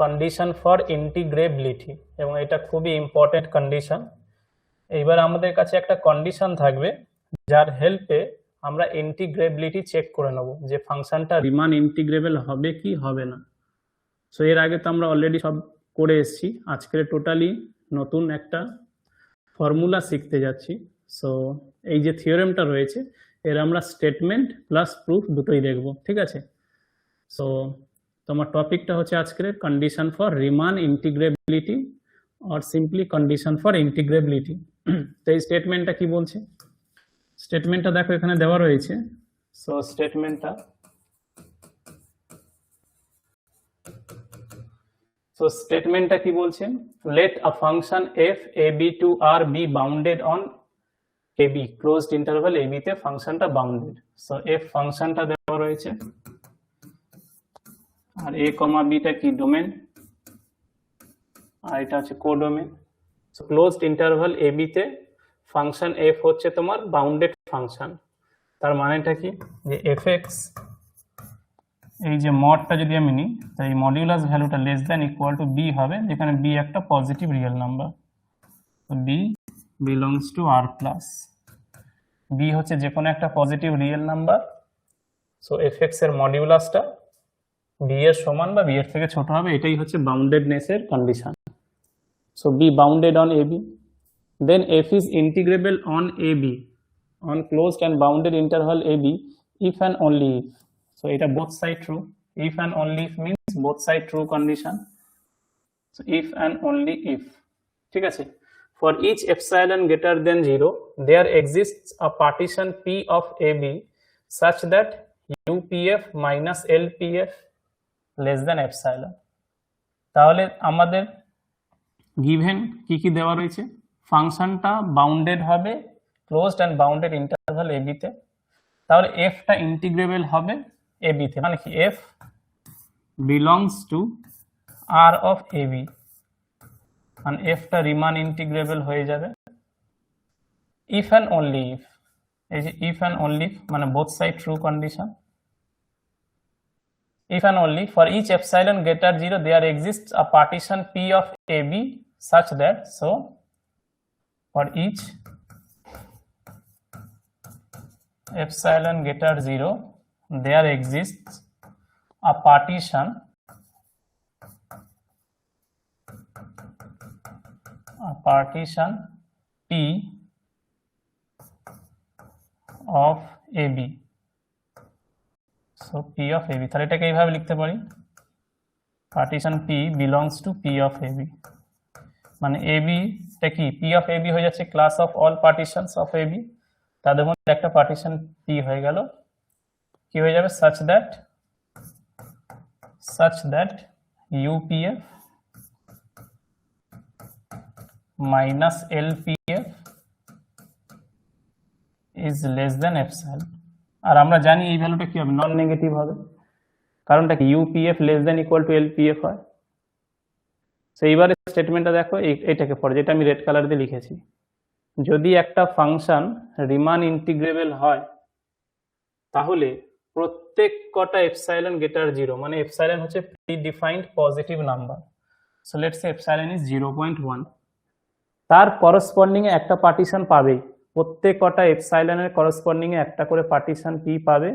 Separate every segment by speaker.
Speaker 1: Condition for integrability, এবং এটা খুবই ইম্পর্টেন্ট কন্ডিশন। এইবার আমাদের কাছে একটা কন্ডিশন থাকবে যার হেল্পে আমরা ইন্টিগ্রেবিলিটি চেক করে নেব যে ফাংশনটা রিমান ইন্টিগ্রেবল হবে কি হবে না। সো এর আগে তো আমরা অলরেডি সব করে এসেছি, আজকের টোটালি নতুন একটা ফর্মুলা শিখতে যাচ্ছি। সো এই যে থিওরেমটা রয়েছে এর আমরা স্টেটমেন্ট প্লাস প্রুফ দুটোই দেখব, ঠিক আছে। সো তোমার টপিকটা হচ্ছে আজকের condition for Riman integrability or simply condition for integrability. তো এই স্টেটমেন্টটা কি বলছে, স্টেটমেন্টটা দেখো এখানে দেওয়া রয়েছে। সো স্টেটমেন্টটা কি বলছে, let a function F A B to R be bounded on A B closed interval A B তে ফাংশনটা বাউন্ডেড। সো এফ ফাংশনটা দেওয়া রয়েছে আর এ কমা বিটা কি ডোমেন, আর এটা হচ্ছে codomain. So closed interval A B তে ফাংশন এফ হচ্ছে তোমার বাউন্ডেড ফাংশন। তার মানেটা কি, যে এফ এক্স এই যে মডটা যদি আমি নিই তো এই মডিউলাস ভ্যালুটা less than equal to B হবে, যেখানে বি একটা পজিটিভ রিয়েল নাম্বার। তো B belongs to R plus, B হচ্ছে যে কোনো একটা positive real number. So F X এর মডিউলাসটা বি এর সমান বা বি এর থেকে ছোট হবে, এটাই হচ্ছে বাউন্ডেডনেস এর condition. So be bounded on A B, then F is integrable on A B on closed and bounded interval A B if and only if. So এটা both side true. If and only if means both side true condition. So if and only if. ঠিক আছে, for each epsilon greater than 0 there exists a partition P of AB such that UPF minus LPF less than epsilon. তাহলে আমাদের given কি কি দেওয়া রয়েছে, ফাংশনটা bounded হবে closed and bounded interval AB তে, তাহলে f টা ইন্টিগ্রেবল হবে এ বি তে, মানে কি f belongs to r of ab, মানে f টা রিমান ইন্টিগ্রেবল হয়ে যাবে if and only if। এই যে if and only if মানে both side true condition। if and only for each epsilon greater 0 there exists a partition p of ab such that, so for each epsilon greater 0 there exists a partition P of AB। So P of AB, তাহলে এটাকে এইভাবে লিখতে পারি, partition P belongs to P of AB, মানে AB টা কি P of AB হয়ে যাচ্ছে class of all partitions of AB, তাদের মধ্যে একটা partition P হয়ে গেল, কি হয়ে যাবে such that UPF minus LPF is less than epsilon। আর আমরা জানি এই ভ্যালুটা কি হবে, নন নেগেটিভ হবে, কারণটা কি UPF less than equal to LPF হয়। সো এইবারে স্টেটমেন্টটা দেখো, এইটাকে পড়ে যেটা আমি রেড কালার দিয়ে লিখেছি, যদি একটা ফাংশন রিমান ইন্টিগ্রেবল হয় তাহলে প্রত্যেক কটা এপসাইলন গ্রেটার 0, মানে এপসাইলন হচ্ছে pre defined positive number, so let's say epsilon is 0.1, তার করসপন্ডিং এ একটা পার্টিশন পাবেই, প্রত্যেক কটা এপসাইলনের করসপন্ডিং এ একটা করে পার্টিশন পি পাবে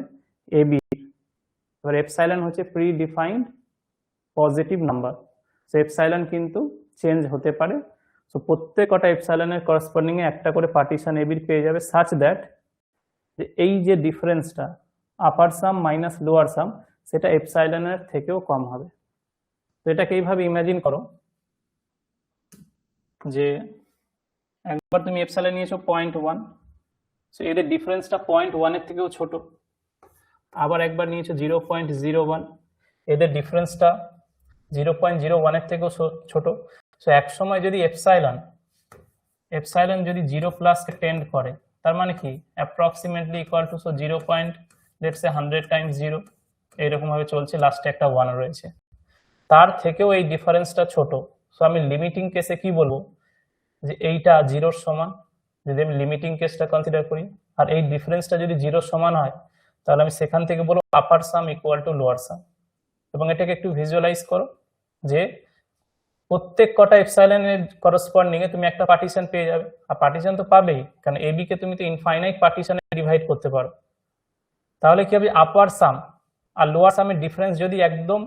Speaker 1: এ বি। এবার এপসাইলন হচ্ছে pre defined positive number, so epsilon কিন্তু চেঞ্জ হতে পারে। সো প্রত্যেক কটা এপসাইলনের করসপন্ডিং এ একটা করে পার্টিশন এ বির পেয়ে যাবে সাচ দ্যাট যে এই যে ডিফারেন্সটা আপার সাম মাইনাস লোয়ার সাম সেটা এপসাইলনের থেকেও কম হবে। তো এটাকে এইভাবে ইমাজিন করো যে একবার তুমি এপসাইলন নিয়েছো 0.1, সো এদের ডিফারেন্সটা 0.1 এর থেকেও ছোট, আবার একবার নিয়েছো 0.01, এদের ডিফারেন্সটা 0.01 এর থেকেও ছোট। সো এক সময় যদি এপসাইলন যদি 0+ কে টেন্ড করে, তার মানে কি approximately equal to, so 0.100 Times 0 এইরকম ভাবে চলছে, লাস্টে একটা 1 রয়েছে, তার থেকেও এই ডিফারেন্সটা ছোট। সো আমি লিমিটিং কেসে কি বলবো, যে এইটা 0 সমান, যদি আমি লিমিটিং কেসটা কনসিডার করি, আর এই ডিফারেন্সটা যদি 0 সমান হয় তাহলে আমি সেখান থেকে বলবো আপার সাম ইকুয়াল টু লোয়ার সাম। এবং এটাকে একটু ভিজুয়ালাইজ করো, যে প্রত্যেক কটা এপসাইলনের করসপন্ডিং এ তুমি একটা পার্টিশন পেয়ে যাবে, আর পার্টিশন তো পাবেই, কারণ এবি কে তুমি তো ইনফাইনাইট পার্টিশনে ডিভাইড করতে পারো। তাহলে কি হবে, আপার সাম আর লোয়ার সামের ডিফারেন্স যদি একদম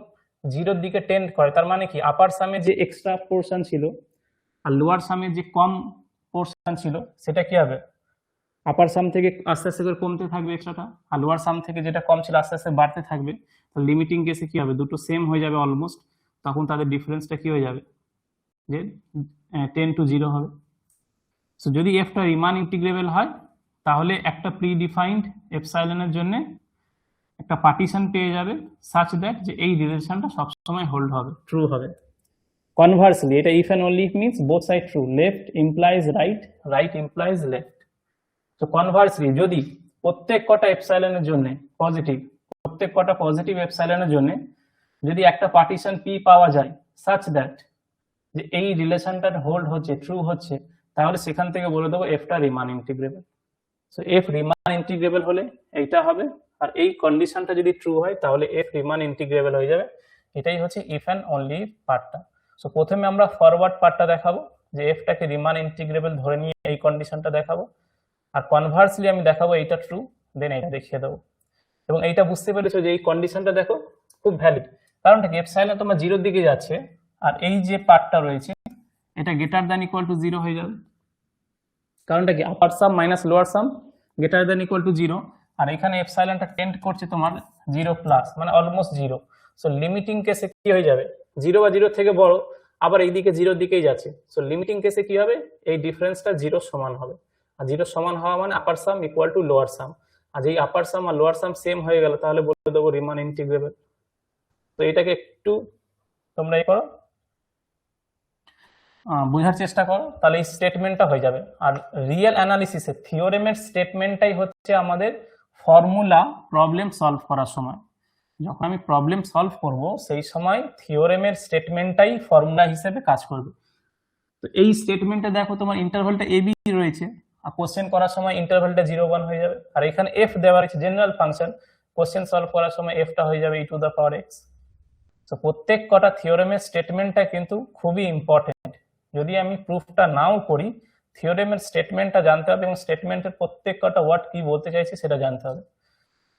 Speaker 1: জিরোর দিকে টেন্ড করে, তার মানে কি আপার সামে যে এক্সট্রা পোর্শন ছিল আর লোয়ার সামে যে কম পোর্শন ছিল সেটা কি হবে, আপার সাম থেকে আস্তে আস্তে করে কমতে থাকবে এক্সট্রাটা, আর লোয়ার সাম থেকে যেটা কম ছিল আস্তে আস্তে বাড়তে থাকবে। তো লিমিটিং কেসে কি হবে, দুটো সেম হয়ে যাবে অলমোস্ট, তখন তাদের ডিফারেন্সটা কি হয়ে যাবে, যে 10 to 0 হবে। সো যদি এফটা রিমান ইন্টিগ্রেবল হয় তাহলে একটা প্রি ডিফাইন্ড এপসাইলনের জন্য একটা পার্টিশন পেয়ে যাবে সাচ দ্যাট যে এই রিলেশনটা সবসময় হোল্ড হবে, ট্রু হবে। কনভার্সলি এটা if and only if means both side true, left implies right, right implies left. তো কনভার্সলি যদি প্রত্যেক কটা এপসাইলনের জন্য পজিটিভ, প্রত্যেক কটা পজিটিভ এপসাইলনের জন্য যদি একটা পার্টিশন পি পাওয়া যায় সাচ দ্যাট যে এই রিলেশনটা হোল্ড হচ্ছে, ট্রু হচ্ছে, তাহলে সেখান থেকে বলে দেবো এফটা Riemann integrable. So F Riemann integrable হলে এইটা হবে, আর এই কন্ডিশনটা যদি ট্রু হয় তাহলে এফ রিমান ইন্টিগ্রেবল হয়ে যাবে। এটাই হচ্ছে ইফ অ্যান্ড অনলি পার্টটা। সো প্রথমে আমরা ফরওয়ার্ড পার্টটা দেখাবো যে এফটাকে রিমান ইন্টিগ্রেবল ধরে নিয়ে এই কন্ডিশনটা দেখাবো, আর কনভার্সলি আমি দেখাবো এইটা ট্রু, দেন এটা দেখিয়ে দেবো। এবং এইটা বুঝতে পেরেছো যে এই কন্ডিশনটা দেখো খুব ভ্যালিড, কারণটা কি এপসাইলন তোমার জিরোর দিকে যাচ্ছে আর এই যে পার্টটা রয়েছে এটা গ্রেটার দ্যান ইকুয়াল টু 0 হয়ে যাবে। কারণটা কি upper sum minus lower sum greater than equal to 0, আর এখানে এপসাইলনটা টেন্ড করছে তোমার 0 প্লাস, মানে অলমোস্ট 0। সো লিমিটিং কেসে কি হয়ে যাবে, 0 বা 0 থেকে বড়, আবার এইদিকে 0 দিকেই যাচ্ছে। সো লিমিটিং কেসে কি হবে, এই ডিফারেন্সটা 0 সমান হবে, আর 0 সমান হওয়া মানে আপার সাম ইকুয়াল টু লোয়ার সাম, আর যেই আপার সাম আর লোয়ার সাম সেম হয়ে গেল তাহলে বলে দেবো রিমান ইন্টিগ্রেবল। তো এটাকে একটু তোমরা এই করো, বোঝার চেষ্টা করো, তাহলে এই স্টেটমেন্টটা হয়ে যাবে। আর রিয়েল অ্যানালিসিসে থিওরেমের স্টেটমেন্টটাই হচ্ছে আমাদের ফর্মুলা প্রবলেম সলভ করার সময়। যখন আমি প্রবলেম সলভ করব সেই সময় থিওরেমের স্টেটমেন্টটাই ফর্মুলা হিসেবে কাজ করবে। তো এই স্টেটমেন্টে দেখো তোমার ইন্টারভ্যালটা এবি রয়েছে, আর কোশ্চেন করার সময় ইন্টারভ্যালটা 0 1 হয়ে যাবে, আর এখানে এফ দেওয়া রয়েছে জেনারেল ফাংশন, কোশ্চেন সলভ করার সময় এফটা হয়ে যাবে e⁴x। তো প্রত্যেক কটা থিওরেমের স্টেটমেন্টটা কিন্তু খুবই ইম্পর্টেন্ট। যদি আমি প্রুফটা নাও করি, থিওরেমের স্টেটমেন্টটা জানতে হবে এবং স্টেটমেন্টের প্রত্যেক কটা ওয়ার্ড কি বলতে চাইছে সেটা জানতে হবে।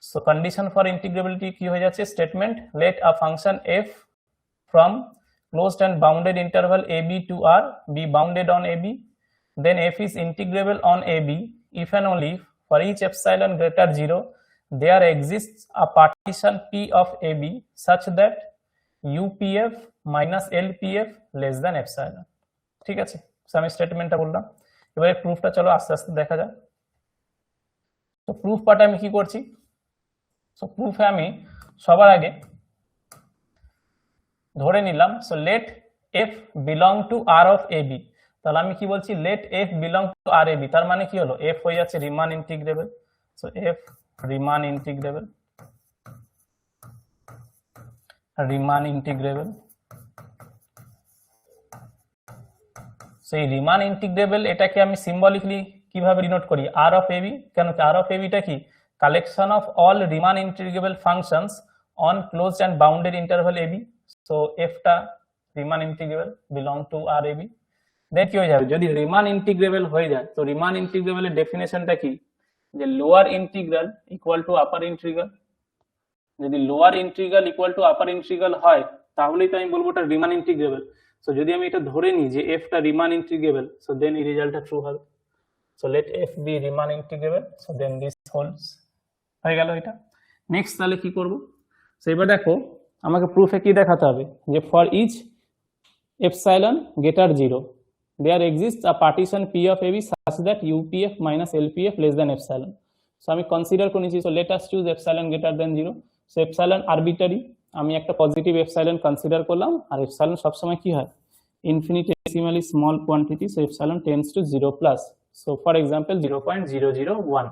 Speaker 1: সো কন্ডিশন ফর ইন্টিগ্রেবিলিটি কি হয়ে যাচ্ছে, statement late a function F from closed and bounded interval ab to r be bounded on ab, then f is integrable on ab if and only if for each epsilon greater 0 there exists a partition p of ab such that upf minus lpf less than epsilon। ঠিক আছে, আমি স্টেটমেন্টটা বললাম, এবারে প্রুফটা চলো আস্তে আস্তে দেখা যাক। তো প্রুফ পার্টে আমি কি করছি, সো প্রুফে আমি সবার আগে ধরে নিলাম so let F belong to R of A B. তাহলে আমি কি বলছি, let F belong to R A B, তার মানে কি হলো এফ হয়ে যাচ্ছে Riemann integrable. So F Riemann integrable, Riemann integrable. সেই রিমান ইন্টিগ্রেবল এটাকে আমি সিম্বলিকলি কিভাবে ডিনোট করি, আর অফ এ বি। কেন কি আর অফ এ বিটা কি, collection of all Riemann integrable functions on closed and bounded interval A B. So এফটা Riemann integrable belong to R A B. Then কি হয়ে যাবে, যদি রিমান ইন্টিগ্রেবল হয়ে যায় তো রিমান ইন্টিগ্রেবলের ডেফিনেশনটা কি, যে lower integral equal to upper integral. যদি lower integral equal to upper integral হয় তাহলেই তো আমি বলবো এটা রিমান ইন্টিগ্রেবল। সো যদি আমি এটা ধরে নিই যে এফটা রিমান ইন্টিগ্রেবল, সো দেন এই রেজাল্টটা ট্রু হবে। So let F be Riemann integrable, so then this holds. হয়ে গেল এটা। নেক্সট তাহলে কি করব, সো এবার দেখো আমাকে প্রুফে কি দেখাতে হবে, যে for each epsilon greater 0 there exists a partition P of AB such that UPF minus LPF less than epsilon. So আমি কনসিডার করে নিচ্ছি, so let us choose epsilon greater than 0। So epsilon arbitrary, আমি একটা positive epsilon consider করলাম, আর epsilon সবসময় কি হয়, infinitesimally small quantity, so epsilon tends to 0 plus. So for example 0.001।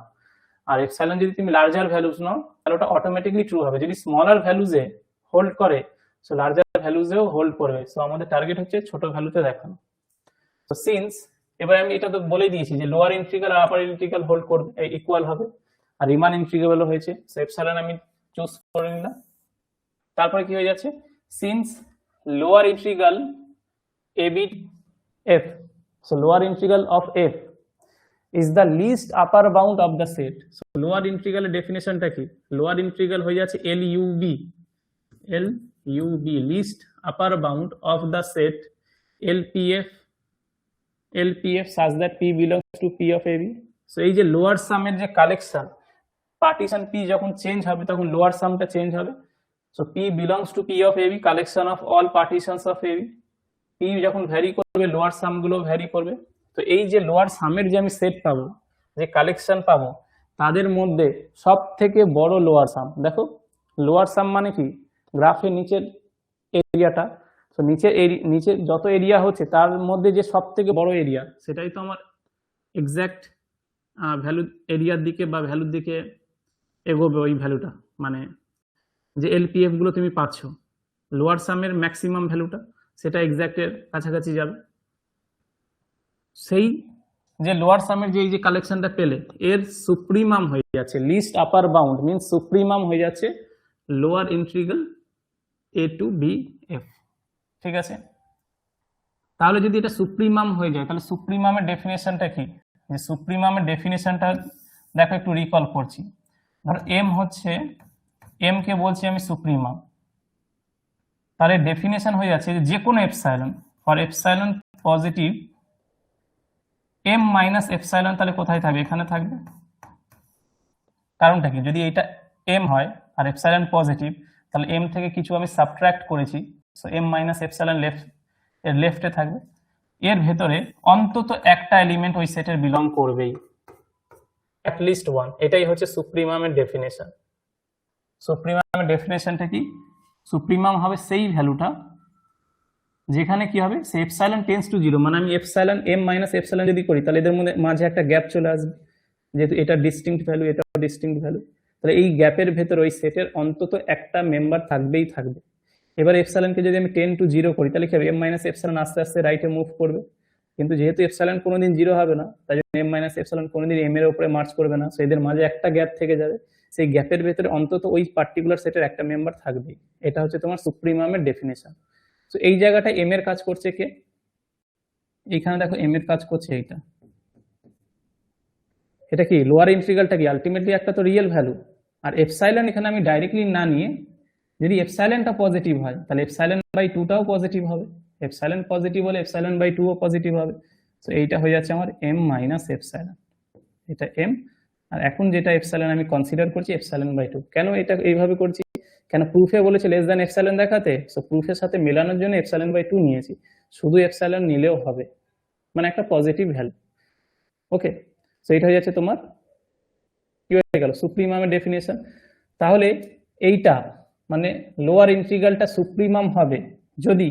Speaker 1: আর এপসাইলন যদি তুমি লার্জার ভ্যালুজ নাও তাহলে ওটা অটোমেটিকলি ট্রু হবে, যদি স্মলার ভ্যালুজে হোল্ড করে সো লার্জার ভ্যালুজেও হোল্ড করবে। সো আমাদের টার্গেট হচ্ছে ছোট ভ্যালুতে দেখানো। সো সিন্স এবার আমি এটা তো বলে দিয়েছি যে লোয়ার ইন্টিগ্রাল আর আপার ইন্টিগ্রাল হোল্ড করবে, ইকুয়াল হবে, আর রিমান ইন্টিগ্রেবলও হয়েছে। সো এপসাইলন আমি চুজ করে নিলাম। তারপরে কি হয়ে যাচ্ছে, since lower integral ab f. So lower integral of f is the least upper bound of the set. So lower integral definition টা কি? lower integral হয়ে যাচ্ছে LUB least upper bound of the set LPF such that P belongs to P of AB. So এই যে lower sum এর যে collection, partition P যখন change হবে তখন lower sum টা চেঞ্জ হবে। So P belongs to P of AB, collection of all partitions of AB. P যখন ভ্যারি করবে লোয়ার সাম গুলো ভ্যারি করবে। তো এই যে লোয়ার সামের যে আমি সেট পাবো, যে কালেকশন পাবো, তাদের মধ্যে সব থেকে বড় লোয়ার সাম, দেখো লোয়ার সাম মানে কি, গ্রাফের নিচের এরিয়াটা, তো নিচে যত এরিয়া হচ্ছে তার মধ্যে যে সব থেকে বড় এরিয়া, সেটাই তো আমার এক্সাক্ট ভ্যালু এরিয়ার দিকে বা ভ্যালুর দিকে এগোবে ওই ভ্যালুটা, মানে যে এলপিএফ গুলো তুমি পাচ্ছ, লোয়ার সামের ম্যাক্সিমাম ভ্যালুটা সেটা এক্সাক্টের কাছাকাছি যাবে। সেই যে লোয়ার সামের যে এই যে কালেকশনটা পেলে এর সুপ্রিমাম হয়ে যাচ্ছে, least upper bound means supremum হয়ে যাচ্ছে lower integral A to B F. ঠিক আছে, তাহলে যদি এটা সুপ্রিমাম হয়ে যায় তাহলে সুপ্রিমামের ডেফিনেশনটা কি? যে সুপ্রিমামের ডেফিনেশনটা দেখো একটু রিকল করছি। ধরো এম হচ্ছে, এম কে বলছি আমি সুপ্রিমাম, তাহলে ডেফিনেশন হয়ে যাচ্ছে যে কোনো epsilon, for epsilon positive M minus epsilon, তাহলে কোথায় থাকবে? এখানে থাকবে। কারণটা কি? যদি এটা এম হয় আর এপসাইলন পজিটিভ, তাহলে এম থেকে কিছু আমি সাবট্রাক্ট করেছি, সো এম মাইনাস এপসাইলন এর লেফটে থাকবে। এর ভেতরে অন্তত একটা এলিমেন্ট ওই সেটের বিলং করবেই, অ্যাটলিস্ট ওয়ান। এটাই হচ্ছে সুপ্রিমামের ডেফিনেশন। সুপ্রিমামের ডেফিনেশনটা কি? সুপ্রিমাম হবে সেই ভ্যালুটা যেখানে কি হবে, সে এপসাইলন টেন্ডস টু জিরো, মানে আমি এপসাইলন এম মাইনাস এপসাইলন যদি করি তাহলে এদের মধ্যে মাঝে একটা গ্যাপ চলে আসবে, যেহেতু এটা ডিস্টিংক্ট ভ্যালু, এটা ডিস্টিংক্ট ভ্যালু, তাহলে এই গ্যাপের ভেতর ওই সেটের অন্তত একটা মেম্বার থাকবেই থাকবে। এবার এপসাইলনকে যদি আমি 10 to 0 করি তাহলে কি হবে, এম মাইনাস এপসাইলন আস্তে আস্তে রাইটে মুভ করবে, কিন্তু যেহেতু এপসাইলন কোনোদিন জিরো হবে না, তাই জন্য এম মাইনাস এপসাইলন কোনোদিন এম এর উপরে মার্চ করবে না, সো এদের মাঝে একটা গ্যাপ থেকে যাবে, সেই গ্যাপের ভেতরে অন্তত ওই পার্টিকুলার সেটের একটা মেম্বার থাকবেই। এটা হচ্ছে তোমার সুপ্রিমামের ডেফিনেশন। তো এই জায়গাটা এম এর কাজ করছে কে? এইখানে দেখো এম এর কাজ করছে এইটা, এটা কি লোয়ার ইন্টিগ্রালটা কি আলটিমেটলি একটা তো রিয়েল ভ্যালু, আর এপসাইলন এখানে আমি ডাইরেক্টলি না নিয়ে যদি এপসাইলনটা পজিটিভ হয় তাহলে এপসাইলন বাই 2টাও পজিটিভ হবে, এপসাইলন পজিটিভ হলে এপসাইলন বাই 2ও পজিটিভ হবে। তো এইটা হয়ে যাচ্ছে আমার এম মাইনাস এপসাইলন, এটা এম, আর এখন যেটা এপসাইলন আমি কনসিডার করছি এপসাইলন বাই 2। কেন এটা এইভাবে করছি? কেন প্রুফে বলেছে লেস দ্যান এপসাইলন দেখাতে, সো প্রুফের সাথে মেলানোর জন্য এপসাইলন বাই 2 নিয়েছি, শুধু এপসাইলন নিলেও হবে, মানে একটা পজিটিভ ভ্যালু। ওকে, সো এটা হয়ে যাচ্ছে তোমার কি হয়ে গেল, সুপ্রিমামের ডেফিনেশন। তাহলে এইটা মানে লোয়ার ইন্টিগ্রালটা সুপ্রিমাম হবে যদি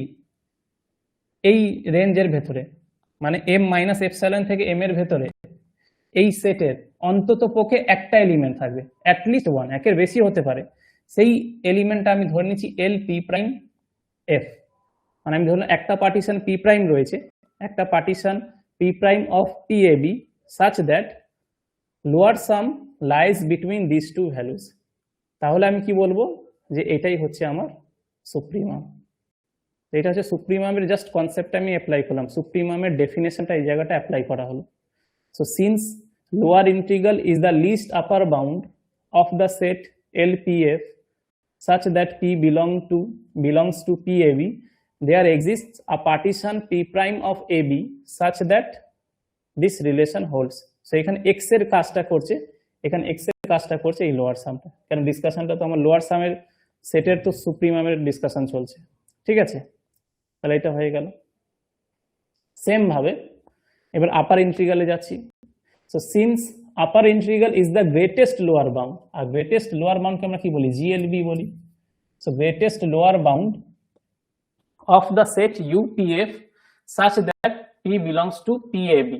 Speaker 1: এই রেঞ্জের ভেতরে, মানে এম মাইনাস এপসাইলন থেকে এম এর ভেতরে এই সেটের অন্তত পক্ষে একটা এলিমেন্ট থাকবে, অ্যাটলিস্ট ওয়ান, একের বেশি হতে পারে। সেই এলিমেন্টটা আমি ধরে নিচ্ছি এল পি প্রাইম এফ, মানে আমি ধরুন একটা পার্টিশন পি প্রাইম রয়েছে, একটা partition P prime of P A B such that lower sum lies between these two values, তাহলে আমি কি বলবো যে এটাই হচ্ছে আমার সুপ্রিমাম। এটা হচ্ছে সুপ্রিমামের জাস্ট কনসেপ্টটা আমি অ্যাপ্লাই করলাম, সুপ্রিমামের ডেফিনেশনটা এই জায়গাটা অ্যাপ্লাই করা হলো। So since lower integral is the list upper bound of the set LPF such that P belongs to PAB, there exists a partition P prime of AB such that this relation holds. So এখানে x এর কাজটা করছে, এখানে x এর কাজটা করছে এই lower সামটা, কারণ ডিসকাশনটা তো আমার লোয়ার সামের সেটের তো সুপ্রিমামের ডিসকাশন চলছে। ঠিক আছে, তাহলে এটা হয়ে গেল। সেম ভাবে এবার আপার ইন্টিগ্রালে যাচ্ছি। So since upper integral is the greatest lower bound, আর গ্রেটেস্ট লোয়ার বাউন্ডকে আমরা কি বলি, জিএলবি বলি। So greatest lower bound of the set UPF such that P belongs to PAB.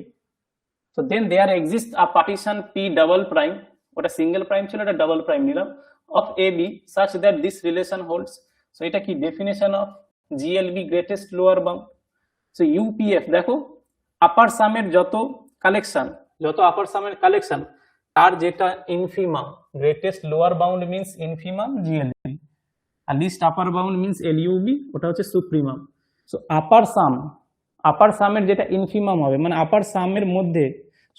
Speaker 1: So then there exists a partition P double prime, ওটা single prime ছিল, এটা double prime নিলাম, of AB such that this relation holds. So এটা কি definition of GLB, greatest lower bound. So UPF দেখো আপার সামের যত collection, যত আপার সামের collection তার যেটা infimum, greatest lower bound means infimum GLB, আর লিস্ট আপার বাউন্ড মিনস এলইউবি, ওটা হচ্ছে সুপ্রিমাম। সো আপার সামের যেটা ইনফিমাম হবে, মানে আপার সামের মধ্যে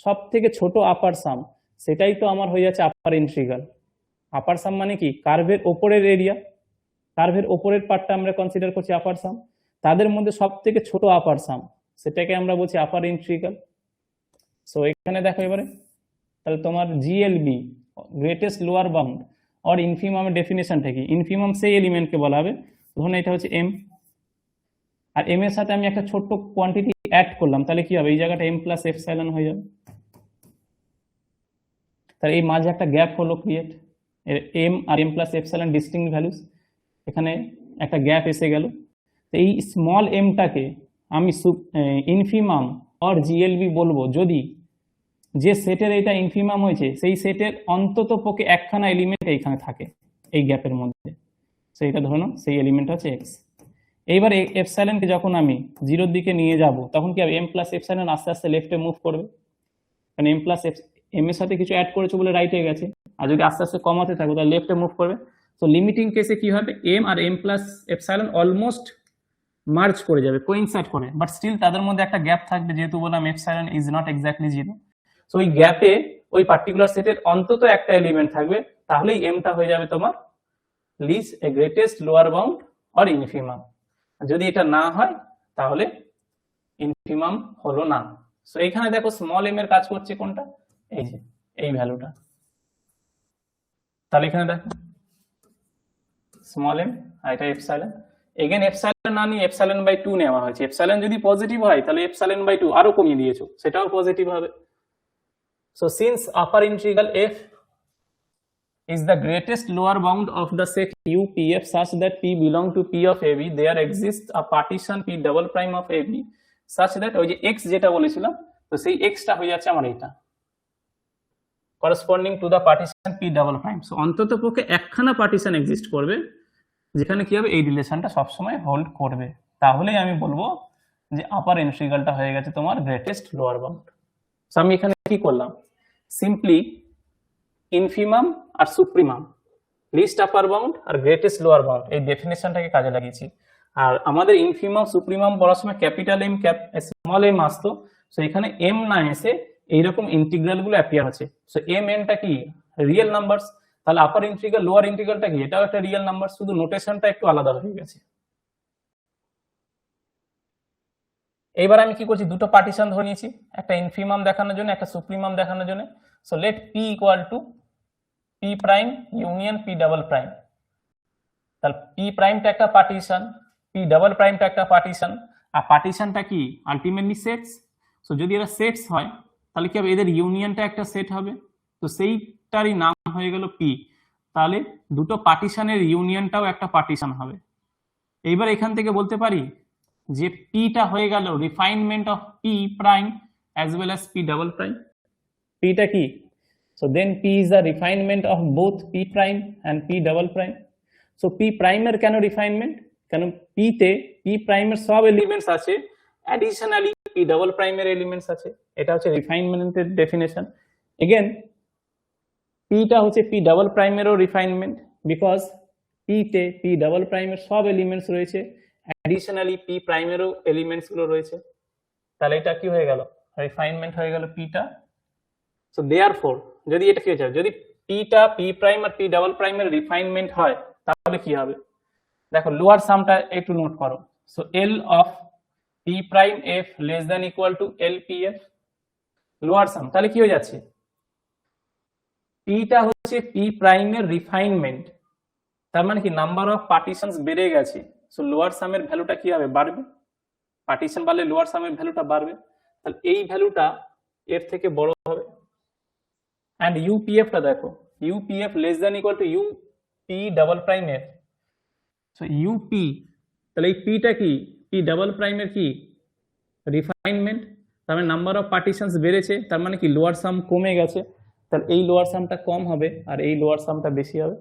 Speaker 1: সব থেকে ছোট আপার সাম, সেটাই তো আমার হয়ে যাচ্ছে আপার ইন্টিগ্রাল। আপার সাম মানে কি, কার্ভের ওপরের এরিয়া, কার্ভের ওপরের পার্টটা আমরা কনসিডার করছি আপার সাম, তাদের মধ্যে সব থেকে ছোট আপার সাম, সেটাকে আমরা বলছি আপার ইন্টিগ্রাল। সো এখানে দেখো এবারে, তাহলে তোমার জিএলবি গ্রেটেস্ট লোয়ার বাউন্ড আর ইনফিমামের ডেফিনেশনটা কি? ইনফিমাম সেই এলিমেন্টকে বলা হবে, ধরুন এটা হচ্ছে এম, আর এম এর সাথে আমি একটা ছোট্ট কোয়ান্টিটি অ্যাড করলাম, তাহলে কি হবে, এই জায়গাটা এম প্লাস এপসাইলন হয়ে যাবে। তাহলে এই মাঝে একটা গ্যাপ হলো ক্রিয়েট, এম আর M plus epsilon distinct values, এখানে একটা গ্যাপ এসে গেল। তো এই স্মল এমটাকে আমি ইনফিমাম অর জিএলবি বলবো যদি যে সেটের এটা ইনফিমাম হয়েছে সেই সেটের অন্তত পক্ষে একখানা এলিমেন্ট এইখানে থাকে এই গ্যাপের মধ্যে, সেইটা ধরো সেই এলিমেন্ট হচ্ছে এক্স। এইবার এপসাইলনকে যখন আমি জিরোর দিকে নিয়ে যাব, তখন কি হবে, এম প্লাস এপসাইলন আস্তে আস্তে লেফটে মুভ করবে, কারণ এম প্লাস এম এর সাথে কিছু অ্যাড করেছে বলে রাইটে গেছে, আর যদি আস্তে আস্তে কমাতে থাকবে তাহলে লেফটে মুভ করবে। তো লিমিটিং কেসে কি হবে, এম আর M plus epsilon almost merge করে যাবে, কোইনসাইড করে, বাট স্টিল তাদের মধ্যে একটা গ্যাপ থাকবে, যেহেতু বললাম epsilon is not exactly zero. So ওই গ্যাপে ওই পার্টিকুলার সেটের অন্তত একটা এলিমেন্ট থাকবে, তাহলেই এমটা হয়ে যাবে তোমার least greatest lower bound or infimum. যদি এটা না হয় তাহলে ইনফিমাম হলো না। সো এখানে দেখো স্মল এম এর কাজ করছে কোনটা, এই যে এই ভ্যালুটা। তাহলে এখানে দেখো স্মল এম আর এটা এপসাইলন, এগেন এপসাইলন না নিয়ে এপসাইলন বাই 2 নেওয়া হয়েছে। এপসাইলন যদি পজিটিভ হয় তাহলে এপসাইলন বাই 2 আরো কমিয়ে দিয়েছো, সেটাও পজিটিভ হবে। So since upper integral F is the greatest lower bound of the set UPF such that P belong to P of AB, there exists a partition P double prime of AB such that ওই যে x যেটা বলেছিলাম, তো সেই x টা হয়ে যাচ্ছে আমার এটা corresponding to the partition P double prime। So অন্তত পক্ষে একখানা পার্টিশন এক্সিস্ট করবে যেখানে কি হবে, এই রিলেশনটা সবসময় হোল্ড করবে, তাহলেই আমি বলবো যে আপার ইন্টিগ্রালটা হয়ে গেছে তোমার গ্রেটেস্ট লোয়ার বাউন্ড। সো আমি এখানে কি করলাম, সিম্পলি ইনফিমাম আর সুপ্রিমাম, লিস্ট আপার বাউন্ড আর গ্রেটেস্ট লোয়ার বাউন্ড, এই ডেফিনেশনটাকে কাজে লাগিয়েছি। আর আমাদের ইনফিমাম সুপ্রিমাম বলার সময় ক্যাপিটাল এম স্মল এম আসতো, সো এখানে এম না এসে এইরকম ইন্টিগ্রাল গুলো অ্যাপিয়ার আছে। সো এম এনটা কি, রিয়েল নাম্বারস, তাহলে আপার ইন্টিগ্রাল লোয়ার ইন্টিগ্রালটা কি, এটাও একটা রিয়েল নাম্বার, শুধু নোটেশনটা একটু আলাদা হয়ে গেছে। এইবার আমি কি করছি, দুটো পার্টিশন ধরে নিয়েছি, একটা ইনফিমাম দেখানোর জন্য, একটা সুপ্রিমাম দেখানোর জন্য। So let P equal to P prime union P double prime, তাহলে পি প্রাইমটা একটা পার্টিশন, পি ডাবল প্রাইমটা একটা পার্টিশন, আর পার্টিশনটা কি আলটিমেটলি সেটস। সো যদি এরা সেটস হয় তাহলে কি হবে, এদের ইউনিয়নটা একটা সেট হবে, তো সেইটারই নাম হয়ে গেল পি। তাহলে দুটো পার্টিশনের ইউনিয়নটাও একটা পার্টিশন হবে। এইবার এখান থেকে বলতে পারি যে পিটা হয়ে গেল refinement of P prime as well as P double prime. পিটা কি, so then P is a refinement of both P prime and P double prime. So P prime এর কেন রিফাইনমেন্ট, কেন P তে P prime এর সব elements আছে, additionally P double prime এর এলিমেন্টস আছে, এটা হচ্ছে রিফাইনমেন্টের ডেফিনেশন। এগেন P টা হচ্ছে P double prime এরও রিফাইনমেন্ট, বিকজ P তে P double prime এর সব এলিমেন্টস রয়েছে, অ্যাডিশনালি P prime এরও এলিমেন্টস গুলো রয়েছে, তাহলে এটা কি হয়ে গেল, রিফাইনমেন্ট হয়ে গেল P টা। সো দেয়ারফর যদি এটা কি হয়ে যায়, যদি পিটা পি প্রাইম আর পি ডাবল প্রাইমের রিফাইনমেন্ট হয় তাহলে কি হবে, দেখো লোয়ার সামটা একটু নোট করো। So L of P prime F less than equal to L P F, lower sum, তাহলে কি হয়ে যাচ্ছে, পিটা হচ্ছে পি প্রাইমের রিফাইনমেন্ট, তার মানে কি নাম্বার অফ পার্টিশনস বেড়ে গেছে, সো লোয়ার সামের ভ্যালুটা কি হবে, বাড়বে, পার্টিশন বাড়লে লোয়ার সামের ভ্যালুটা বাড়বে, তাহলে এই ভ্যালুটা এর থেকে বড় হবে। and UPF টা দেখো, UPF less than equal to UP double prime F, so UP, তাহলে এই P টা কি, P double prime এর কি রিফাইনমেন্ট, তার মানে নাম্বার অফ পার্টিশনস বেড়েছে, তার মানে কি লোয়ার সাম কমে গেছে, তাহলে এই লোয়ার সামটা কম হবে আর এই লোয়ার সামটা বেশি হবে।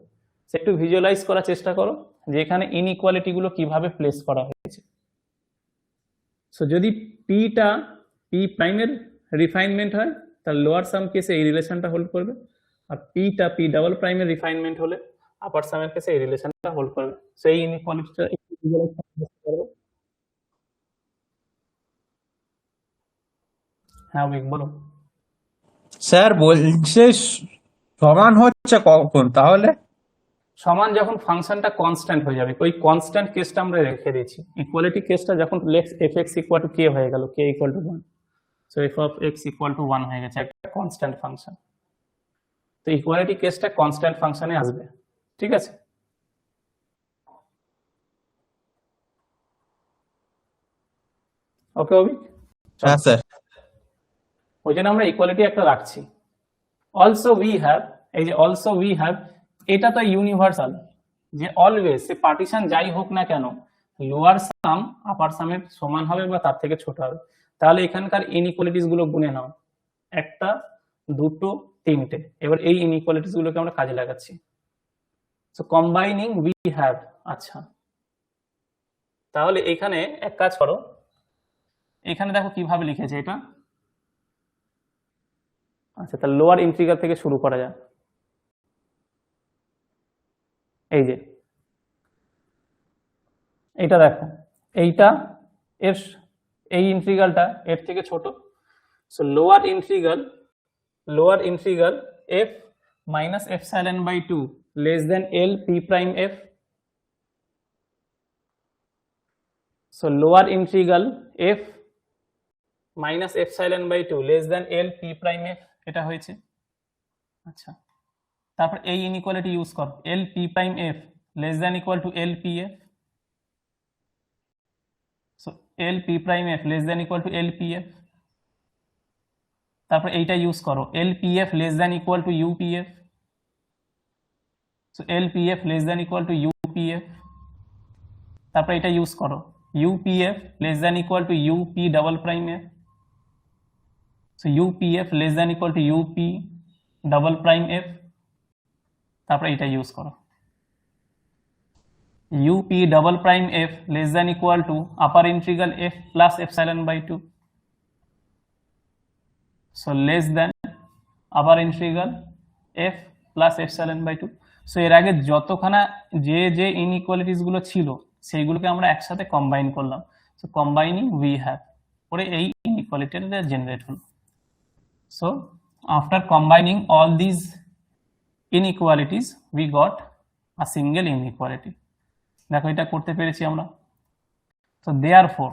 Speaker 1: সো একটু ভিজুয়ালাইজ করার চেষ্টা করো যে এখানে ইনইকুয়ালিটি গুলো কিভাবে প্লেস করা হয়েছে। সো যদি P টা P প্রাইমের রিফাইনমেন্ট হয় তাহলে লোয়ার সাম কেসে এই রিলেশনটা হোল্ড করবে, আর পিটা পি ডাবল প্রাইমের রিফাইনমেন্ট হলে আপার সামের ক্ষেত্রে এই রিলেশনটা হোল্ড করবে। সেই ইনইকুয়ালিটিটা হ্যাঁ বলো।
Speaker 2: স্যার বলছে সমান হচ্ছে কখন তাহলে?
Speaker 1: সমান যখন ফাংশনটা কনস্ট্যান্ট হয়ে যাবে, ওই কনস্ট্যান্ট কেসটা আমরা রেখে দিয়েছি। ইকুয়ালিটি কেসটা যখন F X equal to K হয়ে গেল, K equal to 1, so F of X equal to 1 হয়ে গেছে, একটা কনস্ট্যান্ট ফাংশন। তো ইকুয়ালিটি কেসটা কনস্ট্যান্ট ফাংশনে আসবে, ঠিক আছে? ওকে অভিক,
Speaker 2: হ্যাঁ স্যার।
Speaker 1: ওই জন্য আমরা ইকুয়ালিটি একটা রাখছি। অলসো উই হ্যাভ, এই যে অলসো উই হ্যাভ, এটা তো ইউনিভার্সাল, যে অলওয়েজ সে পার্টিশন যাই হোক না কেন, লোয়ার সাম আপার সামের সমান হবে বা তার থেকে ছোট হবে। তাহলে এখানকার ইনইকুয়ালিটিস গুলো গুনে নাও, একটা, দুটো, তিনটে। এবার এই ইনইকুয়ালিটিস গুলোকে আমরা কাজে লাগাচ্ছি। সো কম্বাইনিং উই হ্যাভ, আচ্ছা তাহলে এখানে এক কাজ করো, এখানে দেখো কিভাবে লিখেছে এটা। আচ্ছা, তাহলে লোয়ার ইন্টিগ্রাল থেকে শুরু করা যাক। এই যে এইটা দেখো, এইটা এর, এই ইন্টিগ্রালটা এর থেকে ছোট। So lower integral f minus epsilon by 2 less than l p prime f। So lower integral f minus epsilon by 2 less than l p prime f, এটা হয়েছে। আচ্ছা, তারপর এই ইনইকুয়ালিটি ইউজ কর, l p prime f less than equal to l p f। সো l p prime f less than equal to l p f। তারপর এইটা use করো, l p f less than equal to u p f। সো l p f less than equal to u p f। তারপর এটা use করো, u p f less than equal to u p double prime f। So u p f less than equal to u p double prime f। তারপর এটা use করো, u p double prime f less than equal to upper integral f plus epsilon by 2। So less than upper integral f plus epsilon by 2। So এর আগে যতখানা যে inequalities গুলো ছিল সেইগুলোকে আমরা একসাথে কম্বাইন করলাম। সো কম্বাইনিং উই হ্যাভ করে এই ইনইকুয়ালিটিটা জেনারেট হলো। So after combining all this inequalities we got a single inequality. দেখো এটা করতে পেরেছি আমরা। তো দেয়ারফর,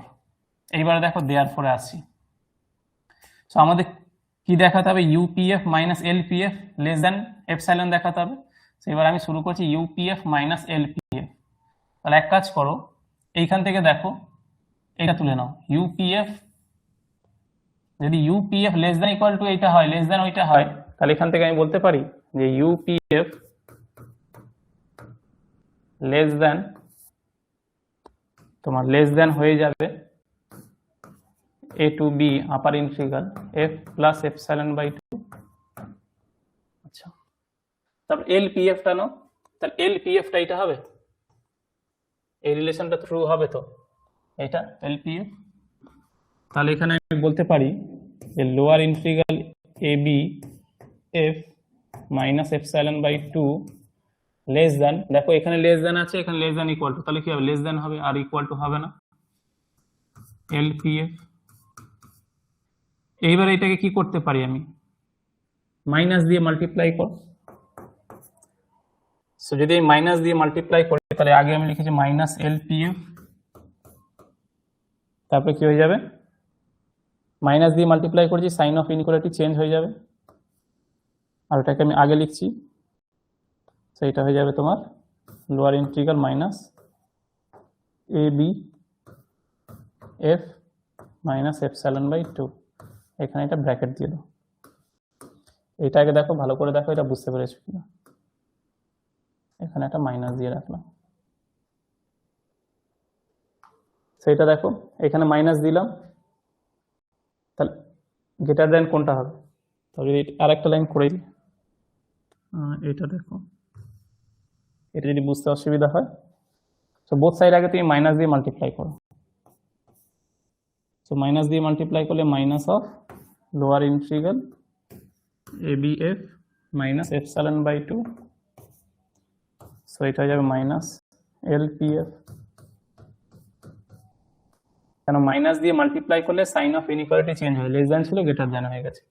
Speaker 1: এইবারে দেখো দেয়ারফরে আসছি। সো আমাদের কি দেখাতে হবে, UPF minus LPF less than epsilon দেখাতে হবে। তো এবার আমি শুরু করছি ইউপিএফ মাইনাস এলপিএফ। তাহলে এক কাজ করো, এইখান থেকে দেখো এটা তুলে নাও, ইউপিএফ যদি UPF less than equal two এইটা হয়, লেস দেন ওইটা হয়, তাহলে এখান থেকে আমি বলতে পারি যে ইউপিএফ লেস দেন, তোমার লেস দেন হয়ে যাবে a to b upper integral f plus epsilon by 2। আচ্ছা, তারপর LPF টা নাও, তাহলে LPF টা এটা হবে, এই রিলেশনটা ট্রু হবে তো, এটা LPF। তাহলে এখানে আমি বলতে পারি যে lower integral ab f minus epsilon by 2 less than, দেখো এখানে লেস দেন আছে, এখানে লেস দেন ইকুয়াল টু, তাহলে কি হবে, লেস দেন হবে আর ইকুয়াল টু হবে না, LPF। এইবার এটাকে কি করতে পারি আমি, মাইনাস দিয়ে মাল্টিপ্লাই কর। সো যদি আমি মাইনাস দিয়ে মাল্টিপ্লাই করি তাহলে আগে আমি লিখেছি মাইনাস LPF, তারপরে কি হয়ে যাবে, মাইনাস দিয়ে মাল্টিপ্লাই করেছি, সাইন অফ ইনইকুয়ালিটি চেঞ্জ হয়ে যাবে, আর ওটাকে আমি আগে লিখছি, সেইটা হয়ে যাবে তোমার lower integral minus ab f minus epsilon by 2। এখানে এটা ব্র্যাকেট দিয়ে দাও। এটা আগে দেখো, ভালো করে দেখো এটা বুঝতে পেরেছো কিনা। এখানে একটা মাইনাস দিয়ে রাখলাম, সেইটা দেখো এখানে মাইনাস দিলাম, তাহলে গ্রেটার দেন কোনটা হবে, তবে আর একটা লাইন করে দিই, এটা দেখো, এটা যদি বুঝতে অসুবিধা হয়, তো বোথ সাইড আগে তুমি মাইনাস দিয়ে মাল্টিপ্লাই করো। তো মাইনাস দিয়ে মাল্টিপ্লাই করলে minus of lower integral abf minus epsilon by 2 so এটা হয়ে যাবে মাইনাস এলপিএফ, কেন মাইনাস দিয়ে মাল্টিপ্লাই করলে সাইন অফ ইনইকুয়ালিটি চেঞ্জ হয়, লেস দ্যান ছিল গ্রেটার দ্যান হয়ে গেছে।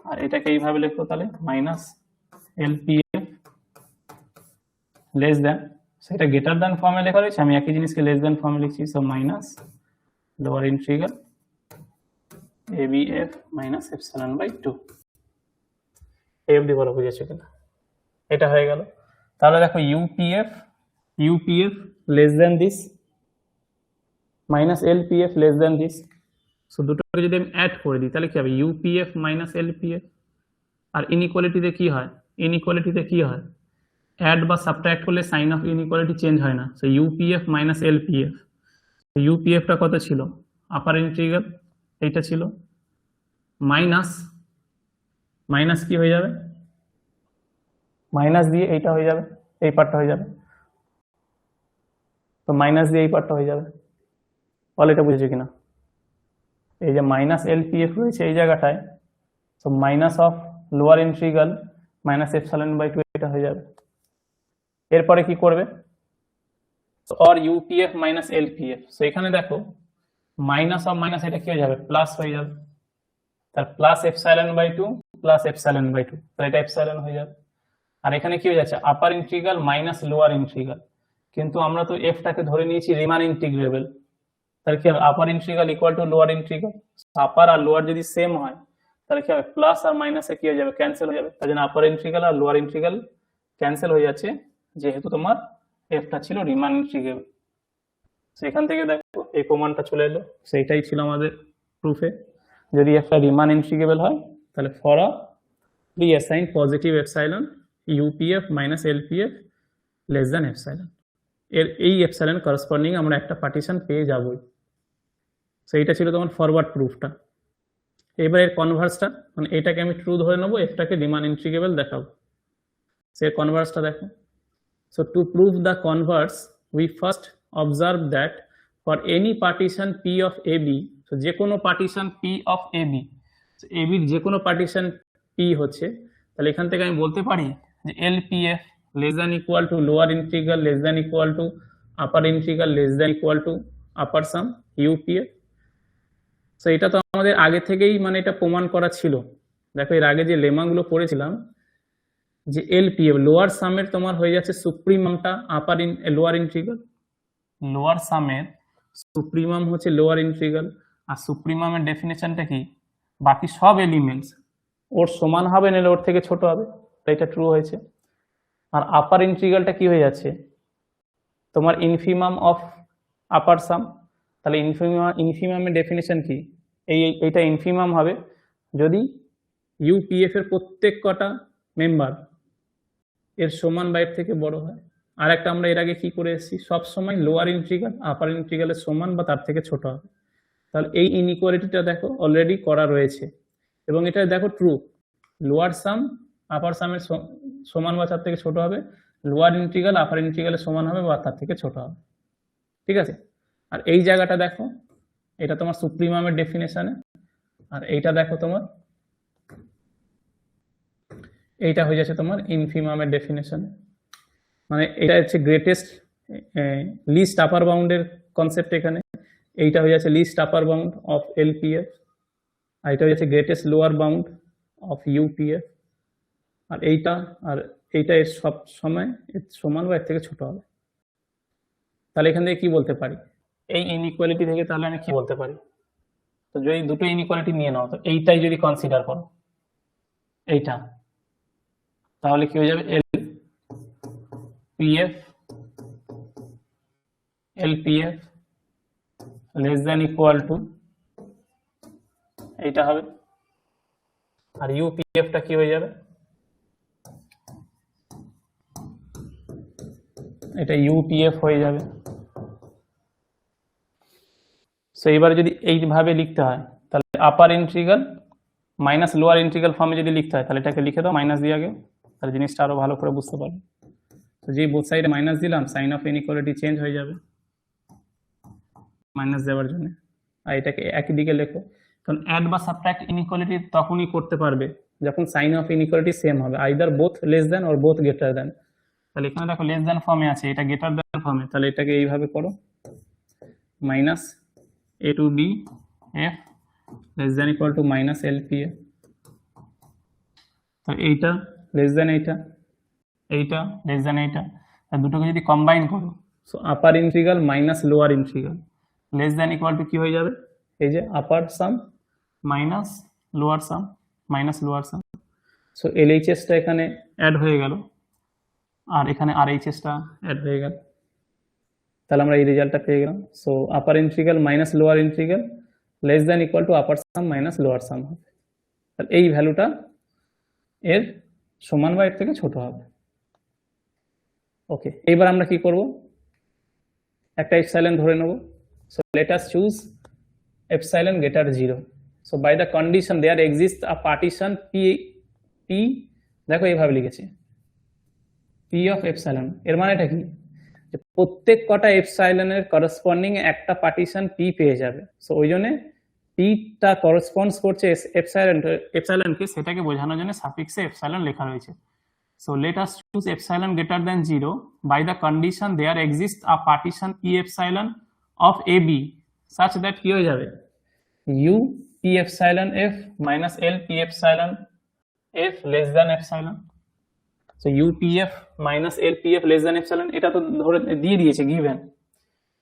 Speaker 1: আর এটাকে এইভাবে লিখবো তাহলে মাইনাস এলপিএফ লেস দ্যান, সেটা গ্রেটার দ্যান ফর্মে লেখা রয়েছে, আমি একই জিনিসকে লেস দ্যান ফর্মে লিখছি। So minus lower integral ABF minus epsilon by 2। এই অবধি বলো বুঝেছো কিনা? এটা হয়ে গেল। তাহলে দেখো UPF less than this minus LPF less than this. So দুটোকে যদি আমি অ্যাড করে দিই তাহলে কি হবে? UPF minus LPF. আর ইনইকুয়ালিটিতে কি হয়? অ্যাড বা সাবট্রাক্ট করলে সাইন অফ ইনইকুয়ালিটি চেঞ্জ হয় না। সো ইউপিএফ মাইনাস এলপিএফ, ইউপিএফটা কত ছিল? আপার ইন্টিগ্রাল এইটা ছিল, মাইনাস কি হয়ে যাবে? মাইনাস দিয়ে এইটা হয়ে যাবে, এই পার্টটা হয়ে যাবে। তো মাইনাস দিয়ে এই পার্টটা হয়ে যাবে। বল এটা বুঝেছো কিনা? এই যে মাইনাস এলপিএফ রয়েছে এই জায়গাটায়, so minus of lower integral minus epsilon by 2 এটা হয়ে যাবে। এরপরে কি করবে? Or UPF minus LPF. So এখানে দেখো মাইনাস অফ মাইনাস এটা কি হয়ে যাবে? প্লাস হয়ে যাবে। তার plus epsilon by 2 plus epsilon by 2, তাহলে এটা এপসাইলন হয়ে যাবে। আর এখানে কি হয়ে যাচ্ছে? Upper integral minus lower integral, কিন্তু আমরা তো এফটাকে ধরে নিয়েছি রিমান ইন্টিগ্রেবল, তাহলে কি হবে? Upper integral equal to lower integral. Upper আর লোয়ার যদি সেম হয় তাহলে কি হবে? প্লাস আর মাইনাসে কি হয়ে যাবে? ক্যান্সেল হয়ে যাবে। তার জন্য আপার ইন্টিগ্রাল আর লোয়ার ইন্টিগ্রাল ক্যান্সেল হয়ে যাচ্ছে, যেহেতু তোমার এফটা ছিল রিমান ইন্টিগ্রেবল। সেখান থেকে দেখো এই প্রমাণটা চলে এলো, সেইটাই ছিল আমাদের প্রুফে। যদি একটা রিমান ইন্টিগ্রেবল হয় তাহলে for a pre assign positive epsilon UPF minus LPF less than epsilon, এই এপসাইলন করসপন্ডিং আমরা একটা পার্টিশন পেয়ে যাবই। সেইটা ছিল তোমার ফরওয়ার্ড প্রুফটা। এবার এর কনভার্সটা, মানে এটাকে আমি ট্রু ধরে নেবো, এফটাকে রিমান ইন্টিগ্রেবল দেখাবো। সে কনভার্সটা দেখো। So to prove the converse we first observe that for any partition P of AB, তো যে কোনো পার্টিশন পি অফ এবি, এবির যে কোনো পার্টিশন পি হচ্ছে, তাহলে এখান থেকে আমি বলতে পারি যে LPF less than equal to lower integral less than equal to upper integral less than equal to upper some UPF. So এটা তো আমাদের আগে থেকেই মানে এটা প্রমাণ করা ছিল। দেখো এর আগে যে লেমাগুলো পড়েছিলাম, যে এলপিএফ লোয়ার সামের তোমার হয়ে যাচ্ছে সুপ্রিমামটা আপার লোয়ার ইন্টিগ্রাল, লোয়ার সামের সুপ্রিমাম হচ্ছে লোয়ার ইন্টিগ্রাল, আর সুপ্রিমামের ডেফিনেশনটা কি? বাকি সব এলিমেন্টস ওর সমান হবে নাহলে ওর থেকে ছোট হবে, তো এটা ট্রু হয়েছে। আর আপার ইন্টিগ্রালটা কি হয়ে যাচ্ছে? তোমার ইনফিমাম অফ আপার সাম, তাহলে ইনফিমামের ডেফিনেশন কি? এইটা ইনফিমাম হবে যদি ইউপিএফ এর প্রত্যেক কটা মেম্বার এর সমান বা এর থেকে বড় হয়। আর একটা আমরা এর আগে কি করে এসেছি? সব সময় লোয়ার ইন্টিগ্রাল আপার ইন্টিগ্রালের সমান বা তার থেকে ছোট হবে। তাহলে এই ইনইকুয়ালিটিটা দেখো অলরেডি করা রয়েছে, এবং এটা দেখো ট্রু। লোয়ার সাম আপার সামের সমান বা তার থেকে ছোট হবে, লোয়ার ইন্টিগ্রাল আপার ইন্টিগ্রালের সমান হবে বা তার থেকে ছোট হবে। ঠিক আছে? আর এই জায়গাটা দেখো, এটা তোমার সুপ্রিমামের ডেফিনেশনে, আর এইটা দেখো তোমার এইটা হয়ে যাচ্ছে তোমার ইনফিমামের ডেফিনেশনে। মানে এটা হচ্ছে গ্রেটেস্ট লিস্ট আপার বাউন্ডের কনসেপ্ট এখানে, এইটা হয়ে যাচ্ছে least upper bound of LPF, আর এটা হয়ে যাচ্ছে greatest lower bound of UPF, আর এইটা এর সব সময় এর সমান বা এর থেকে ছোট হবে। তাহলে এখান থেকে কি বলতে পারি? এই ইনইকুয়ালিটি থেকে তাহলে আমি কি বলতে পারি? তো যদি দুটো ইনইকুয়ালিটি নিয়ে নাও, তো এইটাই যদি কনসিডার করো এইটা, তাহলে কি হয়ে যাবে? LPF less than equal two এইটা হবে, আর ইউপিএফটা কি হয়ে যাবে? এটা ইউপিএফ হয়ে যাবে। সো এবারে যদি এইভাবে লিখতে হয় তাহলে আপার ইন্টিগ্রাল মাইনাস লোয়ার ইন্টিগ্রাল ফর্মে যদি লিখতে হয় তাহলে এটাকে লিখে দাও মাইনাস দিয়ে আগে, তাহলে জিনিসটা আরো ভালো করে বুঝতে পারবে। তো যে বোথ সাইডে মাইনাস দিলাম, সাইন অফ ইনইকুয়ালিটি চেঞ্জ হয়ে যাবে মাইনাস দেওয়ার জন্য। আর এটাকে একই দিকে লেখো, কারণ অ্যাড বা সাবট্রাক্ট ইনইকুয়ালিটি তখনই করতে পারবে যখন সাইন অফ ইনইকুয়ালিটি সেম হবে, either both less than or both greater than. তাহলে এখানে দেখো লেস দ্যান ফর্মে আছে, এটা গ্রেটার দ্যান ফর্মে, তাহলে এটাকে এইভাবে করো minus A to B F less than equal to minus L P F. তো এইটা লেস দ্যান এইটা লেস দ্যান এইটা, আর দুটোকে যদি কম্বাইন করো, so upper integral minus lower integral less than equal to কি হয়ে যাবে, এই যে upper sum minus lower sum minus lower sum. So এলএইচএসটা এখানে অ্যাড হয়ে গেল, আর এখানে আরএইচএসটা অ্যাড হয়ে গেল, তাহলে আমরা এই রেজাল্টটা পেয়ে গেলাম। So upper integral minus lower integral less than equal to upper sum minus lower sum হবে, তাহলে এই ভ্যালুটা এর সমান বা এর থেকে ছোট হবে। ওকে, এবার আমরা কি করব, একটা এপসাইলন ধরে নেব। So let us choose epsilon greater 0। So by the condition there exist a partition P, P দেখো এইভাবে লিখেছি পি অফ এপসাইলন, এর মানেটা কি, যে প্রত্যেক কটা এপসাইলনের করসপন্ডিং একটা পার্টিশন পি পেয়ে যাবে। সো ওই জন্য পিটা করসপন্ডস করছে এপসাইলনকে, সেটাকে বোঝানোর জন্য সাফিক্সে এপসাইলন লেখা রয়েছে। So let us choose epsilon greater than 0 by the condition there exists a partition P epsilon of AB such that কি হয়ে যাবে, U P epsilon F minus L P epsilon F less than epsilon. So U P F minus L P F less than epsilon, এটা তো ধরে দিয়ে দিয়েছে given,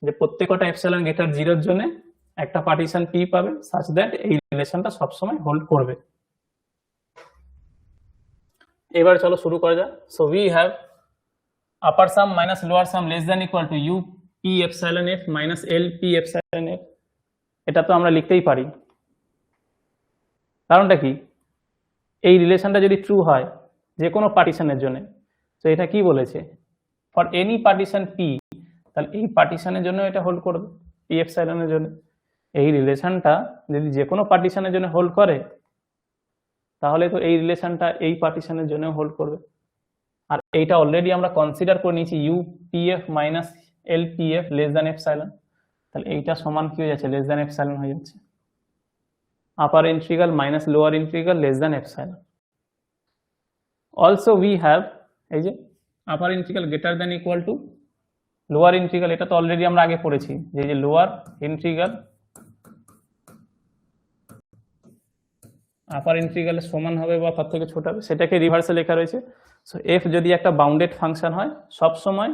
Speaker 1: যে প্রত্যেকটা এপসাইলন গ্রেটার 0 এর জন্য একটা পার্টিশন P পাবে such that এই রিলেশনটা সবসময় হোল্ড করবে। এবার চলো শুরু করা যাক। So we have upper sum minus lower some less than equal to U P epsilon F minus L P epsilon F, এটা তো আমরা লিখতেই পারি। কারণটা কি, এই রিলেশনটা যদি ট্রু হয় যে কোনো পার্টিশনের জন্য, তো এটা কি বলেছে, ফর এনি পার্টিশন পি, তাহলে এই পার্টিশনের জন্য এটা হোল্ড করবে পি এপসাইলনের জন্য। এই রিলেশনটা যদি যে কোনো পার্টিশনের জন্য হোল্ড করে, তাহলে তো এই রিলেশনটা এই পার্টিশনের জন্য হোল্ড করবে। আর এইটা অলরেডি আমরা কনসিডার করে নিয়েছি you P F minus L P F less than epsilon, তাহলে এইটা সমান কি হয়ে যাচ্ছে, লেস দ্যান এপসাইলন হয়ে যাচ্ছে। Upper integral minus lower integral less than epsilon. Also we have এই যে upper integral greater than equal to lower integral, এটা তো অলরেডি আমরা আগে পড়েছি যে এই যে লোয়ার ইন্টিগ্রাল আপার ইন্টিগ্রালের সমান হবে বা তার থেকে ছোট হবে, সেটাকে রিভার্সে লেখা রয়েছে। সো এফ যদি একটা বাউন্ডেড ফাংশন হয়, সব সময়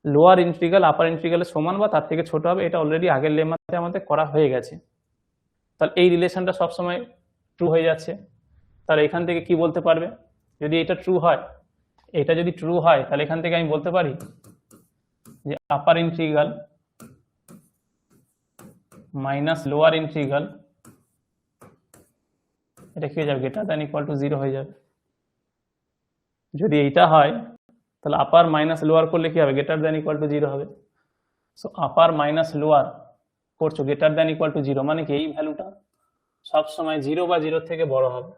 Speaker 1: লোয়ার ইন্টিগ্রাল আপার ইন্টিগ্রালের সমান বা তার থেকে ছোট হবে, এটা অলরেডি আগের লেমাতে আমাদের করা হয়ে গেছে। তাহলে এই রিলেশনটা সবসময় ট্রু হয়ে যাচ্ছে। তাহলে এখান থেকে কি বলতে পারবে, যদি এটা ট্রু হয়, এটা যদি ট্রু হয়, তাহলে এখান থেকে আমি বলতে পারি যে upper integral minus lower integral এটা কি হয়ে যাবে, গ্রেটার দ্যান ইকুয়াল টু 0 হয়ে যাবে। যদি এইটা হয়, তাহলে আপার মাইনাস লোয়ার করলে কি হবে, গ্রেটার দ্যান ইকুয়াল টু 0 হবে। সো আপার মাইনাস লোয়ার করছো গ্রেটার দ্যান ইকুয়াল টু 0, মানে কি এই ভ্যালুটা সব সময় 0 বা 0 থেকে বড় হবে।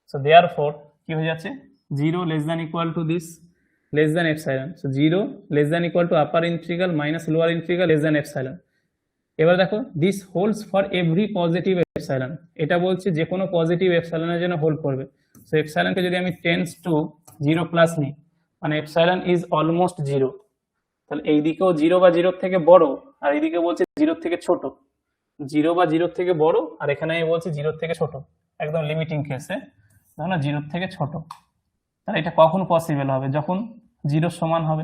Speaker 1: সো দেয়ারফর কি হয়ে যাচ্ছে, 0 less than equal to this less than epsilon. So 0 less than equal to upper integral minus lower integral less than epsilon. এবার দেখো this holds for every positive epsilon, এটা বলছে যে কোনো পজিটিভ এপসাইলনের জন্য হোল্ড করবে। সো এপসাইলনকে যদি আমি টেন্স টু 0 প্লাস নিই, মানে এপসাইলন ইজ অলমোস্ট 0, তাহলে এই দিকেও 0 বা 0 থেকে বড়, আর এইদিকে বলছে 0 থেকে ছোট। 0 বা 0 থেকে বড়, আর এখানে আমি বলছি 0 থেকে ছোট, একদম লিমিটিং কেসে, না 0 থেকে ছোট। তাহলে এটা কখন পসিবল হবে, যখন 0 সমান হবে।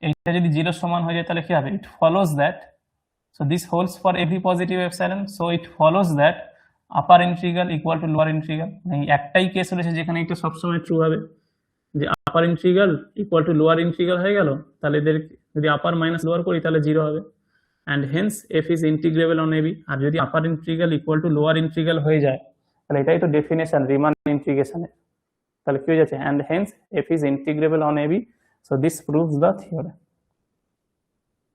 Speaker 1: এইটা যদি 0 সমান হয়ে যায়, তাহলে কি হবে, it follows that, so this holds for every positive epsilon, so it follows that upper integral equal to lower integral। মানে একটাই কেস রয়েছে যেখানে এটা সবসময় ট্রু হবে, যে upper integral equal to lower integral হয়ে গেল, তাহলে এদের যদি আপার মাইনাস লোয়ার করি তাহলে 0 হবে, and hence F is integrable on AB. আর যদি upper integral equal to lower integral হয়ে যায়, তাহলে এটাই তো ডেফিনেশন রিমান ইন্টিগ্রেশনের, তাহলে কি হয়ে যাচ্ছে, and hence F is integrable on AB. So this proves the theorem.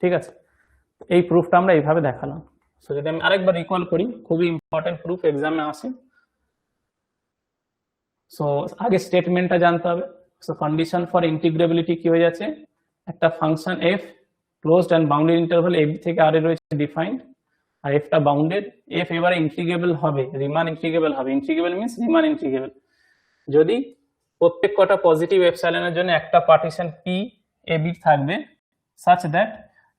Speaker 1: ঠিক আছে, এই প্রুফটা আমরা এইভাবে দেখালাম। সো যদি আমি আরেকবার রিকল করি, খুবই ইম্পর্টেন্ট প্রুফ এক্সামে আসে। সো আগে স্টেটমেন্টটা জানতে হবে। সো কন্ডিশন ফর ইন্টিগ্রেবিলিটি কি হয়ে যাচ্ছে, একটা function F closed and bounded interval AB থেকে আর এ রয়েছে ডিফাইন্ড, আর এফটা বাউন্ডেড, এফ এবারে ইন্টিগ্রেবল হবে, রিমান ইন্টিগ্রেবল হবে। ইন্টিগ্রেবল মিন্স রিমান ইন্টিগ্রেবল যদি প্রত্যেক কটা পজিটিভ এপসাইলনের জন্য একটা পার্টিশন পি এ বি থাকবে such that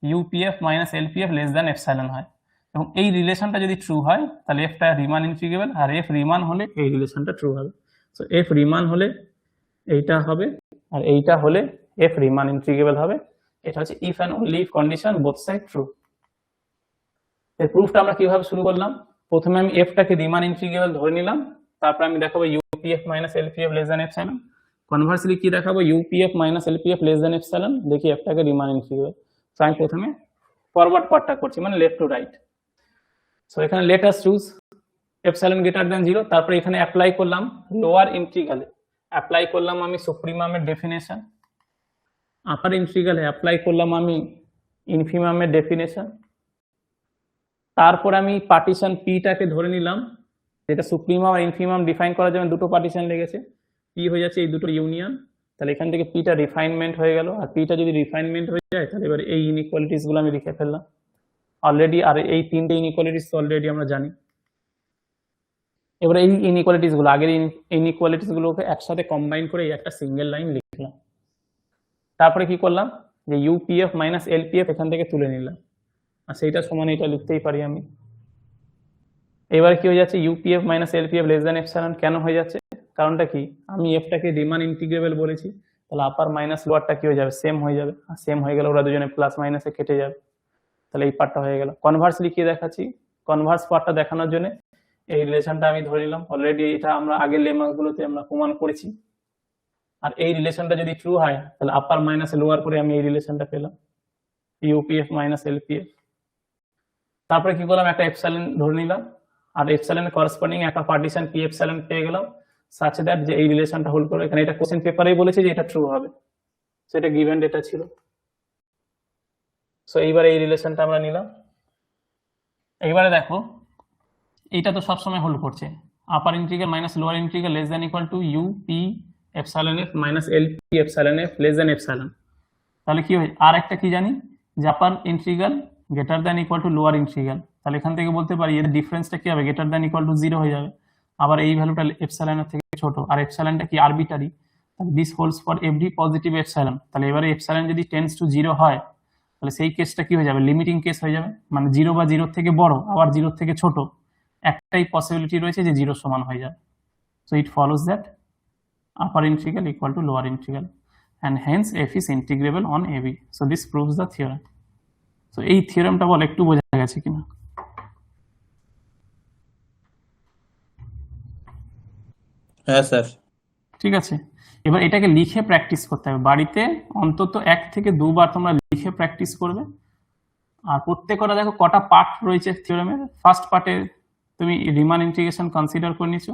Speaker 1: UPF minus LPF less than epsilon হয়, এবং এই রিলেশনটা যদি ট্রু হয় তাহলে এফটা রিমান ইন্টিগ্রেবল, আর এফ রিমান হলে এই রিলেশনটা ট্রু হবে। সো এফ রিমান হলে এইটা হবে, আর এইটা হলে এফ রিমান ইন্টিগ্রেবল হবে। এটা হচ্ছে if and only if condition, both side true. এর প্রুফটা আমরা কিভাবে শুরু করলাম? প্রথমে আমি এফটাকে রিমান ইন্টিগ্রেবল ধরে নিলাম, তারপর আমি দেখাবো UPF minus LPF less than epsilon. Conversely কি দেখাবো? UPF minus LPF less than epsilon, দেখি এফটাকে রিমান ইন্টিগ্রেবল। সো আমি প্রথমে ফরওয়ার্ড পার্টটা করছি, মানে লেফট টু রাইট। সো এখানে late us choose epsilon greater than 0, তারপরে এখানে অ্যাপ্লাই করলাম লোয়ার ইন্টিগ্রালে, অ্যাপ্লাই করলাম আমি সুপ্রিমামের ডেফিনেশন, আপার ইন্টিগ্রালে অ্যাপ্লাই করলাম আমি ইনফিমামের ডেফিনেশন, তারপর আমি পার্টিশন পিটাকে ধরে নিলাম, যেটা সুপ্রিমাম আর ইনফিমাম ডিফাইন করার জন্য দুটো পার্টিশন লেগেছে, পি হয়ে যাচ্ছে এই দুটো ইউনিয়ন, তাহলে এখান থেকে পিটা রিফাইনমেন্ট হয়ে গেল, আর পিটা যদি রিফাইনমেন্ট হয়ে যায় তাহলে এবার এই ইনইকুয়ালিটিস গুলো আমি লিখে ফেললাম অলরেডি, আর এই তিনটে ইনইকুয়ালিটিস অলরেডি আমরা জানি। এবার এই ইনইকুয়ালিটিস গুলো, আগের ইনইকুয়ালিটিস গুলোকে একসাথে কম্বাইন করে এই একটা সিঙ্গেল লাইন লিখলাম। তারপরে কি করলাম, যে ইউপিএফ মাইনাস এলপিএফ এখান থেকে তুলে নিলাম, আর সেইটা সমান এটা লিখতেই পারি আমি। এবার কি হয়ে যাচ্ছে, UPF minus LPF less than epsilon, কেন হয়ে যাচ্ছে? কারণটা কি, আমি এফটাকে রিমান ইন্টিগ্রেবল বলেছি, তাহলে আপার মাইনাস লোয়ারটা কি হয়ে যাবে, সেম হয়ে যাবে, আর সেম হয়ে গেলে ওরা দুজনে প্লাস মাইনাসে কেটে যাবে, তাহলে এই পার্টটা হয়ে গেল। কনভার্সলি কি দেখাচ্ছি, কনভার্স পার্টটা দেখানোর জন্য এই রিলেশনটা আমি ধরে নিলাম, অলরেডি এটা আমরা আগের লেমাগুলোতে আমরা প্রমাণ করেছি। আর এই রিলেশনটা যদি ট্রু হয় তাহলে আপার মাইনাস লোয়ার করে আমি এই রিলেশনটা পেলাম, ইউপিএফ মাইনাস এলপিএফ। তারপরে কি করলাম, একটা এপসাইলন ধরে নিলাম, আর এপসাইলনের করেসপন্ডিং একটা পার্টিশন পি এপসাইলন পেয়ে গেলাম, সাচ দ্যাট যে এই রিলেশনটা হোল্ড করে। এখানে এটা কোশ্চেন পেপারেই বলেছে যে এটা ট্রু হবে, সেটা গিভেন ডেটা ছিল। সো এইবার এই রিলেশনটা আমরা নিলাম। এইবারে দেখো এইটা তো সবসময় হোল্ড করছে, upper integral minus lower integral less than equal to U P epsilon F minus L P epsilon F less than epsilon. তাহলে কি হয়, আর একটা কি জানি, যে upper integral greater than equal to lower integral, তাহলে এখান থেকে বলতে পারি এর ডিফারেন্সটা কি হবে, গ্রেটার দ্যান ইকুয়াল টু 0 হয়ে যাবে। আবার এই ভ্যালুটা এপসাইলনের থেকে ছোট, আর এপসাইলনটা কি আরবিটারি, তাহলে this holds for every positive epsilon. তাহলে এবারে এপসাইলন যদি টেন্ডস টু 0 হয় তাহলে সেই কেসটা কি হয়ে যাবে, লিমিটিং কেস হয়ে যাবে, মানে 0 বা 0 থেকে বড় আবার 0 থেকে ছোট, একটাই পসিবিলিটি রয়েছে যে 0 সমান হয়ে যাবে। So it follows that upper integral equal to lower integral and hence f is integrable on ab. So this proves the theorem. So এই থিওরেমটা বল একটু বোঝা গেছে কিনা?
Speaker 2: হ্যাঁ স্যার।
Speaker 1: ঠিক আছে, এবার এটাকে লিখে প্র্যাকটিস করতে হবে, বাড়িতে অন্তত 1 থেকে 2 বার তোমরা লিখে প্র্যাকটিস করবে। আর প্রত্যেকটা দেখো কটা পার্ট রয়েছে থিওরেমের। ফার্স্ট পার্টে তুমি রিমান ইন্টিগ্রেশন কনসিডার করে নিছো,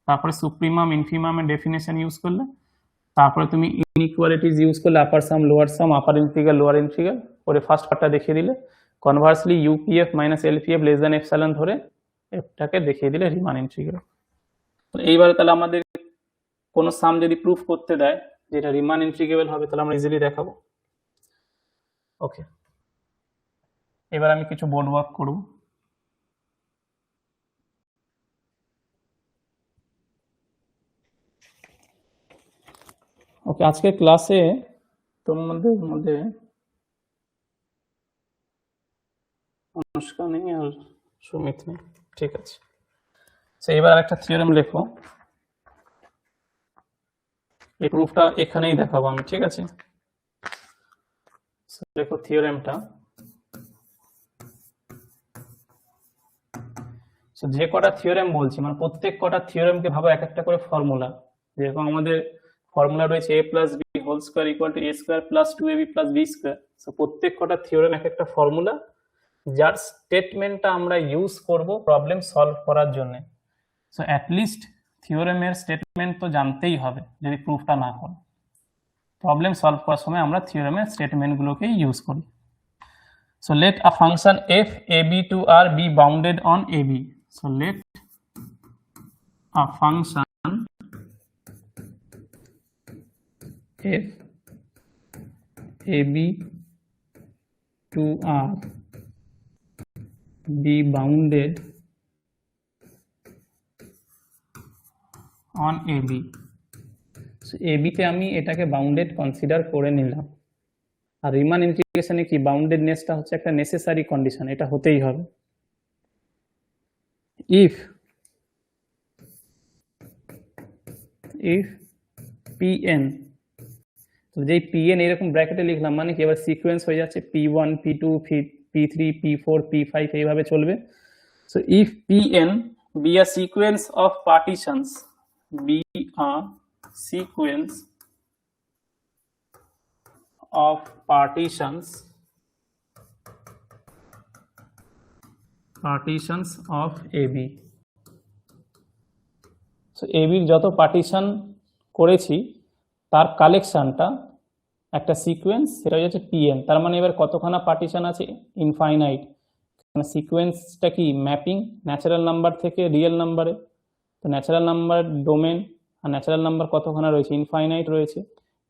Speaker 1: তারপরে সুপ্রিমাম ইনফিমামের ডেফিনেশন ইউজ করলে, তারপরে তুমি ইনইকুয়ালিটিজ ইউজ করলে, আপার সাম লোয়ার সাম, আপার ইন্টিগ্রাল লোয়ার ইন্টিগ্রাল করে ফার্স্ট পার্টটা দেখিয়ে দিলে। Conversely UPF minus LPF less than epsilon ধরে এফটাকে দেখিয়ে দিলে রিমান ইন্টিগ্রাল। তো এইবারে তাহলে আমাদের কোনো সাম যদি প্রুফ করতে দেয় যেটা রিমান ইন্টিগ্রেবল হবে তাহলে আমরা ইজিলি দেখাবো। ওকে, এবার আমি কিছু বোর্ড ওয়ার্ক করব। ওকে, আজকের ক্লাসে তোমাদের মধ্যে অনুষ্কা নেই আর সুমিত নেই, ঠিক আছে। তো এবার একটা থিওরেম লেখো, এই প্রুফটা এখানেই দেখাবো আমি, ঠিক আছে। লেখো থিওরেমটা। যে কটা থিওরেম বলছি মানে প্রত্যেক কটা থিওরেমকে ভাবো এক একটা করে ফর্মুলা, যেরকম আমাদের ফর্মুলা রয়েছে a plus B whole square equal to a square plus 2ab plus B square. So প্রত্যেক কটা থিওরেম এক একটা ফর্মুলা, যার স্টেটমেন্টটা আমরা ইউজ করব প্রবলেম সলভ করার জন্য। সো অ্যাটলিস্ট থিওরেমের স্টেটমেন্ট তো জানতেই হবে যদি প্রুফটা না করো। প্রবলেম সলভ করার সময় আমরা থিওরেমের স্টেটমেন্টগুলোকেই ইউজ করি। So let a function f ab to r be bounded on ab. So let a function f ab to r be bounded on ab. AB তে আমি এটাকে বাউন্ডেড কনসিডার করে নিলাম, আর রিমান ইন্টিগ্রেশনে কি বাউন্ডেডনেসটা হচ্ছে একটা নেসেসারি কন্ডিশন, এটা হতেই হবে। ইফ pn, তো যেই pn এরকম ব্র্যাকেটে লিখলাম মানে কি এবার সিকোয়েন্স হয়ে যাচ্ছে p1 p2 p3 p4 p5 এইভাবে চলবে। So if pn be a sequence of partitions, be a sequence of partitions of AB, so AB এর যত পার্টিশন করেছি তার কালেকশনটা একটা সিকোয়েন্স, সেটা হচ্ছে pn। তার মানে এবার কতখানা পার্টিশন আছে? ইনফাইনাইট। সিকোয়েন্সটা কি ম্যাপিং ন্যাচারাল নাম্বার থেকে রিয়েল নাম্বারে, তো ন্যাচারাল নাম্বার ডোমেন আর ন্যাচারাল নাম্বার কতখানা রয়েছে? ইনফাইনাইট রয়েছে।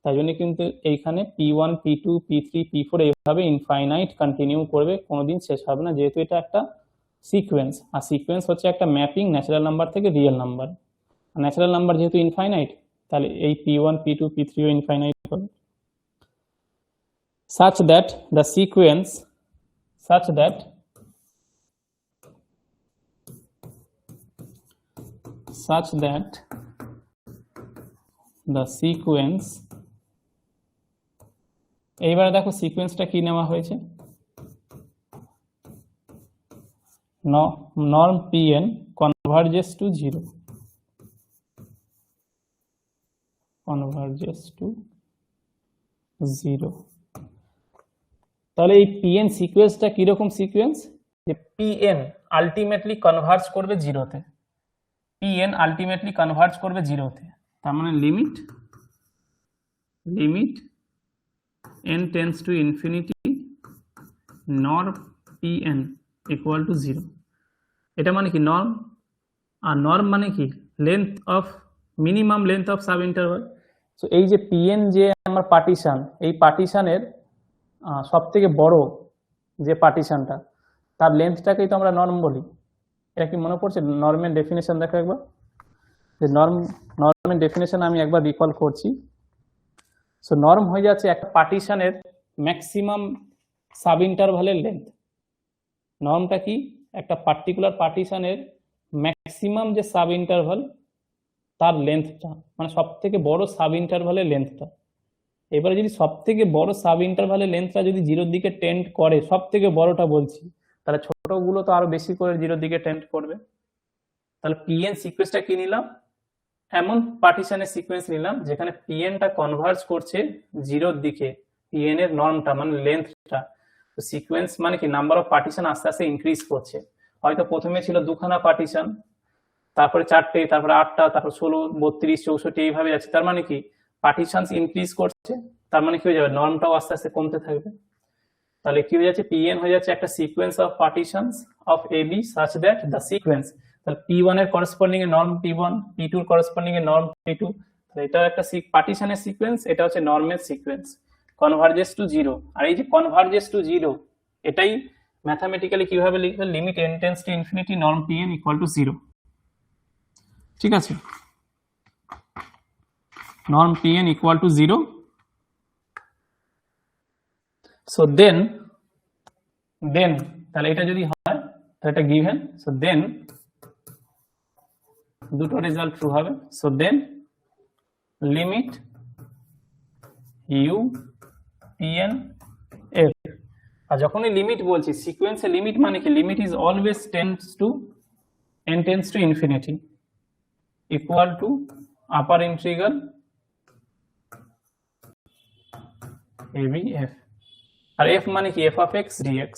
Speaker 1: তাই জন্য কিন্তু এইখানে p1 p2 p3 p4 এইভাবে ইনফাইনাইট কন্টিনিউ করবে, কোনোদিন শেষ হবে না, যেহেতু এটা একটা সিকোয়েন্স। আর সিকোয়েন্স হচ্ছে একটা ম্যাপিং ন্যাচারাল নাম্বার থেকে রিয়েল নাম্বার, আর ন্যাচারাল নাম্বার যেহেতু ইনফাইনাইট তাহলে এই p1 p2 p3 ও ইনফাইনাইট হবে। such that the sequence এইবারে দেখো সিকোয়েন্সটা কি নেওয়া হয়েছে, norm pn converges to 0, তাহলে এই pn সিকোয়েন্সটা কিরকম সিকোয়েন্স, যে pn আলটিমেটলি কনভার্জ করবে জিরোতে, pn আলটিমেটলি কনভার্জ করবে জিরোতে। তার মানে limit n tends to infinity norm pn equal to 0। এটা মানে কি নর্ম, আর নর্ম মানে কি length of minimum length of sub interval. So এই যে pn যে আমার পার্টিশন, এই পার্টিশনের সব থেকে বড় যে পার্টিশনটা তার লেন্থটাকেই তো আমরা নর্ম বলি। এটা কি মনে পড়ছে? নর্মের ডেফিনেশন দেখো একবার, যে নর্মের ডেফিনেশন আমি একবার রিকল করছি। সো নর্ম হয়ে যাচ্ছে একটা পার্টিশনের ম্যাক্সিমাম সাব ইন্টারভালের লেন্থ। নর্মটা কি? একটা পার্টিকুলার পার্টিশনের ম্যাক্সিমাম যে সাব ইন্টারভাল তার লেন্থটা, মানে সব থেকে বড় সাব ইন্টারভালের লেন্থটা। এবারে যদি সব থেকে বড় সাব ইন্টারভালের লেন্থটা যদি জিরোর দিকে টেন্ড করে, সব থেকে বড়টা বলছি, তাহলে ছোটগুলো তো আরো বেশি করে জিরোর দিকে টেন্ড করবে। তাহলে pn সিকোয়েন্সটা কি নিলাম? এমন পার্টিশনের সিকোয়েন্স নিলাম যেখানে pnটা কনভার্জ করছে জিরোর দিকে, pn এর নর্মটা মানে লেন্থটা। তো সিকোয়েন্স মানে কি নাম্বার অফ পার্টিশন আস্তে আস্তে ইনক্রিজ করছে। হয়তো প্রথমে ছিল দুখানা পার্টিশন, তারপরে 4টে, তারপরে 8টা, তারপর 16, 32, 64 এইভাবে যাচ্ছে। তার মানে কি পার্টিশনস ইনক্রিজ করছে, তার মানে কি হয়ে যাবে নর্মটাও আস্তে আস্তে কমতে থাকবে। তাহলে কি হয়ে যাচ্ছে? pn হয়ে যাচ্ছে একটা sequence of partitions of ab such that the sequence, তাহলে p1 এর করেসপন্ডিং এ নর্ম p1, p2 এর করেসপন্ডিং এ নর্ম p2, তাহলে এটা একটা পার্টিশনের সিকোয়েন্স, এটা হচ্ছে নর্মের সিকোয়েন্স, কনভার্জেস টু 0। আর এই যে কনভার্জেস টু 0 এটাই ম্যাথমেটিক্যালি কিভাবে লিখবে? Limit n tends to infinity norm pn equal to 0। ঠিক আছে, norm pn equal to 0। So then তাহলে এটা যদি হয় তাহলে এটা গিভেন। সো দেন দুটো রেজাল্ট ট্রু হবে। So then limit u pn f, আর যখনই লিমিট বলছি সিকোয়েন্সের লিমিট মানে কি? Limit is always tends to n tends to infinity equal to upper integral ab f, আর f মানে কি? f of x dx।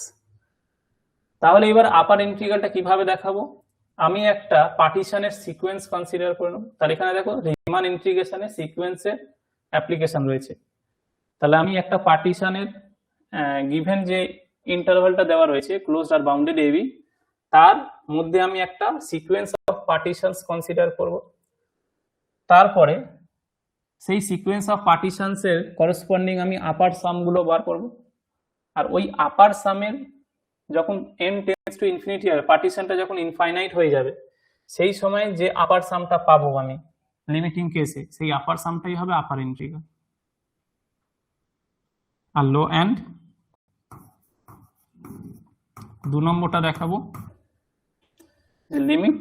Speaker 1: তাহলে এবার আপার ইন্টিগ্রালটা কিভাবে দেখাবো? আমি একটা পার্টিশনের সিকোয়েন্স কনসিডার করে নেব। তাহলে এখানে দেখো রিমান ইন্টিগ্রেশনে সিকোয়েন্সের অ্যাপ্লিকেশন রয়েছে। তাহলে আমি একটা পার্টিশনের গিভেন যে ইন্টারভালটা দেওয়া রয়েছে ক্লোজড আর বাউন্ডেড ab, তার মধ্যে আমি একটা সিকোয়েন্স অফ পার্টিশনস কনসিডার করব। তারপরে সেই সিকোয়েন্স অফ পার্টিশনস এর করেসপন্ডিং আমি আপার সাম গুলো বার করব। আর ওই আপার সামের যখন n টেন্ডস টু ইনফিনিটি হবে, পার্টিশনটা যখন ইনফাইনাইট হয়ে যাবে, সেই সময় যে আপার সামটা পাবো আমি লিমিটিং কেসে সেই আপার সামটাই হবে upper integral. R low and 2 নম্বরটা দেখাবো, limit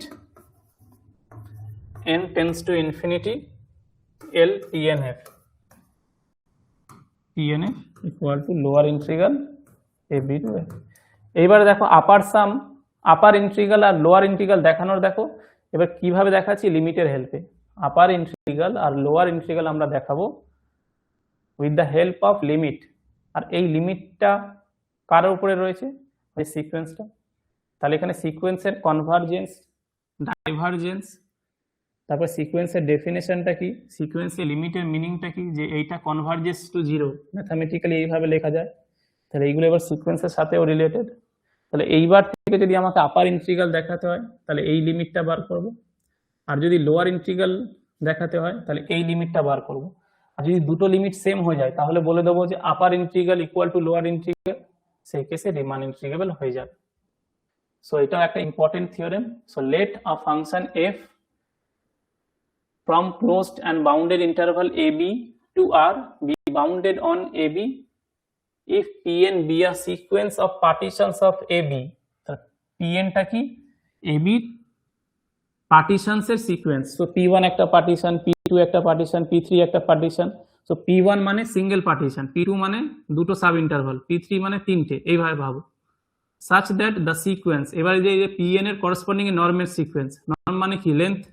Speaker 1: n tends to infinity L PNF equal to lower integral AB to F। এইবারে দেখো আপার সাম, আপার ইন্টিগ্রাল আর লোয়ার ইন্টিগ্রাল দেখানোর, দেখো এবার কিভাবে দেখাচ্ছি লিমিটের হেল্পে। আপার ইন্টিগ্রাল আর লোয়ার ইন্টিগ্রাল আমরা দেখাবো with the help of limit. আর এই লিমিটটা কার উপরে রয়েছে, এই সিকোয়েন্সটা। তাহলে এখানে সিকোয়েন্সের কনভারজেন্স, ডাইভারজেন্স, তারপর সিকোয়েন্সের ডেফিনেশনটা কি, সিকোয়েন্সের লিমিটের মিনিংটা কি, যে এইটা কনভার্জেস টু জিরো, ম্যাথামেটিক্যালি এইভাবে লেখা যায়। তাহলে এইগুলো এবার সিকোয়েন্সের সাথেও রিলেটেড। তাহলে এইবার থেকে যদি আমাকে আপার ইন্টিগ্রাল দেখাতে হয় তাহলে এই লিমিটটা বার করব, আর যদি লোয়ার ইন্টিগ্রাল দেখাতে হয় তাহলে এই লিমিটটা বার করব। আর যদি দুটো লিমিট সেম হয়ে যায় তাহলে বলে দেবো যে upper integral equal to lower integral, সেই কেসে রিমান ইন্টিগ্রেবল হয়ে যাবে। সো এটাও একটা important theorem. So let a function f from closed and bounded interval AB to R be bounded on AB if Pn be a sequence of partitions of AB। Pn টা কি, AB partitions এর sequence. So P1 একটা partition, P2 একটা partition, P3 একটা partition. So P1 মানে single partition, P2 মানে দুটো sub interval, P3 মানে তিনটে, এইভাবে ভাবো। such that the sequence, এবারে যে Pn এর করসপন্ডিং নর্মের সিকোয়েন্স, নর্ম মানে কি লেন্থ,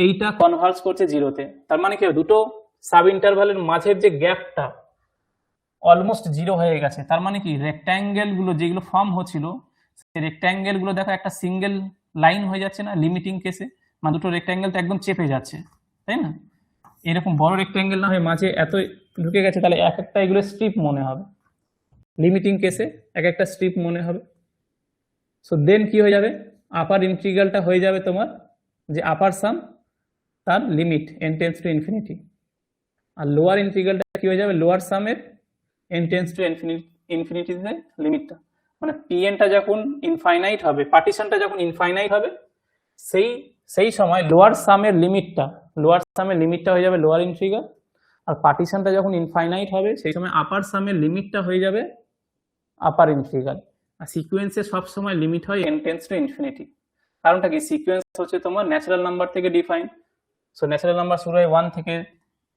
Speaker 1: এইটা কনভার্জ করছে জিরোতে। তার মানে কি দুটো সাব ইন্টারভালের মাঝের যে গ্যাপটা অলমোস্ট জিরো হয়ে গেছে। তার মানে কি রেক্ট্যাঙ্গেল গুলো যেগুলো ফর্ম হচ্ছিল সেই রেক্ট্যাঙ্গেল গুলো দেখো একটা সিঙ্গেল লাইন হয়ে যাচ্ছে না লিমিটিং কেসে, মানে দুটো রেক্ট্যাঙ্গেল তো একদম চেপে যাচ্ছে, তাই না? এরকম বড় রেক্ট্যাঙ্গেল না হয়ে মাঝে এত ঢুকে গেছে, তাহলে এক একটা এগুলো স্ট্রিপ মনে হবে, লিমিটিং কেসে এক একটা স্ট্রিপ মনে হবে। সো দেন কি হয়ে যাবে, আপার ইন্টিগ্রালটা হয়ে যাবে তোমার যে আপার সাম তার limit n tends to infinity, আর লোয়ার ইন্টিগ্রালটা কি হয়ে যাবে, লোয়ার সামের n টেন্ডস টু ইনফিনিটিতে লিমিটটা। মানে Pnটা যখন ইনফাইনাইট হবে, পার্টিশনটা যখন ইনফাইনাইট হবে, সেই সময় লোয়ার সামের লিমিটটা হয়ে যাবে লোয়ার ইন্টিগ্রাল, আর পার্টিশনটা যখন ইনফাইনাইট হবে সেই সময় আপার সামের লিমিটটা হয়ে যাবে আপার ইন্টিগ্রাল। আর সিকোয়েন্সে সব সময় লিমিট হয় n টেন্ডস টু ইনফিনিটি। কারণটা কি, সিকোয়েন্স হচ্ছে তোমার ন্যাচারাল নাম্বার থেকে ডিফাইন। সো ন্যাচারাল নাম্বার শুরু হয় 1 থেকে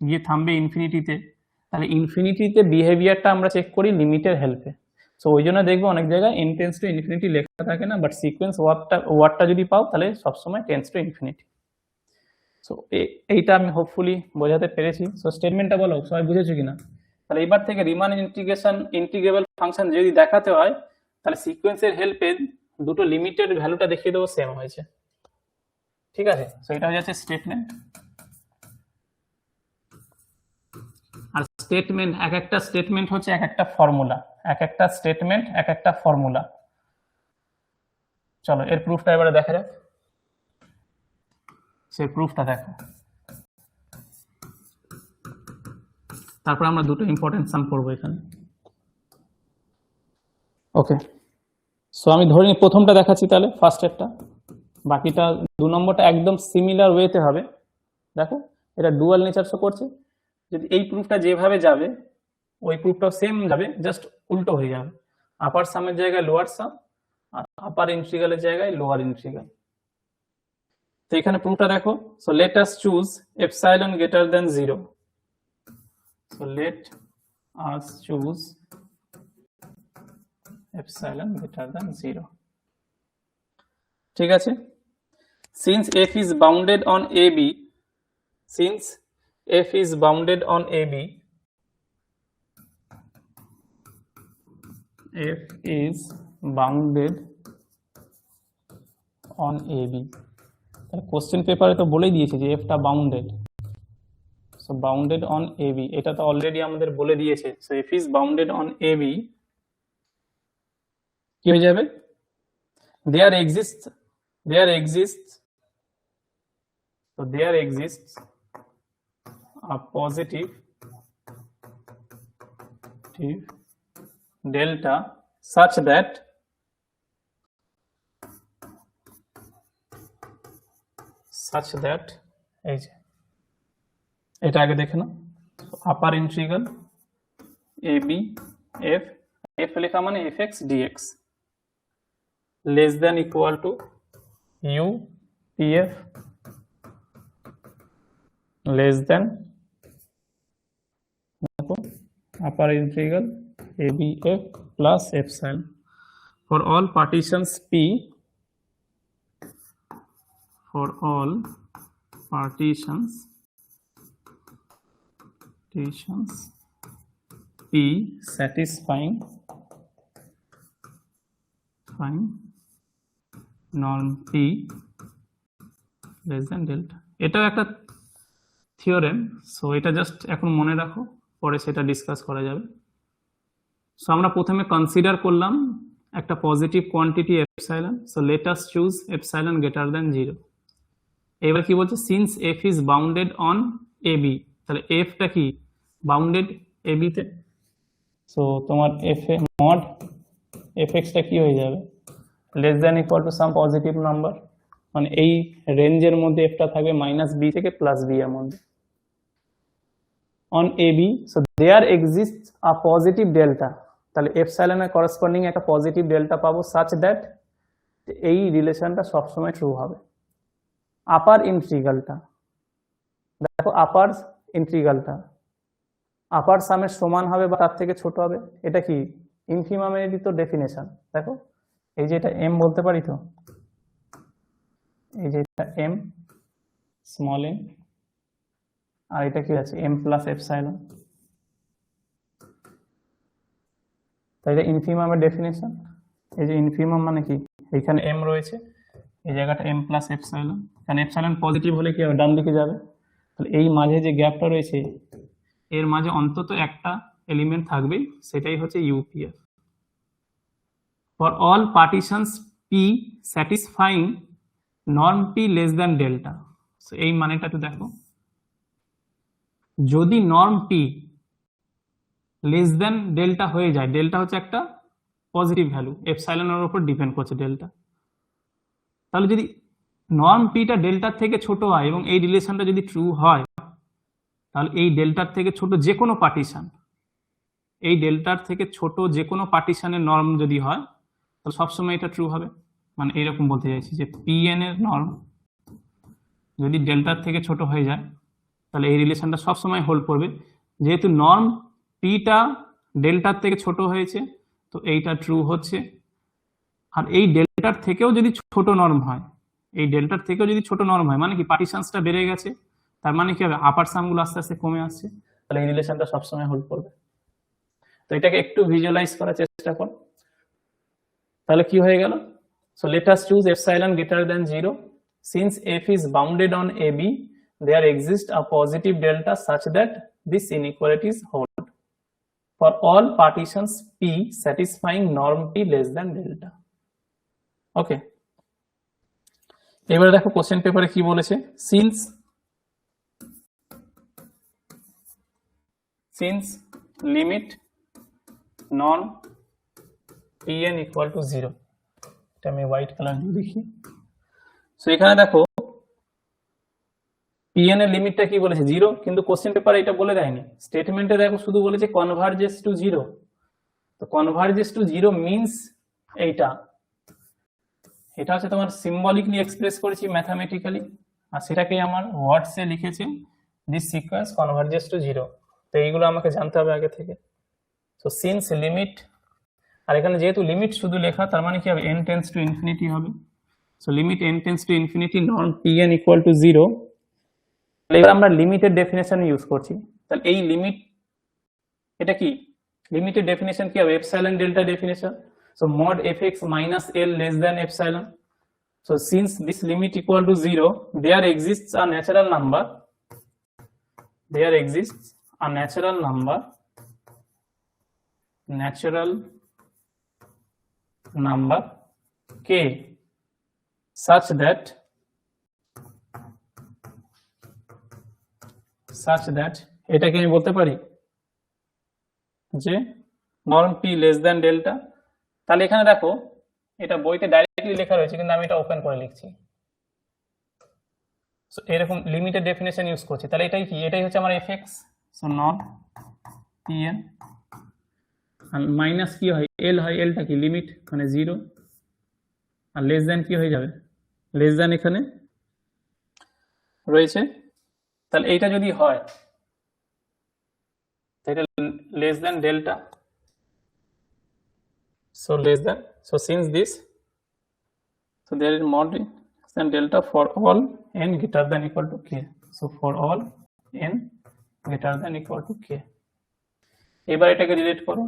Speaker 1: গিয়ে থামবে ইনফিনিটিতে। তাহলে ইনফিনিটিতে বিহেভিয়ারটা আমরা চেক করি লিমিটের হেল্পে। সো ওই জন্য দেখবো অনেক জায়গায় n টেন্ডস টু ইনফিনিটি লেখা থাকে না, বাট সিকোয়েন্স ওয়ার্ডটা যদি পাও তাহলে সবসময় টেন্ডস টু ইনফিনিটি। সো এইটা আমি হোপফুলি বোঝাতে পেরেছি। সো স্টেটমেন্টটা বলো সবাই বুঝেছো কিনা। তাহলে এবার থেকে রিমান ইন্টিগ্রেবল ফাংশন যদি দেখাতে হয় তাহলে সিকোয়েন্সের হেল্পে দুটো লিমিটেড ভ্যালুটা দেখিয়ে দেবো সেম হয়েছে, ঠিক আছে? সো এটা হয়ে যাচ্ছে স্টেটমেন্ট। আর স্টেটমেন্ট, এক একটা স্টেটমেন্ট হচ্ছে এক একটা ফর্মুলা, এক একটা স্টেটমেন্ট এক একটা ফর্মুলা। চলো এর প্রুফটা এবারে দেখা যাক। সেই প্রুফটা দেখো, তারপর আমরা দুটো ইম্পর্টেন্ট সাম করবো এখানে। ওকে, সো আমি ধরে নিই প্রথমটা দেখাচ্ছি, তাহলে ফার্স্ট একটা, বাকিটা 2 নম্বরটা একদম সিমিলার ওয়েতে হবে। দেখো এটা ডুয়াল নেচার শো করছে, যদি এই প্রুফটা যেভাবে যাবে ওই প্রুফটাও সেম যাবে, জাস্ট উল্টো হয়ে যাবে। আপার সামের জায়গায় লোয়ার সাম, আর আপার ইন্টিগ্রালের জায়গায় লোয়ার ইন্টিগ্রাল। তো এখানে প্রুফটা দেখো। So let us choose epsilon greater than 0। So let us choose epsilon greater than 0, ঠিক আছে? Since f is bounded on AB, since f is bounded on AB, f is bounded on AB, তাহলে question পেপারে তো বলেই দিয়েছে যে f টা bounded. So bounded on AB, এটা তো অলরেডি আমাদের বলে দিয়েছে। So f is bounded on AB, কি হয়ে যাবে, there exists a positive delta such that এই যে এটা আগে দেখে নাও, upper integral A B F, F লেখা মানে F X DX less than equal to U P F less than, দেখো upper integral A B F plus epsilon for all partitions P, for all partitions P satisfying norm P less than delta. এটাও একটা theorem, so এটা just এখন মনে রাখো, পরে সেটা discuss করা যাবে। সো আমরা প্রথমে কনসিডার করলাম একটা positive quantity epsilon, so let us choose epsilon greater than 0। এবার কি বলছে, since F is bounded on A B, তাহলে এফটা কি বাউন্ডেড এ বিতে, সো তোমার এফ এ মড এফ এক্সটা কি হয়ে যাবে, less than equal to some positive number, মানে এই রেঞ্জের মধ্যে এফটা থাকবে মাইনাস বি থেকে প্লাস বি এর মধ্যে on A B, so there exists a positive delta, তাহলে এপসাইলনের করেসপন্ডিং একটা পজিটিভ ডেল্টা পাবো সাচ দ্যাট এই রিলেশনটা সবসময় ট্রু হবে। আপার ইন্টিগ্রালটা দেখো, আপার ইন্টিগ্রালটা আপার সামের সমান হবে বা তার থেকে ছোট হবে, এটা কি ইনফিমামেরই তো ডেফিনেশন। দেখো এই যে এটা এম বলতে পারি, তো এই যে এটা এম স্মল এম, আর এটা কি আছে এম প্লাস এপসাইলন, তাই এটা ইনফিমামের ডেফিনেশন। এই যে ইনফিমাম মানে কি, এখানে এম রয়েছে, এই জায়গাটা এম প্লাস এপসাইলন, কারণ এপসাইলন পজিটিভ হলে কি হবে ডান দিকে যাবে, তাহলে এই মাঝে যে গ্যাপটা রয়েছে এর মাঝে অন্তত একটা এলিমেন্ট থাকবেই, সেটাই হচ্ছে UPF. For all partitions P satisfying norm P less than delta, so এই মানেটা একটু দেখো, যদি norm P less than delta হয়ে যায়, ডেল্টা হচ্ছে একটা পজিটিভ ভ্যালু, এপসাইলনের উপর ডিপেন্ড করছে ডেল্টা, তাহলে যদি নর্ম পিটা ডেল্টার থেকে ছোট হয় এবং এই রিলেশনটা যদি ট্রু হয়, তাহলে এই ডেল্টার থেকে ছোট যে কোনো পার্টিশন, এই ডেল্টার থেকে ছোট যে কোনো পার্টিশনের নর্ম যদি হয়, তাহলে সবসময় এটা ট্রু হবে। মানে এইরকম বলতে চাইছি যে পিএন এর নর্ম যদি ডেল্টার থেকে ছোট হয়ে যায়, তাহলে এই রিলেশনটা সবসময় হোল্ড করবে, যেহেতু নর্ম পিটা ডেল্টার থেকে ছোট হয়েছে, তো এইটা ট্রু হচ্ছে। আর এই ডেল্টার থেকেও যদি ছোট নর্ম হয়, এই ডেল্টার থেকেও যদি ছোট নর্ম হয়, মানে কি পার্টিশনসটা বেড়ে গেছে, তার মানে কি হবে আপার সামগুলো আস্তে আস্তে কমে আসছে, তাহলে এই রিলেশনটা সবসময় হোল্ড করবে। তো এটাকে একটু ভিজুয়ালাইজ করার চেষ্টা করো, তাহলে কি হয়ে গেল, so let us choose epsilon greater than 0 since F is bounded on A B, there exists a positive delta such that this inequality is hold for all partitions P satisfying norm P less than delta. Okay, এবারে দেখো question পেপারে কি বলেছে, since limit norm Pn equal to 0, এটা আমি white colour দিয়ে লিখি। So এখানে দেখো পিএন এর লিমিটটা কি বলেছে 0, কিন্তু কোশ্চেন পেপারে এটা বলে দেয়নি, স্টেটমেন্টে দেখো শুধু বলেছে কনভার্জেস টু 0। তো কনভার্জেস টু 0 মিন্স এইটা, এটা হচ্ছে তোমার সিম্বলিকলি এক্সপ্রেস করেছি ম্যাথামেটিক্যালি, আর সেটাকে আমার ওয়ার্ডসে লিখেছি দিস সিকোয়েন্স কনভার্জেস টু 0। তো এইগুলো আমাকে জানতে হবে আগে থেকে। সো সিন্স লিমিট, আর এখানে যেহেতু লিমিট শুধু লেখা, তার মানে কি হবে n টেন্ডস টু ইনফিনিটি হবে। So limit n tends to infinity norm pn equal to 0। এবার আমরা লিমিটের ডেফিনেশন ইউজ করছি, তাহলে এই লিমিট, এটা কি লিমিটের ডেফিনেশন কি হবে, epsilon delta definition. So mod fx minus l less than epsilon, so since this limit equal to 0, there exists a natural number k such that এটাকে আমি বলতে পারি যে norm p less than delta. তাহলে এখানে দেখো এটা বইতে ডাইরেক্টলি লেখা রয়েছে, কিন্তু আমি এটা ওপেন করে লিখছি। সো এরকম লিমিটেড ডেফিনেশন ইউজ করছি, তাহলে এটাই কি, এটাই হচ্ছে আমার এফএক্স। সো নট পিএন, আর মাইনাস কি হয়, এল হয়, এলটা কি লিমিট মানে 0, আর লেস দ্যান কি হয়ে যাবে, লেস দ্যান এখানে রয়েছে, তাহলে এইটা যদি হয় এটা less than delta, so less than, so since this, so there is mod less than delta for all n greater than equal to k, so for all n greater than equal to k। এবার এটাকে relate করো,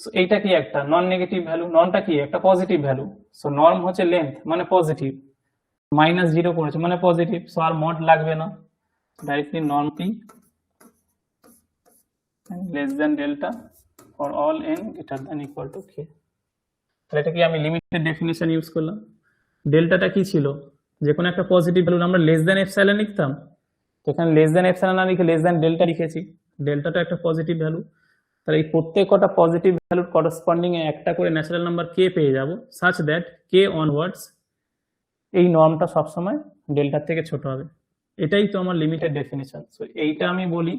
Speaker 1: so এইটা কি একটা non negative value, ননটা কি একটা positive value, so norm হচ্ছে length মানে পজিটিভ, -0 করেছে মানে পজিটিভ, সো আর মড লাগবে না, directly norm P less than delta for all n greater than equal to k। তাহলে এটা কি আমি লিমিটেড ডেফিনিশন ইউজ করলাম। ডেল্টাটা কি ছিল, যে কোনো একটা পজিটিভ ভ্যালু আমরা লেস দ্যান এপসাইলন লিখতাম, তো এখানে লেস দ্যান এপসাইলন না লিখে লেস দ্যান ডেল্টা লিখেছি, ডেল্টাটা একটা পজিটিভ ভ্যালু, তাহলে এই প্রত্যেক কটা পজিটিভ ভ্যালুর করসপন্ডিং এ একটা করে ন্যাচারাল নাম্বার কে পেয়ে যাব, সাচ দ্যাট কে অনওয়ার্ডস এই নর্মটা সবসময় ডেল্টার থেকে ছোট হবে। এটাই তো আমার লিমিটেড ডেফিনিশন। সো এইটা আমি বলি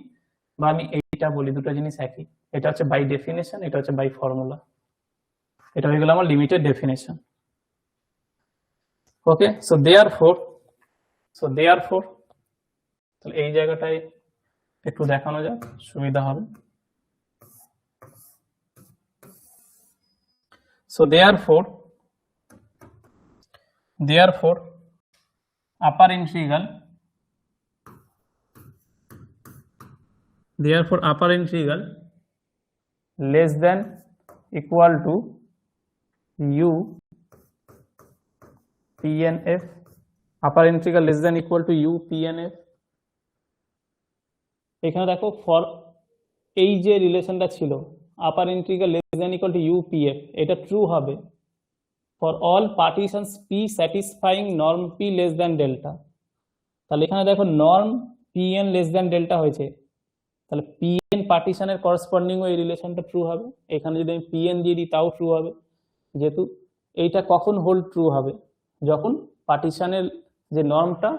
Speaker 1: বা আমি এইটা বলি, দুটো জিনিস একই, এটা হচ্ছে বাই ডেফিনেশন, এটা হচ্ছে বাই ফর্মুলা, এটা হয়ে গেল আমার লিমিটেড ডেফিনেশন। ওকে, সো দেয়ারফর তাহলে এই জায়গাটায় একটু দেখানো যাক, সুবিধা হবে। So therefore upper integral, therefore upper integral less than equal to u pnf, upper integral less than equal to u pnf। এখানে দেখো ফর এই যে রিলেশনটা ছিল upper integral less than equal to U PF, এটা ট্রু হবে for all partitions P satisfying norm P less than delta. তাহলে এখানে দেখো norm PN less than delta হয়েছে, তাহলে পিএন পার্টিশনের করসপন্ডিং ওই রিলেশনটা ট্রু হবে। এখানে যদি আমি পিএন দিয়ে দিই তাও ট্রু হবে, যেহেতু এইটা কখন হোল্ড ট্রু হবে, যখন পার্টিশনের যে নর্মটা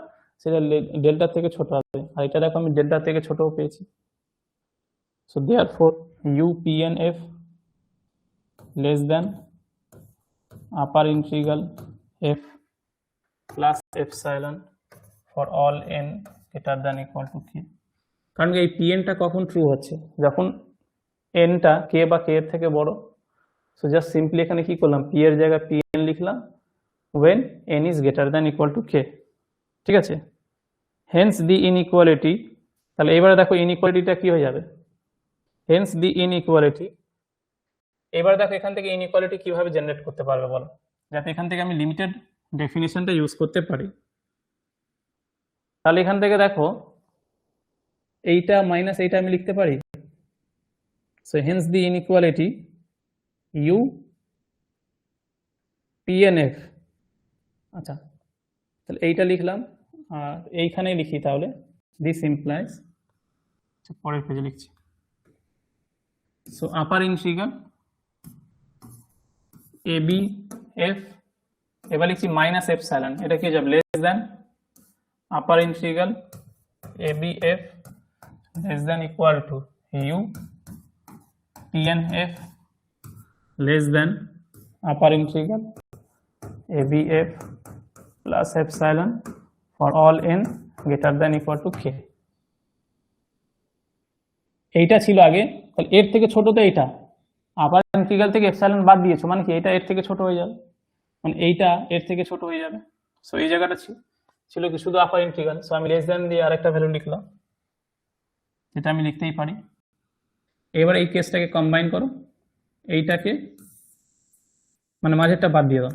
Speaker 1: সেটা ডেল্টা থেকে ছোট হবে, আর এটা দেখো আমি ডেল্টা থেকে ছোট পেয়েছি। So therefore U PNF less than upper integral F plus epsilon for all N greater than equal to K. কারণ এই পিএনটা কখন ট্রু হচ্ছে, যখন এনটা কে বা কে এর থেকে বড়। সো জাস্ট সিম্পলি এখানে কি করলাম, পি এর জায়গায় পিএন লিখলাম when n is greater than equal to k, ঠিক আছে। হেন্স দি ইনইকুয়ালিটি, তাহলে এবারে দেখো ইনইকুয়ালিটিটা কি হয়ে যাবে, হেন্স দি ইনইকুয়ালিটি। এবার দেখো এখান থেকে ইনইকুয়ালিটি কিভাবে জেনারেট করতে পারবে বলো, যাতে এখান থেকে আমি লিমিটেড ডেফিনিশনটা ইউজ করতে পারি। তাহলে এখান থেকে দেখো এইটা মাইনাস এইটা আমি লিখতে পারি। So hence the inequality U PNF, আচ্ছা তাহলে এইটা লিখলাম, আর এইখানেই লিখি তাহলে দিস ইমপ্লাইজ, পরের পেজে লিখছি। So upper integral A B F, এবার লিখছি মাইনাস এপসাইলন, এটা কি যাবে less than upper integral A B F less than equal to U PNF less than upper integral A B F plus epsilon for all N greater than equal to K. এইটা ছিল আগে, তাহলে এর থেকে ছোট তো এইটা, আপার ইন্টিগ্রাল থেকে এপসাইলন বাদ দিয়েছো মানে কি এটা এর থেকে ছোট হয়ে যাবে, মানে এইটা এর থেকে ছোট হয়ে যাবে। সো এই জায়গাটা ছিল কি শুধু আপার ইন্টিগ্রাল, সো আমি লেস দ্যান দিয়ে আরেকটা ভ্যালু লিখলাম, এটা আমি লিখতেই পারি। এবার এই কেসটাকে কম্বাইন করো, এইটাকে মানে মাঝেরটা বাদ দিয়ে দাও,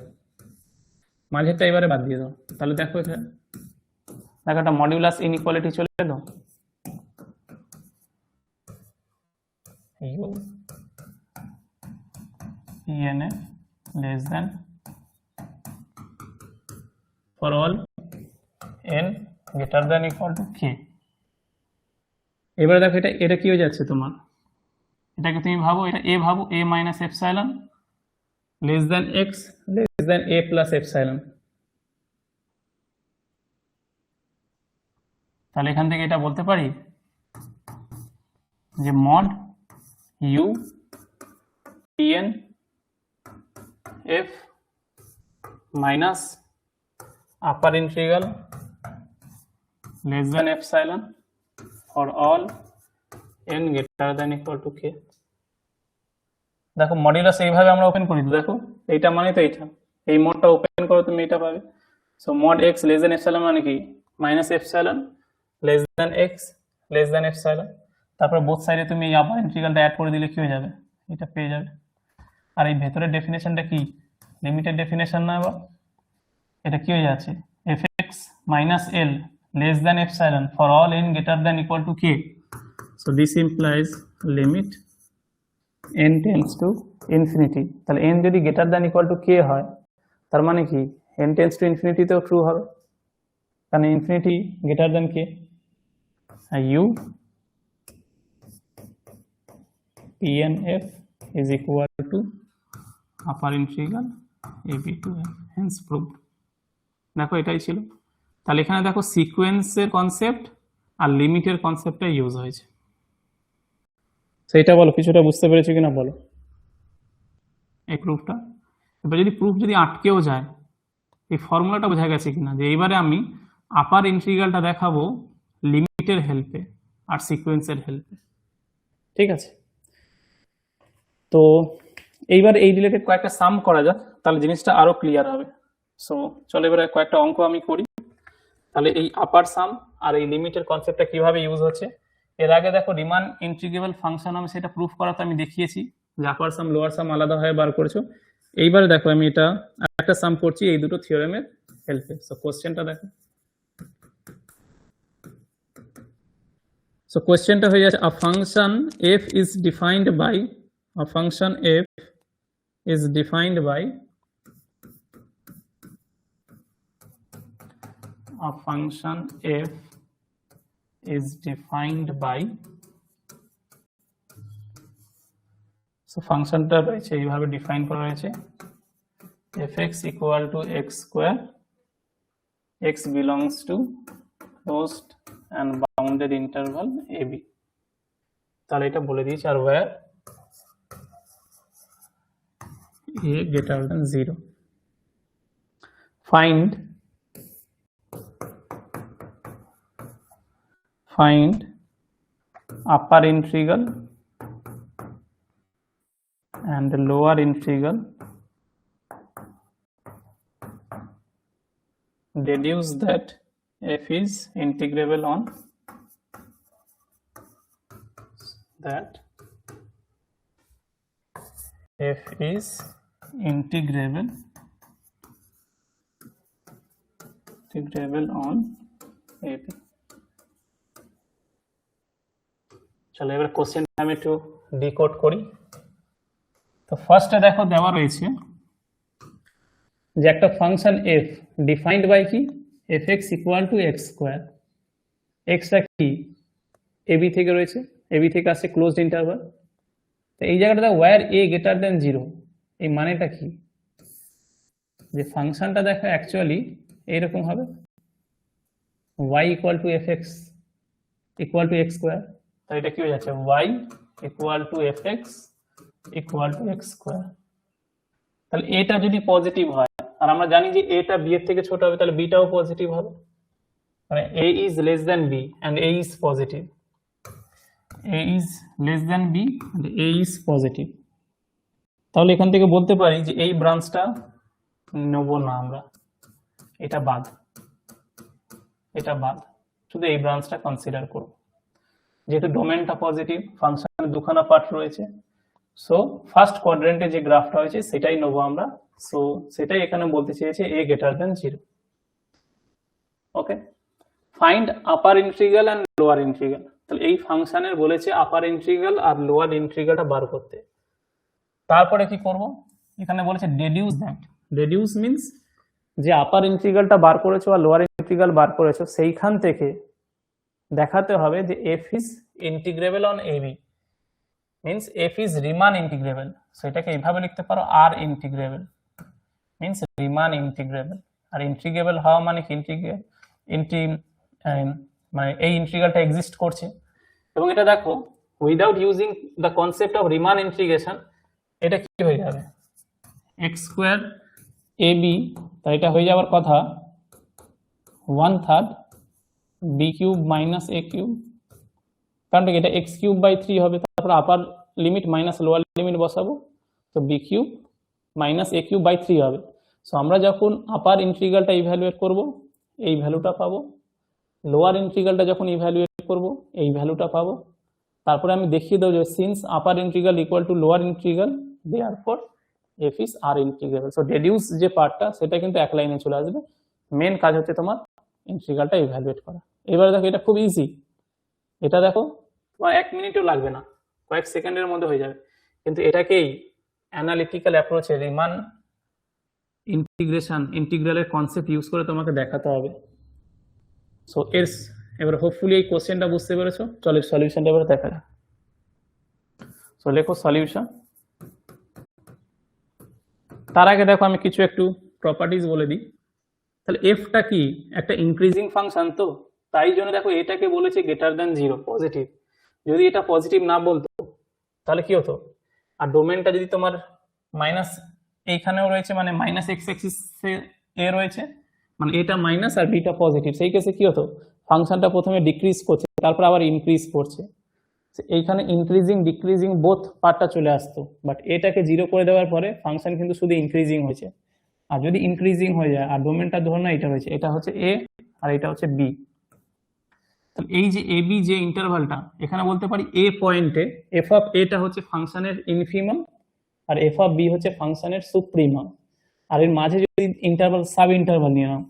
Speaker 1: মাঝেরটা এবারে বাদ দিয়ে দাও, তাহলে দেখো এখানে দেখো একটা মডিউলাস ইনইকুয়ালিটি চলে এলো, U PNF less than for all N greater than equal to K. এবারে দেখো এটা কি হয়ে যাচ্ছে তোমার, এটাকে তুমি ভাবো, এটা এ ভাবো, A minus epsilon less than X less than A plus epsilon. তাহলে এখান থেকে এটা বলতে পারি যে mod U pn f minus upper integral less than epsilon for all n greater than equal to k। দেখো মডুলাস এইভাবে আমরা ওপেন করি, দেখো এইটা মানে তো এইটা, এই মোডটা ওপেন করো তুমি এটা পাবে। So mod x less than epsilon মানে কি minus epsilon less than x less than epsilon, তারপর বোথ সাইডে তুমি এই আপার ইন্টিগ্রালটা অ্যাড করে দিলে কি হয়ে যাবে, এটা পেয়ে যাবে। আর এই ভেতরের ডেফিনেশনটা কি লিমিটেড ডেফিনেশন না, বা এটা কি হয়ে যাচ্ছে fx minus l less than epsilon for all n greater than equal to k। So this implies limit n tends to infinity। তাহলে n যদি greater than equal to k হয় তার মানে কি n tends to infinity তেও true হবে, কারণ infinity greater than k। u pnf is equal to upper integral ab to n, hence proved। দেখো এটাই ছিল। তাহলে এখানে দেখো সিকোয়েন্সের কনসেপ্ট আর লিমিটের কনসেপ্টটা ইউজ হয়েছে। সেইটা বলো কিছুটা বুঝতে পেরেছো কিনা বলো এই প্রুফটা। এবার যদি প্রুফ যদি আটকেও যায়, এই ফর্মুলাটা বোঝা গেছে কিনা, যে এইবারে আমি আপার ইন্টিগ্রালটা দেখাবো লিমিটের হেল্পে আর সিকোয়েন্সের হেল্পে, ঠিক আছে। তো এইবার এই রিলেটেড কয়েকটা সাম করা যাক, তাহলে জিনিসটা আরো ক্লিয়ার হবে। সো চলো এবারে কয়েকটা অঙ্ক আমি করি। তাহলে এই আপার সাম আর এই লিমিটের কনসেপ্টটা কিভাবে ইউজ হচ্ছে, এর আগে দেখো রিমান ইন্টিগ্রেবল ফাংশন আমি সেটা প্রুফ করাতে আমি দেখিয়েছি যে আপার সাম লোয়ার সাম আলাদা হয়ে বার করেছো। এইবারে দেখো আমি এটা একটা সাম করছি এই দুটো থিওরেমের হেল্পে। সো কোশ্চেনটা দেখো। সো কোশ্চেনটা হয়ে যাচ্ছে a function f is defined by a function f is defined by a function f is defined by, so ফাংশনটা রয়েছে এইভাবে ডিফাইন করা হয়েছে fx equal to x square, x belongs to closed and bounded interval ab। তাহলে এটা বলে দিয়েছি, আর where a greater than 0 find upper integral and lower integral, deduce that f is integrable on that f is integrable on ab। চলো এবার কোশ্চেনটা আমি একটু decode করি। তো ফার্স্টে দেখো দেওয়া রয়েছে যে একটা ফাংশন f ডিফাইন্ড বাই কি fx equal to x square, xটা কি ab থেকে রয়েছে, ab থেকে আসছে ক্লোজড ইন্টারভাল। তো এই জায়গাটাতে ওয়্যার a গ্রেটার দেন 0, এই মানেটা কি যে ফাংশনটা দেখো অ্যাকচুয়ালি এইরকম হবে y equal to fx equal to x square. তো এটা কি হয়ে যাচ্ছে y equal to fx equal to x square. তাহলে এটা যদি পজিটিভ হয়, আর আমরা জানি যে এটা b এর থেকে ছোট হবে, তাহলে b টাও পজিটিভ হবে, মানে a is less than b and a is positive, a is less than b and a is positive। তাহলে এখান থেকে বলতে পারি যে এই ব্রাঞ্চটা নেব না আমরা, এটা বাদ, এটা বাদ, শুধু এই ব্রাঞ্চটা কনসিডার করব, যেহেতু ডোমেনটা পজিটিভ, ফাংশনের দুখানা পার্ট রয়েছে। সো ফার্স্ট কোয়াড্রেন্টে যে গ্রাফটা হয়েছে সেটাই নেবো আমরা। সো সেটাই এখানে বলতে চেয়েছে a greater than 0। Okay, find upper integral and lower integral. তাহলে এই ফাংশনের বলেছে আপার ইন্টিগ্রাল আর লোয়ার ইন্টিগ্রালটা বার করতে। তারপরে কি করব, এখানে বলেছে ডেডিউস দ্যাট। ডেডিউস মিন্স যে আপার ইন্টিগ্রালটা বার করেছো আর লোয়ার ইন্টিগ্রাল বার করেছো সেইখান থেকে দেখাতে হবে যে f is integrable on ab, means f is Riemann integrable। So এটাকে এইভাবে লিখতে পারো r integrable means Riemann integrable। আর ইন্টিগ্রেবল হওয়া মানে কি মানে এই ইন্টিগ্রালটা এক্সিস্ট করছে। এবং এটা দেখো without using the concept of Riman integration এটা কি হয়ে যাবে এক্স স্কোয়ার এ বি, তাই এটা হয়ে যাওয়ার কথা 1/3 B cube minus A cube, কারণ এটা এক্স কিউব বাই 3 হবে, তারপর upper limit minus lower limit বসাবো, তো B cube minus A cube by 3 হবে। সো আমরা যখন আপার ইন্টিগ্রালটা ইভ্যালুয়েট করব এই ভ্যালুটা পাবো, লোয়ার ইন্টিগ্রালটা যখন ইভ্যালুয়েট করব এই ভ্যালুটা পাবো। তারপরে আমি দেখিয়ে দেবো যে since upper integral equal to lower integral therefore F is R integrable. So deduce যে পার্টটা সেটা কিন্তু এক লাইনে চলে আসবে, মেন কাজ হচ্ছে তোমার ইন্টিগ্রালটা ইভ্যালুয়েট করা। এবারে দেখো এটা খুব ইজি, এটা দেখো তোমার 1 মিনিটও লাগবে না, কয়েক সেকেন্ডের মধ্যে হয়ে যাবে। কিন্তু এটাকেই অ্যানালিটিক্যাল অ্যাপ্রোচে রিমান ইন্টিগ্রালের কনসেপ্ট ইউজ করে তোমাকে দেখাতে হবে। সো এবার হোপফুলি এই কোশ্চেনটা বুঝতে পেরেছো। চলো সলিউশনটা এবার দেখা যাক। সো লেখো সলিউশন। তার আগে দেখো আমি কিছু একটু প্রপার্টিজ বলে দিই। তাহলে এফটা কি একটা ইনক্রিজিং ফাংশন, তো তাই জন্য দেখো এটাকে বলেছে গ্রেটার দ্যান 0 পজিটিভ। যদি এটা পজিটিভ না বলতো তাহলে কি হতো, আর ডোমেনটা যদি তোমার মাইনাস এইখানেও রয়েছে মানে মাইনাস এক্স অ্যাক্সিসে এ রয়েছে, মানে এটা মাইনাস আর বিটা পজিটিভ, সেই কেসে কি হতো ফাংশনটা প্রথমে ডিক্রিজ করছে তারপর আবার ইনক্রিজ করছে, এইখানে ইনক্রিজিং ডিক্রিজিং বোথ পার্টটা চলে আসতো। বাট এটাকে 0 করে দেওয়ার পরে ফাংশন কিন্তু শুধু ইনক্রিজিং হয়েছে। আর যদি ইনক্রিজিং হয়ে যায় আর ডোমেনটা ধরো না এটা রয়েছে, এটা হচ্ছে এ আর এটা হচ্ছে বি, তাহলে এই যে এ বি যে ইন্টারভালটা এখানে বলতে পারি এ পয়েন্টে এফ অফ এটা হচ্ছে ফাংশনের ইনফিমাম আর এফ অফ বি হচ্ছে ফাংশনের সুপ্রিমাম। আর এর মাঝে যদি ইন্টারভাল সাব ইন্টারভাল নিয়ে নাও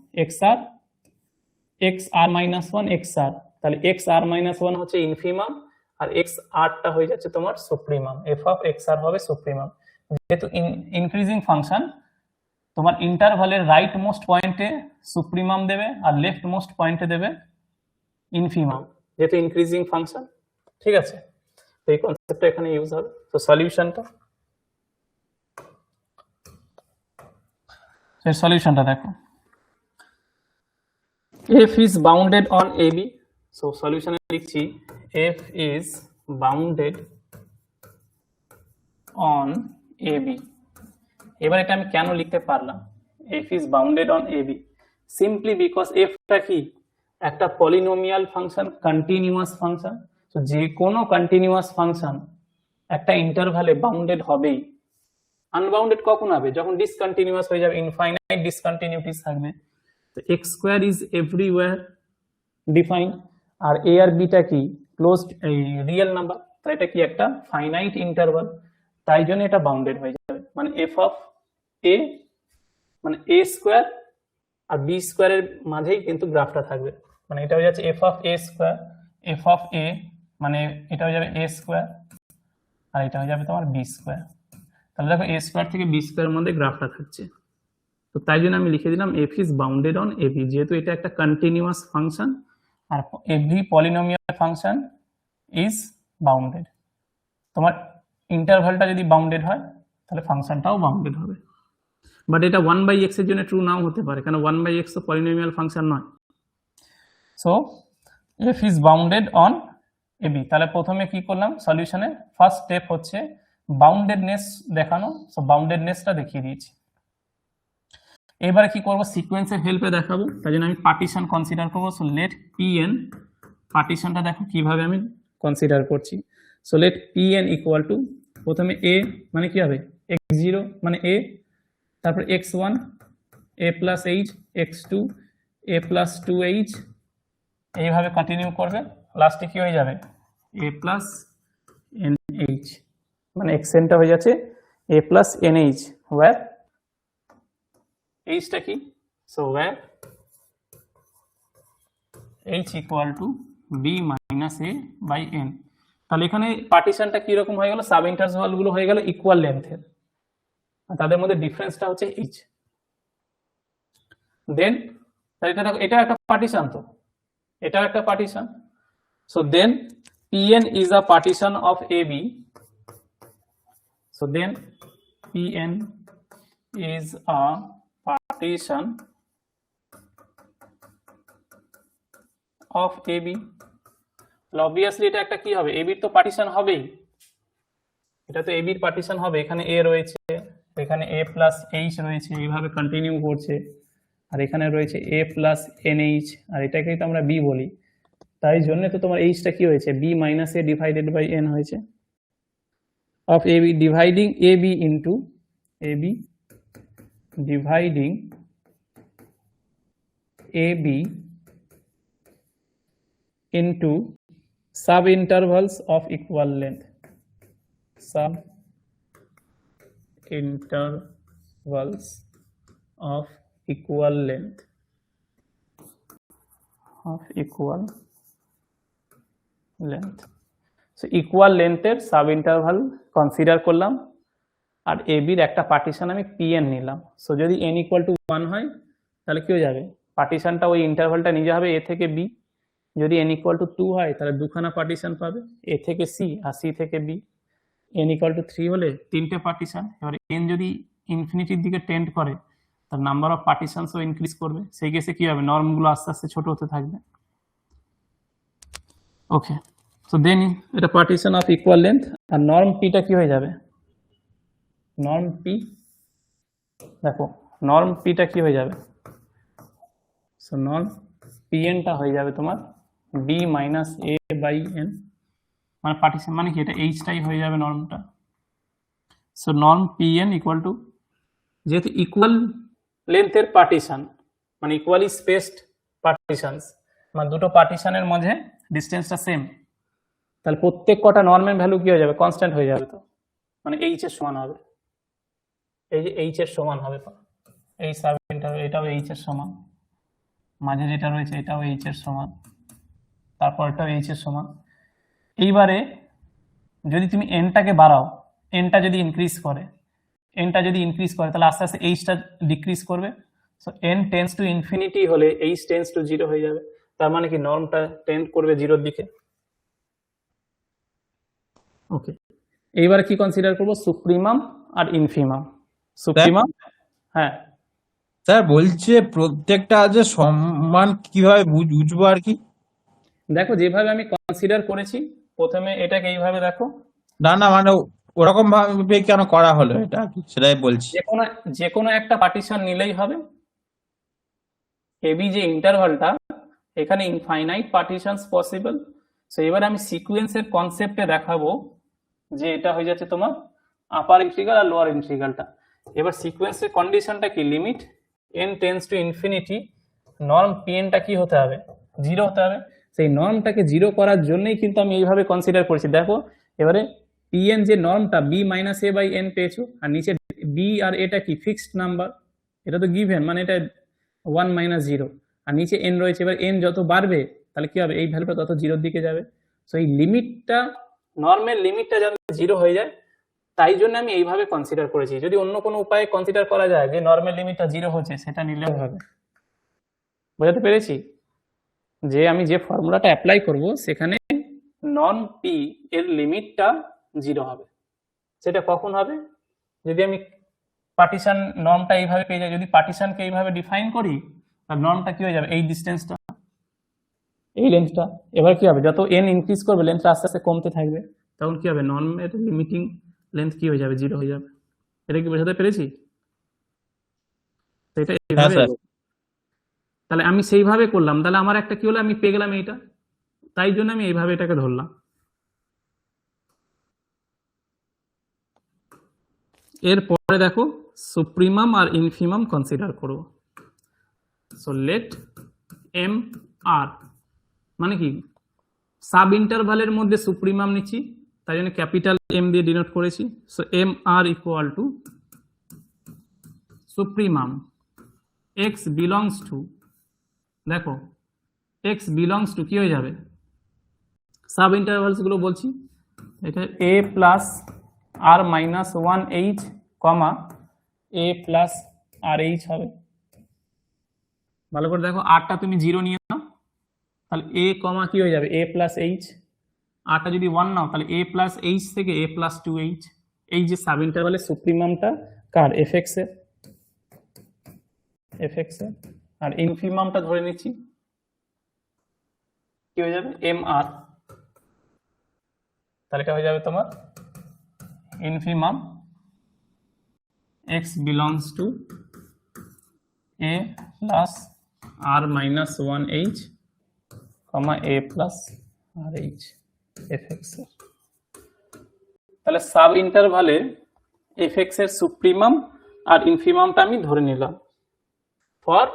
Speaker 1: এক্স আর মাইনাস 1 এক্স আর, তাহলে এক্স আর মাইনাস 1 হচ্ছে ইনফিমাম আর এক্স আরটা হয়ে যাচ্ছে তোমার সুপ্রিমাম, এফ অফ এক্স আর হবে সুপ্রিমাম। যেহেতু ইনক্রিজিং ফাংশন তোমার ইন্টারভালের রাইট মোস্ট পয়েন্টে সুপ্রিমাম দেবে আর লেফট মোস্ট পয়েন্টে দেবে ইনফিমাম, যেহেতু ইনক্রিজিং ফাংশন। ঠিক আছে, তো এই কনসেপ্টটা এখানে ইউজ হবে। তো সলিউশনটা দেখো f is bounded on AB, so solution লিখছি f is bounded on AB। এবার এটা আমি কেন লিখতে পারলাম f is bounded on AB, simply because f টা কি একটা পলিনোমিয়াল ফাংশন, কন্টিনিউয়াস ফাংশন। তো যে কোনো কন্টিনিউয়াস ফাংশন একটা ইন্টারভালে বাউন্ডেড হবেই। আনবাউন্ডেড কখন হবে, যখন ডিসকন্টিনিউয়াস হয়ে যাবে, ইনফাইনাইট ডিসকন্টিনিউটিস থাকবে। তো X square is everywhere defined, আর এ আর বিটা কি ক্লোজড রিয়েল নাম্বার, তো এটা কি একটা ফাইনাইট ইন্টারভাল, তাই জন্য এটা বাউন্ডেড হয়ে যাবে। মানে এফ অফ এ মানে এ স্কোয়ার আর বি স্কোয়ারের মাঝেই কিন্তু গ্রাফটা থাকবে, মানে এটা হয়ে যাচ্ছে F of A square, F of A মানে এটা হয়ে যাবে এ স্কোয়ার আর এটা হয়ে যাবে তোমার বি স্কোয়ার। তাহলে দেখো এ স্কোয়ার থেকে বি স্কোয়ারের মধ্যে গ্রাফটা থাকছে, তো তাই জন্য আমি লিখে দিলাম F is bounded on AB, যেহেতু এটা একটা কন্টিনিউয়াস ফাংশন আর every polynomial function is bounded. তোমার ইন্টারভালটা যদি বাউন্ডেড হয় তাহলে ফাংশনটাও বাউন্ডেড হবে। বাট এটা 1/x এর জন্য ট্রু নাও হতে পারে, কারণ 1/x তো পলিনোমিয়াল ফাংশন নয়। So F is bounded on AB. তাহলে প্রথমে কি করলাম, সলিউশনে ফার্স্ট স্টেপ হচ্ছে বাউন্ডেডনেস দেখানো। সো বাউন্ডেডনেসটা দেখিয়ে দিয়েছি। এবারে কি করব, সিকোয়েন্সের হেল্পে দেখাবো, তাই জন্য আমি পার্টিশন কনসিডার করবো। সো লেট পি এন, পার্টিশনটা দেখো কিভাবে আমি কনসিডার করছি। So let P N equal to, প্রথমে এ মানে কি হবে x0 মানে এ, তারপর x1 a plus H, x2 a plus 2h, এইভাবে কন্টিনিউ করবে, লাস্টে কি হয়ে যাবে a প্লাস nh, মানে xnটা হয়ে যাচ্ছে a plus nh, where h টা কি, so where h equal to b minus a by n। তাহলে এখানে পার্টিশনটা কি রকম হয়ে গেল, সাব ইন্টারভাল গুলো হয়ে গেল ইকুয়াল লেন্থের, তাদের মধ্যে ডিফারেন্সটা হচ্ছে h। দেন এটা দেখো এটা একটা পার্টিশন, তো এটাও একটা partition. So then pn is a partition of ab, so then pn is a partition of A B, obviously এটা একটা কি হবে, এ বির তো পার্টিশন হবেই, এটা তো এ বির পার্টিশন হবে, এখানে এ রয়েছে, এখানে এ প্লাস এইচ রয়েছে, এইভাবে কন্টিনিউ করছে, আর এখানে রয়েছে এ প্লাস এন এইচ, আর এটাকেই তো আমরা বি বলি, তাই জন্য তো তোমার এইচটা কি হয়েছে, B minus A divided by N হয়েছে, of A B dividing A B into A B dividing A B into sub intervals of equal length, sub intervals of equal length, of equal length. So equal length এর sub interval consider করলাম, আর a b এর একটা partition আমি pn নিলাম। So যদি n equal to 1 হয় তাহলে কি হয়ে যাবে, পার্টিশনটা ওই ইন্টারভালটা নিজে হবে a থেকে b, যদি n equal to 2 হয় তাহলে দুখানা পার্টিশন পাবে, a থেকে c আর c থেকে b, n equal to 3 হলে তিনটে পার্টিশন, এবার n যদি ইনফিনিটির দিকে টেন্ড করে তার নাম্বার অফ পার্টিশনসও ইনক্রিজ করবে, সেই কেসে কি হবে, নর্মগুলো আস্তে আস্তে ছোট হতে থাকবে। ওকে, সো দেন এটা পার্টিশন অফ ইকুয়াল লেন্থ, আর নর্ম পিটা কি হয়ে যাবে, নর্ম পি, দেখো নর্ম পিটা কি হয়ে যাবে, সো নর্ম পিএনটা হয়ে যাবে তোমার B minus A by N, মানে পার্টিশন মানে কি, এটা এইচটাই হয়ে যাবে নর্মটা। So norm PN equal to, যেহেতু ইকুয়াল লেন্থের পার্টিশন মানে ইকুয়ালি স্পেসড পার্টিশনস, মানে দুটো পার্টিশনের মধ্যে ডিস্টেন্সটা সেম, তাহলে প্রত্যেক কটা নর্মের ভ্যালু কি হয়ে যাবে, কনস্ট্যান্ট হয়ে যাবে, তো মানে এইচ এর সমান হবে, এই যে এইচ এর সমান হবে, এই সাব ইন্টারভ্যাল এটাও এইচ এর সমান, মাঝে যেটা রয়েছে এটাও এইচ এর সমান, তারপর এটাও এইচ এর সমান। এইবারে যদি তুমি এনটাকে বাড়াও, এনটা যদি ইনক্রিজ করে, তাহলে আস্তে আস্তে এইচটা ডিক্রিজ করবে, so N tends to infinity হলে এইচ টেন্স টু 0 হয়ে যাবে, তার মানে কি নর্মটা টেন্ড করবে 0 এর দিকে। ওকে, এইবারে কি কনসিডার করব, সুপ্রিমাম আর ইনফিমাম। সুপ্রিমাম, হ্যাঁ
Speaker 2: স্যার বলছে প্রত্যেকটা যে সমান কিভাবে বুঝবো আর কি,
Speaker 1: দেখো যেভাবে আমি কনসিডার করেছি, প্রথমে এটাকে এইভাবে দেখো,
Speaker 2: না না মানে ওরকম ভাবে কেন করা হলো এটা আর কি, সেটাই বলছি।
Speaker 1: যে কোনো একটা পার্টিশন নিলেই হবে, এবি যে ইন্টারভালটা এখানে ইনফাইনাইট পার্টিশনস পসিবল, সো এবার আমি সিকোয়েন্সের কনসেপ্টে দেখাবো যে এটা হয়ে যাচ্ছে তোমার আপার ইন্টিগ্রাল আর লোয়ার ইন্টিগ্রালটা। এবার সিকোয়েন্সের কন্ডিশনটা কি, limit n tends to infinity, norm পিএনটা কি হতে হবে, 0 হতে হবে, সেই নর্মটাকে 0 করার জন্যই কিন্তু আমি এইভাবে কনসিডার করেছি। দেখো এবারে পিএন যে নর্মটা B minus A by N পেয়েছো, আর নিচে বি আর এটা কি ফিক্সড নাম্বার, এটা তো গিভেন, মানে এটা 1 মাইনাস 0, আর নিচে এন রয়েছে, এবার এন যত বাড়বে তাহলে কি হবে, এই ভ্যালুটা তত 0 দিকে যাবে, সো এই লিমিটটা, নর্মের লিমিটটা যাতে 0 হয়ে যায়, তাই জন্য আমি এইভাবে কনসিডার করেছি। যদি অন্য কোনো উপায়ে কনসিডার করা যায় যে নর্মাল লিমিটটা 0 হচ্ছে, সেটা নিলেও হবে। বোঝাতে পেরেছি যে আমি যে ফর্মুলাটা অ্যাপ্লাই করব সেখানে নর্ম পি এর লিমিটটা 0 হবে, সেটা কখন হবে, যদি আমি পার্টিশন নর্মটা এইভাবে পেয়ে যাই, যদি পার্টিশনকে এইভাবে ডিফাইন করি, আর নর্মটা কি হয়ে যাবে, এই ডিস্টেন্সটা, এই লেন্থটা, এবার কি হবে, যত এন ইনক্রিজ করবে লেন্থটা আস্তে আস্তে কমতে থাকবে, তখন কি হবে, নর্মের লিমিটিং লেন্থ কি হয়ে যাবে, 0 হয়ে যাবে। এটা কি বোঝাতে পেরেছি, এটা এইভাবে, তাহলে আমি সেইভাবে করলাম, তাহলে আমার একটা কি হলো, আমি পেয়ে গেলাম এইটা, তাই জন্য আমি এইভাবে এটাকে ধরলাম। এরপরে দেখো সুপ্রিমাম আর ইনফিমাম কনসিডার করব। সো লেট এম আর, মানে কি সাব ইন্টারভালের মধ্যে সুপ্রিমাম নিচ্ছি, তাই জন্য ক্যাপিটাল এম দিয়ে ডিনোট করেছি। So M R equal to supremum X belongs to, দেখো এক্স বিলংস টু কি হয়ে যাবে, সাব ইন্টারভালস গুলো বলছি, এটা A plus R minus 1h comma A plus R H হবে। ভালো করে দেখো, আরটা তুমি 0 নিয়ে নাও, তাহলে এ কমা কি হয়ে যাবে, এ প্লাস এইচ, আরটা যদি 1 নাও তাহলে এ প্লাস এইচ থেকে এ প্লাস 2h, এই যে সাব ইন্টারভালের সুপ্রিমামটা কার, এফএক্স এর, আর ইনফিমামটা ধরে নিচ্ছি কি হয়ে যাবে এম আর, তাহলে এটা হয়ে যাবে তোমার infimum x belongs to a plus r minus 1h comma a plus rh fx এর। তাহলে সাব ইন্টারভালে fx এর সুপ্রিমাম আর ইনফিমামটা আমি ধরে নিলাম for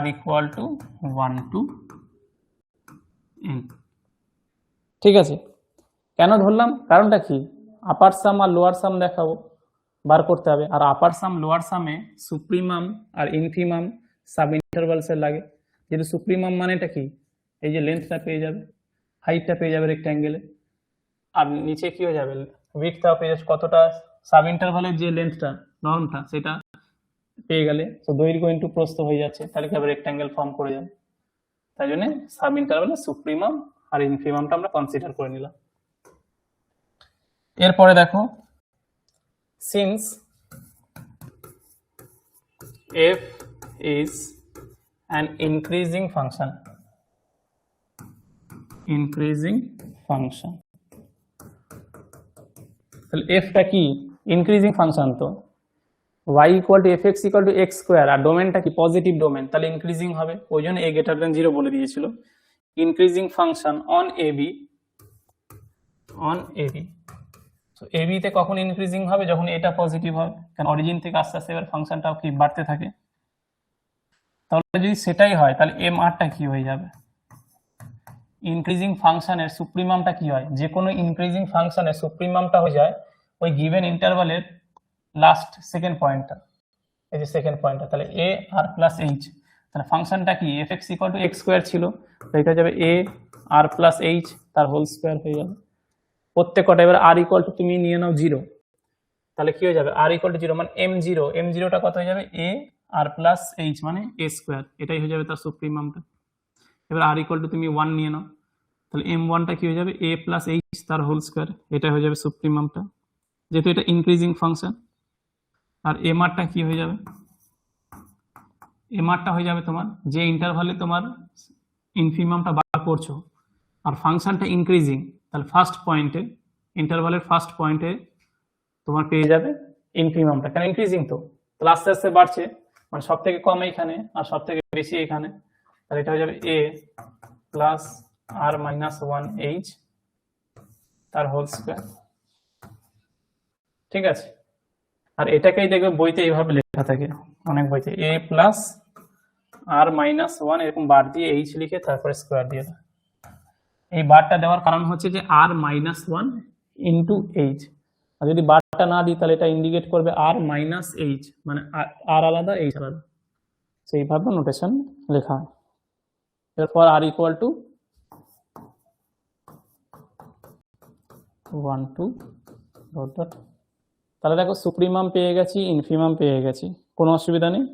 Speaker 1: r equal to 1 to n। ঠিক আছে, কেন ধরলাম, কারণটা কি, আপার সাম আর লোয়ার সাম দেখাবো, বার করতে হবে। আর আপার সাম লোয়ার সামে সুপ্রিমাম আর ইনফিমাম সাব ইন্টারভালস এর লাগে। যেহেতু সুপ্রিমাম মানেটা কি, এই যে লেন্থটা পেয়ে যাবে, হাইটটা পেয়ে যাবে রেক্ট্যাঙ্গেলে, আর নিচে কি হয়ে যাবে উইডথটা পেয়ে যাচ্ছে, কতটা সাব ইন্টারভালের যে লেন্থটা নর্মটা সেটা পেয়ে গেলে তো দৈর্ঘ্য ইন্টু প্রস্থ হয়ে যাচ্ছে, তাহলে কি হবে রেক্ট্যাঙ্গেল ফর্ম করে যাবে। তাই জন্য সাব ইন্টারভালে সুপ্রিমাম আর ইনফিমামটা আমরা কনসিডার করে নিলাম। এরপরে দেখো, since f is an increasing function, তাহলে f টা কি ইনক্রিজিং ফাংশন, তো y equal to fx equal to x square, আর ডোমেনটা কি পজিটিভ ডোমেন, তাহলে ইনক্রিজিং হবে, ওই জন্য a greater than 0 বলে দিয়েছিল। ইনক্রিজিং ফাংশন অন ab, তো ab তে কখন ইনক্রিজিং হবে, যখন এটা পজিটিভ হবে, কারণ অরিজিন থেকে আস্তে আস্তে এবার ফাংশনটাও কি বাড়তে থাকে। তাহলে যদি সেটাই হয় তাহলে এম আরটা কি হয়ে যাবে, ইনক্রিজিং ফাংশনের সুপ্রিমামটা কি হয়, যে কোনো ইনক্রিজিং ফাংশনের সুপ্রিমামটা হয়ে যায় ওই গিভেন ইন্টারভালের লাস্ট সেকেন্ড পয়েন্টটা, এই যে সেকেন্ড পয়েন্টটা, তাহলে এ আর প্লাস এইচ, তাহলে ফাংশনটা কি F X equal two x square ছিল, তো এটা যাবে এ আর প্লাস এইচ তার হোল স্কোয়ার হয়ে যাবে প্রত্যেক কটা। এবার আর ইকুয়াল টু তুমি নিয়ে নাও 0, তাহলে কি হয়ে যাবে আর ইকুয়াল টু 0 মানে এম জিরোটা কত হয়ে যাবে এ আর প্লাস এইচ মানে এ স্কোয়ার, এটাই হয়ে যাবে তার সুপ্রিমামটা। এবার আর ইকুয়াল টু তুমি 1 নিয়ে নাও, তাহলে এম ওয়ানটা কি হয়ে যাবে এ প্লাস এইচ তার হোল স্কোয়ার, এটা হয়ে যাবে সুপ্রিমামটা, যেহেতু এটা ইনক্রিজিং ফাংশন। আর এম আরটা কি হয়ে যাবে, এম আরটা হয়ে যাবে তোমার যে ইন্টারভালে তোমার ইনফিমামটা বার করছো আর ফাংশনটা ইনক্রিজিং, তাহলে ফার্স্ট পয়েন্টে ইন্টারভালের ফার্স্ট পয়েন্টে তোমার পেয়ে যাবে ইনফিমামটা, কারণ ইনক্রিজিং তো, তাহলে আস্তে আস্তে বাড়ছে, মানে সব থেকে কম এইখানে আর সব থেকে বেশি এইখানে, তাহলে এটা হয়ে যাবে এ প্লাস আর মাইনাস 1h তার হোল স্কোয়ার। ঠিক আছে, আর এটাকেই দেখবে বইতে এইভাবে লেখা থাকে অনেক বইতে, এ প্লাস আর মাইনাস 1 এরকম বার দিয়ে এইচ লিখে তারপরে স্কোয়ার দিয়ে দেয়। এই বারটা দেওয়ার কারণ হচ্ছে যে আর মাইনাস 1 ইন্টু এইচ, আর যদি বারটা না দিই তাহলে এটা ইন্ডিকেট করবে আর মাইনাস এইচ, মানে আর আলাদা এইচ আলাদা, সেইভাবে নোটেশন লেখা হয়। এরপর আর ইকুয়াল টু 1 2 ডট ডট, তাহলে দেখো সুপ্রিমাম পেয়ে গেছি, ইনফিমাম পেয়ে গেছি, কোনো অসুবিধা নেই।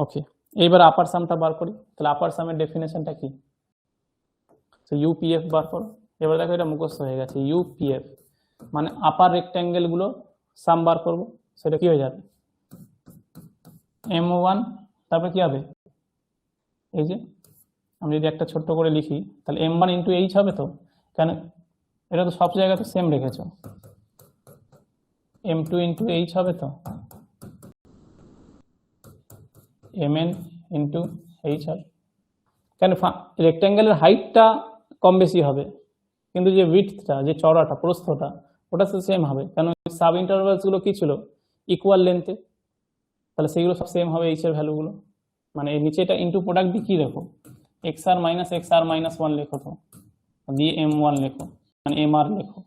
Speaker 1: ওকে, এইবার আপার সামটা বার করি, তাহলে আপার সামের ডেফিনেশনটা কি, তো ইউপিএফ বার করো। এবার দেখো এটা মুখস্থ হয়ে গেছে, ইউপিএফ মানে আপার রেক্ট্যাঙ্গেল গুলো সাম বার করবো, সেটা কি হয়ে যাবে m1, তারপরে কি হবে এই যে আমি যদি একটা ছোট্ট করে লিখি তাহলে m1 ইন্টু এইচ হবে, তো কেন এটা তো সব জায়গাতে সেম রেখেছো, m2 ইন্টু এইচ হবে, তো mn ইন্টু এইচ হবে, কেন রেক্ট্যাঙ্গেলের হাইটটা কম বেশি হবে কিন্তু যে উইডথটা যে চওড়াটা প্রস্থটা ওটা তো সেম হবে, কারণ সাব ইন্টারভালস গুলো কি ছিল ইকুয়াল লেন্থে, তাহলে সেগুলো সব সেম হবে এইচ এর ভ্যালুগুলো। মানে এই নিচে এটা ইনটু প্রোডাক্ট দিয়ে কি লেখো এক্স আর মাইনাস 1 লেখো, তো দিয়ে m1 লেখো মানে এম আর লেখো,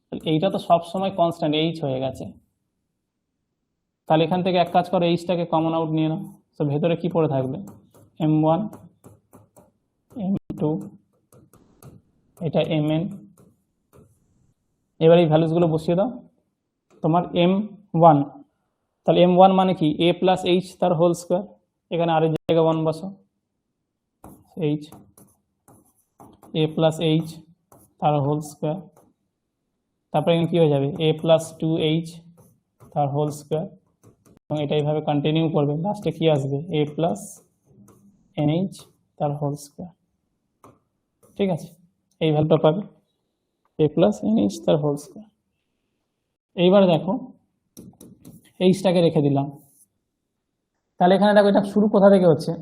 Speaker 1: তাহলে এইটা তো সব সময় কনস্ট্যান্ট এইচ হয়ে গেছে। তাহলে এখান থেকে এক কাজ করো এইচটাকে কমন আউট নিয়ে নাও, তো ভেতরে কি পড়ে থাকবে m1 m2 এটা mn, এবার এই ভ্যালুসগুলো বসিয়ে দাও তোমার m1, তাহলে m1 মানে কি a প্লাস এইচ তার হোল স্কোয়ার, এখানে আর এর জায়গায় 1 বসো, এইচ a প্লাস এইচ তার হোল স্কোয়ার, তারপরে কি হয়ে যাবে a প্লাস 2h তার হোল স্কোয়ার, এবং এটা এইভাবে কন্টিনিউ করবে, লাস্টে কি আসবে a প্লাস nh তার হোল স্কোয়ার। ঠিক আছে, এই ভ্যালুটা পাবে a প্লাস NH তার হোল স্কোয়ার। এইবার দেখো এইচটাকে রেখে দিলাম, তাহলে এখানে দেখো এটা শুরু কোথা থেকে হচ্ছে,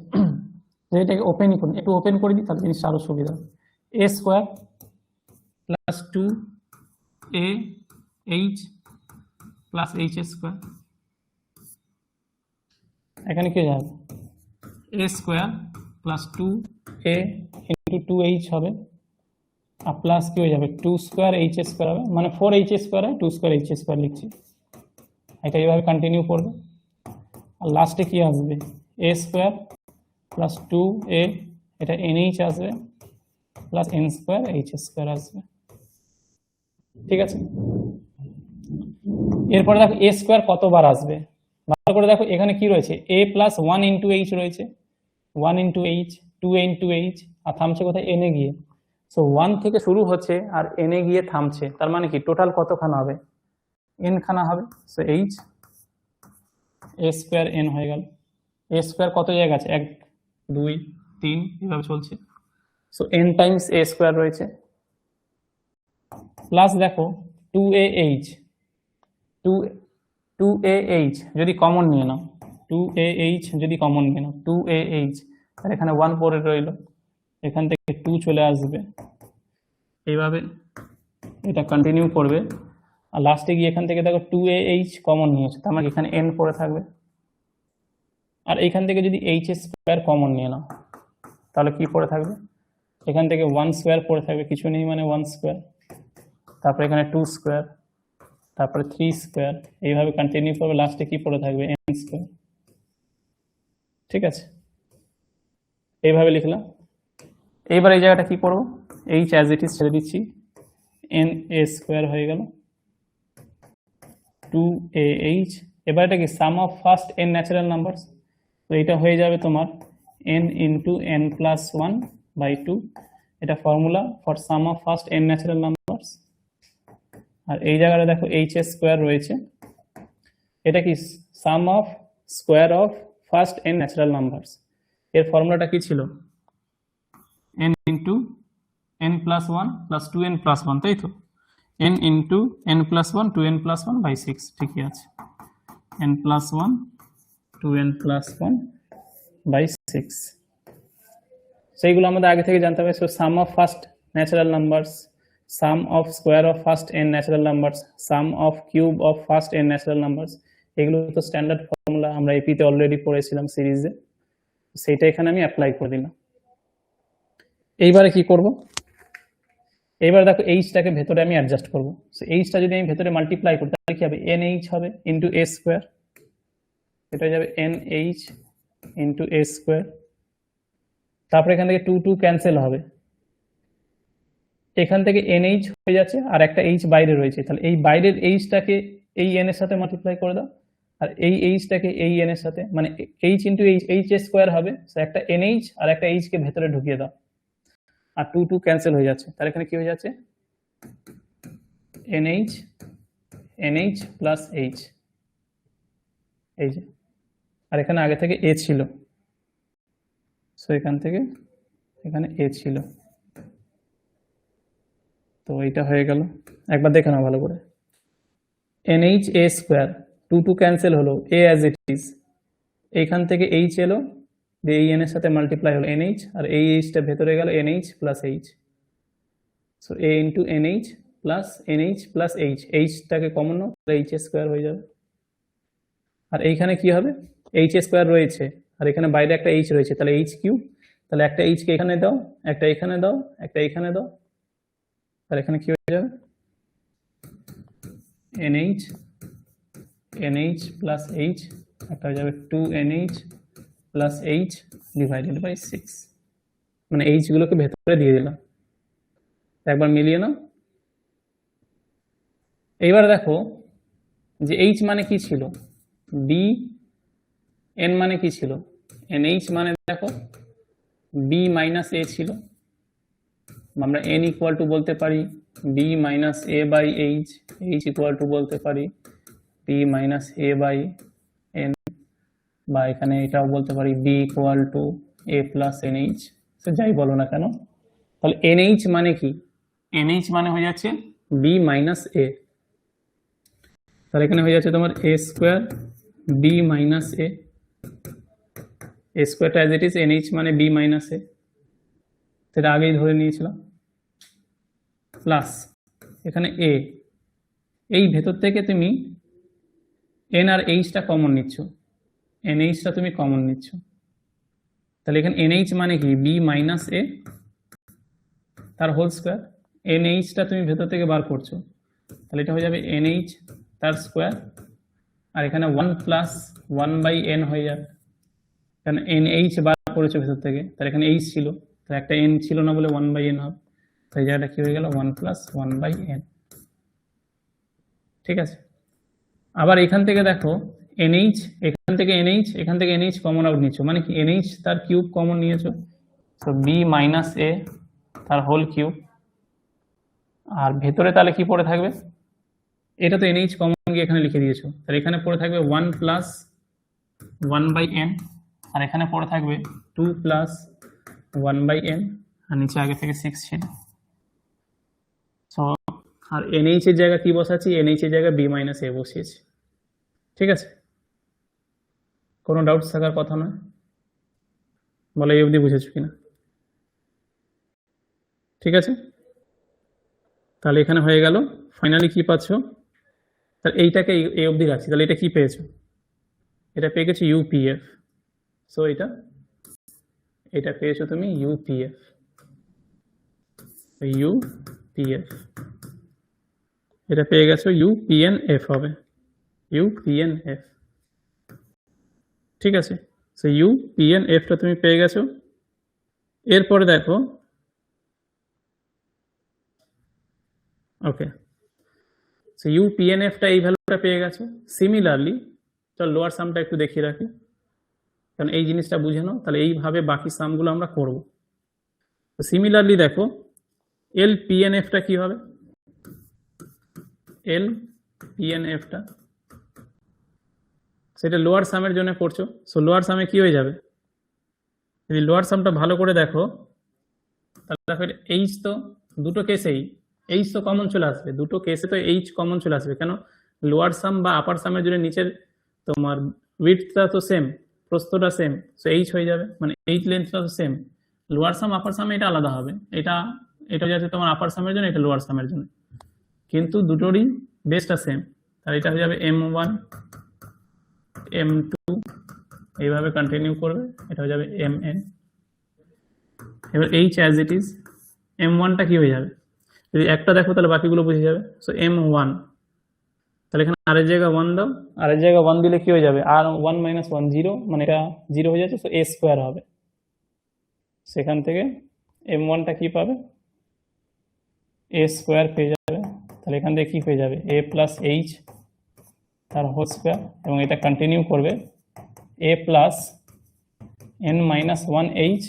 Speaker 1: যে এটাকে ওপেনই করি, একটু ওপেন করে দিই তাহলে জিনিসটা আরো সুবিধা। a square plus 2AH plus H square, এখানে কি যাবে a square plus 2A into 2H হবে, আর প্লাস কি হয়ে যাবে 2 স্কোয়ার H স্কোয়ার হবে, মানে 4H স্কোয়ার হয় 2 স্কোয়ার H স্কোয়ার লিখছি। এটা এইভাবে কন্টিনিউ করবে, আর লাস্টে কি আসবে a স্কোয়ার প্লাস 2A, এটা NH আসবে plus N square H square আসবে। ঠিক আছে, এরপরে দেখো a স্কোয়ার কতবার আসবে ভালো করে দেখো, এখানে কি রয়েছে a প্লাস 1 ইন্টু H রয়েছে, 1 ইন্টু H, 2 ইন্টু H, আর থামছে কোথায় n এ গিয়ে। সো 1 থেকে শুরু হচ্ছে আর n এ গিয়ে থামছে, তার মানে কি টোটাল কতখানা হবে n খানা হবে। So H a square n হয়ে গেল। a স্কোয়ার কত জায়গা আছে 1 2 3 এভাবে চলছে, so n Times a square রয়েছে, প্লাস দেখো 2AH, 2AH যদি কমন নিয়ে নাও, 2AH যদি কমন নিয়ে নাও 2AH, আর এখানে 1 পরে রইল, এখান থেকে 2 চলে আসবে, এইভাবে এটা কন্টিনিউ করবে, আর লাস্টে গিয়ে এখান থেকে দেখো 2AH কমন নিয়েছে, তার মানে এখানে n পড়ে থাকবে, আর এইখান থেকে যদি H স্কোয়ার কমন নিয়ে নাও তাহলে কি পড়ে থাকবে, এখান থেকে 1 স্কোয়ার পড়ে থাকবে, কিছু নেই মানে 1 স্কোয়ার, তারপরে এখানে 2 স্কোয়ার, তারপরে 3 স্কোয়ার, এইভাবে কন্টিনিউ করবে, লাস্টে কি পড়ে থাকবে n স্কোয়ার। ঠিক আছে, এইভাবে লিখলাম। এইবার এই জায়গাটা কি করবো, H অ্যাজ ইট ইজ ছেড়ে দিচ্ছি, NA স্কোয়ার হয়ে গেল 2AH। এবার এটা কি sum of first n natural numbers, তো এটা হয়ে যাবে তোমার n into n plus 1 by 2, এটা formula for sum of first n natural numbers. আর এই জায়গাটা দেখো H স্কোয়ার রয়েছে, এটা কি sum of square of first n natural numbers, এর ফর্মুলাটা কি ছিল n into n plus 1 plus 2n plus 1, তাই তো n into n plus 1 2n plus 1 by 6, ঠিকই আছে, n plus 1 2n plus 1 by 6, সেইগুলো আমাদের আগে থেকে জানতে হবে। So some of first natural numbers, some of square of first n natural numbers, some of cube of first n natural numbers, এগুলো তো স্ট্যান্ডার্ড ফর্মুলা, আমরা এপিতে অলরেডি পড়েছিলাম সিরিজে, সেইটা এখানে আমি অ্যাপ্লাই করে দিলাম। এইবারে কি করব, এইবার দেখো এইচটাকে ভেতরে আমি অ্যাডজাস্ট করব, সো এইচটা যদি আমি ভেতরে মাল্টিপ্লাই করি তাহলে কি হবে NH হবে ইন্টু a স্কোয়ার, এটা হয়ে যাবে NH ইন্টু a স্কোয়ার, তারপরে এখান থেকে 2 2 ক্যান্সেল হবে, এখান থেকে NH হয়ে যাচ্ছে, আর একটা H বাইরে রয়েছে, তাহলে এই বাইরের Hটাকে এই n এর সাথে মাল্টিপ্লাই করে দাও, আর এই Hটাকে এই n এর সাথে, মানে H ইন্টু H স্কোয়ার হবে, সো একটা NH আর একটা H কে ভেতরে ঢুকিয়ে দাও, আর 2 2 ক্যান্সেল হয়ে যাচ্ছে, তাহলে এখানে কি হয়ে যাচ্ছে NH প্লাস H, এই যে, আর এখানে আগে থেকে a ছিল, সো এখান থেকে এখানে a ছিল, তো এইটা হয়ে গেল। একবার দেখে নাও ভালো করে, NH a স্কোয়ার, 2 2 ক্যান্সেল হলো, a অ্যাজ ইট ইজ, এইখান থেকে H এলো, এই n এর সাথে মাল্টিপ্লাই হলো NH, আর এই Hটা ভেতরে গেল NH প্লাস H, সো a into NH plus H, Hটাকে কমন নাও তাহলে H স্কোয়ার হয়ে যাবে, আর এইখানে কি হবে H স্কোয়ার রয়েছে, আর এখানে বাইরে একটা H রয়েছে, তাহলে H কিউব, তাহলে একটা H কে এখানে দাও, একটা এখানে দাও, একটা এখানে দাও, তাহলে এখানে কি হয়ে যাবে NH প্লাস H, একটা হয়ে যাবে 2NH plus H divided by 6, মানে H গুলোকে ভেতরে দিয়ে দিলাম, একবার মিলিয়ে নাও। এইবার দেখো যে H মানে কি ছিল, B, N মানে কি ছিল, NH মানে দেখো B মাইনাস A ছিল, আমরা N ইকুয়াল টু বলতে পারি B minus A by H, H equal to বলতে পারি B minus A by N, বা এখানে এটাও বলতে পারি B equal to A plus NH, সে যাই বলো না কেন। তাহলে এনএইচ মানে কি, এনএইচ মানে হয়ে যাচ্ছে বি মাইনাস এ। তাহলে এখানে হয়ে যাচ্ছে তোমার A square B minus A, A স্কোয়ারটা অ্যাজ ইট ইজ, এনএইচ মানে বি মাইনাস এ, সেটা আগেই ধরে নিয়েছিলাম, প্লাস এখানে এ, এই ভেতর থেকে তুমি এন আর এইচটা কমন নিচ্ছ, এনএইচটা তুমি কমন নিচ্ছ। তাহলে এখানে এনএইচ মানে কি বি মাইনাস এ তার হোল স্কোয়ার, এনএইচটা তুমি ভেতর থেকে বার করছো, তাহলে এটা হয়ে যাবে এনএইচ তার স্কোয়ার, আর এখানে 1 প্লাস 1/n হয়ে যাবে, কারণ এনএইচ বার করেছো ভেতর থেকে, তাহলে এখানে এইচ ছিল, তাহলে একটা এন ছিল না বলে 1/n হবে, তাই জায়গাটা কি হয়ে গেল 1 প্লাস 1/n। ঠিক আছে, আবার এখান থেকে দেখো এনএইচ, এখান থেকে এনএইচ, এখান থেকে এনএইচ কমন আউট নিচ্ছ, মানে কি এনএইচ তার কিউব কমন নিয়েছো, তো বি মাইনাস এ তার হোল কিউব, আর ভেতরে তাহলে কি পড়ে থাকবে, এটা তো এনএইচ কমন গিয়ে এখানে লিখে দিয়েছো, তাহলে এখানে পড়ে থাকবে 1 প্লাস 1/n, আর এখানে পড়ে থাকবে 2 প্লাস 1/n, আর নিচে আগে থেকে 6 ছিল। সো আর এনএইচ এর জায়গা কি বসাচ্ছি, এনএইচ এর জায়গা বি মাইনাস এ বসিয়েছি। ঠিক আছে, কোনো ডাউটস থাকার কথা নয়, বলো এই অবধি বুঝেছো কিনা। ঠিক আছে, তাহলে এখানে হয়ে গেল, ফাইনালি কি পাচ্ছ, তাহলে এইটাকে এই অবধি রাখছি, তাহলে এটা কি পেয়েছো, এটা পেয়ে গেছো ইউপিএফ। সো এটা পেয়েছো তুমি ইউপিএফ, ইউপিএফ, এটা পেয়ে গেছো ইউপিএনএফ হবে, ইউপিএনএফ। ঠিক আছে, সো ইউপিএনএফটা তুমি পেয়ে গেছো। এরপরে দেখো, ওকে, সো ইউপিএনএফটা এই ভ্যালুটা পেয়ে গেছো। সিমিলারলি চল লোয়ার সামটা একটু দেখিয়ে রাখি, কারণ এই জিনিসটা বুঝে নাও, তাহলে এইভাবে বাকি সামগুলো আমরা করব। তো সিমিলারলি দেখো এলপিএনএফটা কি হবে, এলপিএনএফটা সেটা লোয়ার সামের জন্য করছো, সো লোয়ার সামে কি হয়ে যাবে, যদি লোয়ার সামটা ভালো করে দেখো, তাহলে দেখো এইচ তো দুটো কেসেই এইচ তো কমন চলে আসবে, দুটো কেসে তো এইচ কমন চলে আসবে, কেন লোয়ার সাম বা আপার সামের জন্য নিচের তোমার উইডথটা তো সেম, প্রস্থটা সেম, সো এইচ হয়ে যাবে, মানে এইচ লেন্থটা তো সেম। লোয়ার সাম আপার সামে এটা আলাদা হবে, এটা যাচ্ছে তোমার আপার সামের জন্য, এটা লোয়ার সামের জন্য, কিন্তু দুটোরই বেসটা সেম, তাহলে এটা হয়ে যাবে M1 M2, এইভাবে কন্টিনিউ করবে, এটা হয়ে যাবে Mn। এবার এইচ অ্যাজ ইট ইজ, M1টা কি হয়ে যাবে, যদি একটা দেখো তাহলে বাকিগুলো বুঝে যাবে, সো M1, তাহলে এখানে আরেক জায়গা 1 দাও, আরেক জায়গা 1 দিলে কি হয়ে যাবে, আর 1 মাইনাস 1 0, মানে এটা 0 হয়ে যাচ্ছে, সো এ স্কোয়ার হবে, সেখান থেকে M1টা কি পাবে, এ স্কোয়ার পেয়ে যাবে, তাহলে এখান থেকে কি হয়ে যাবে এ প্লাস এইচ তার হোল স্কোয়ার, এবং এটা কন্টিনিউ করবে এ প্লাস এন মাইনাস 1 এইচ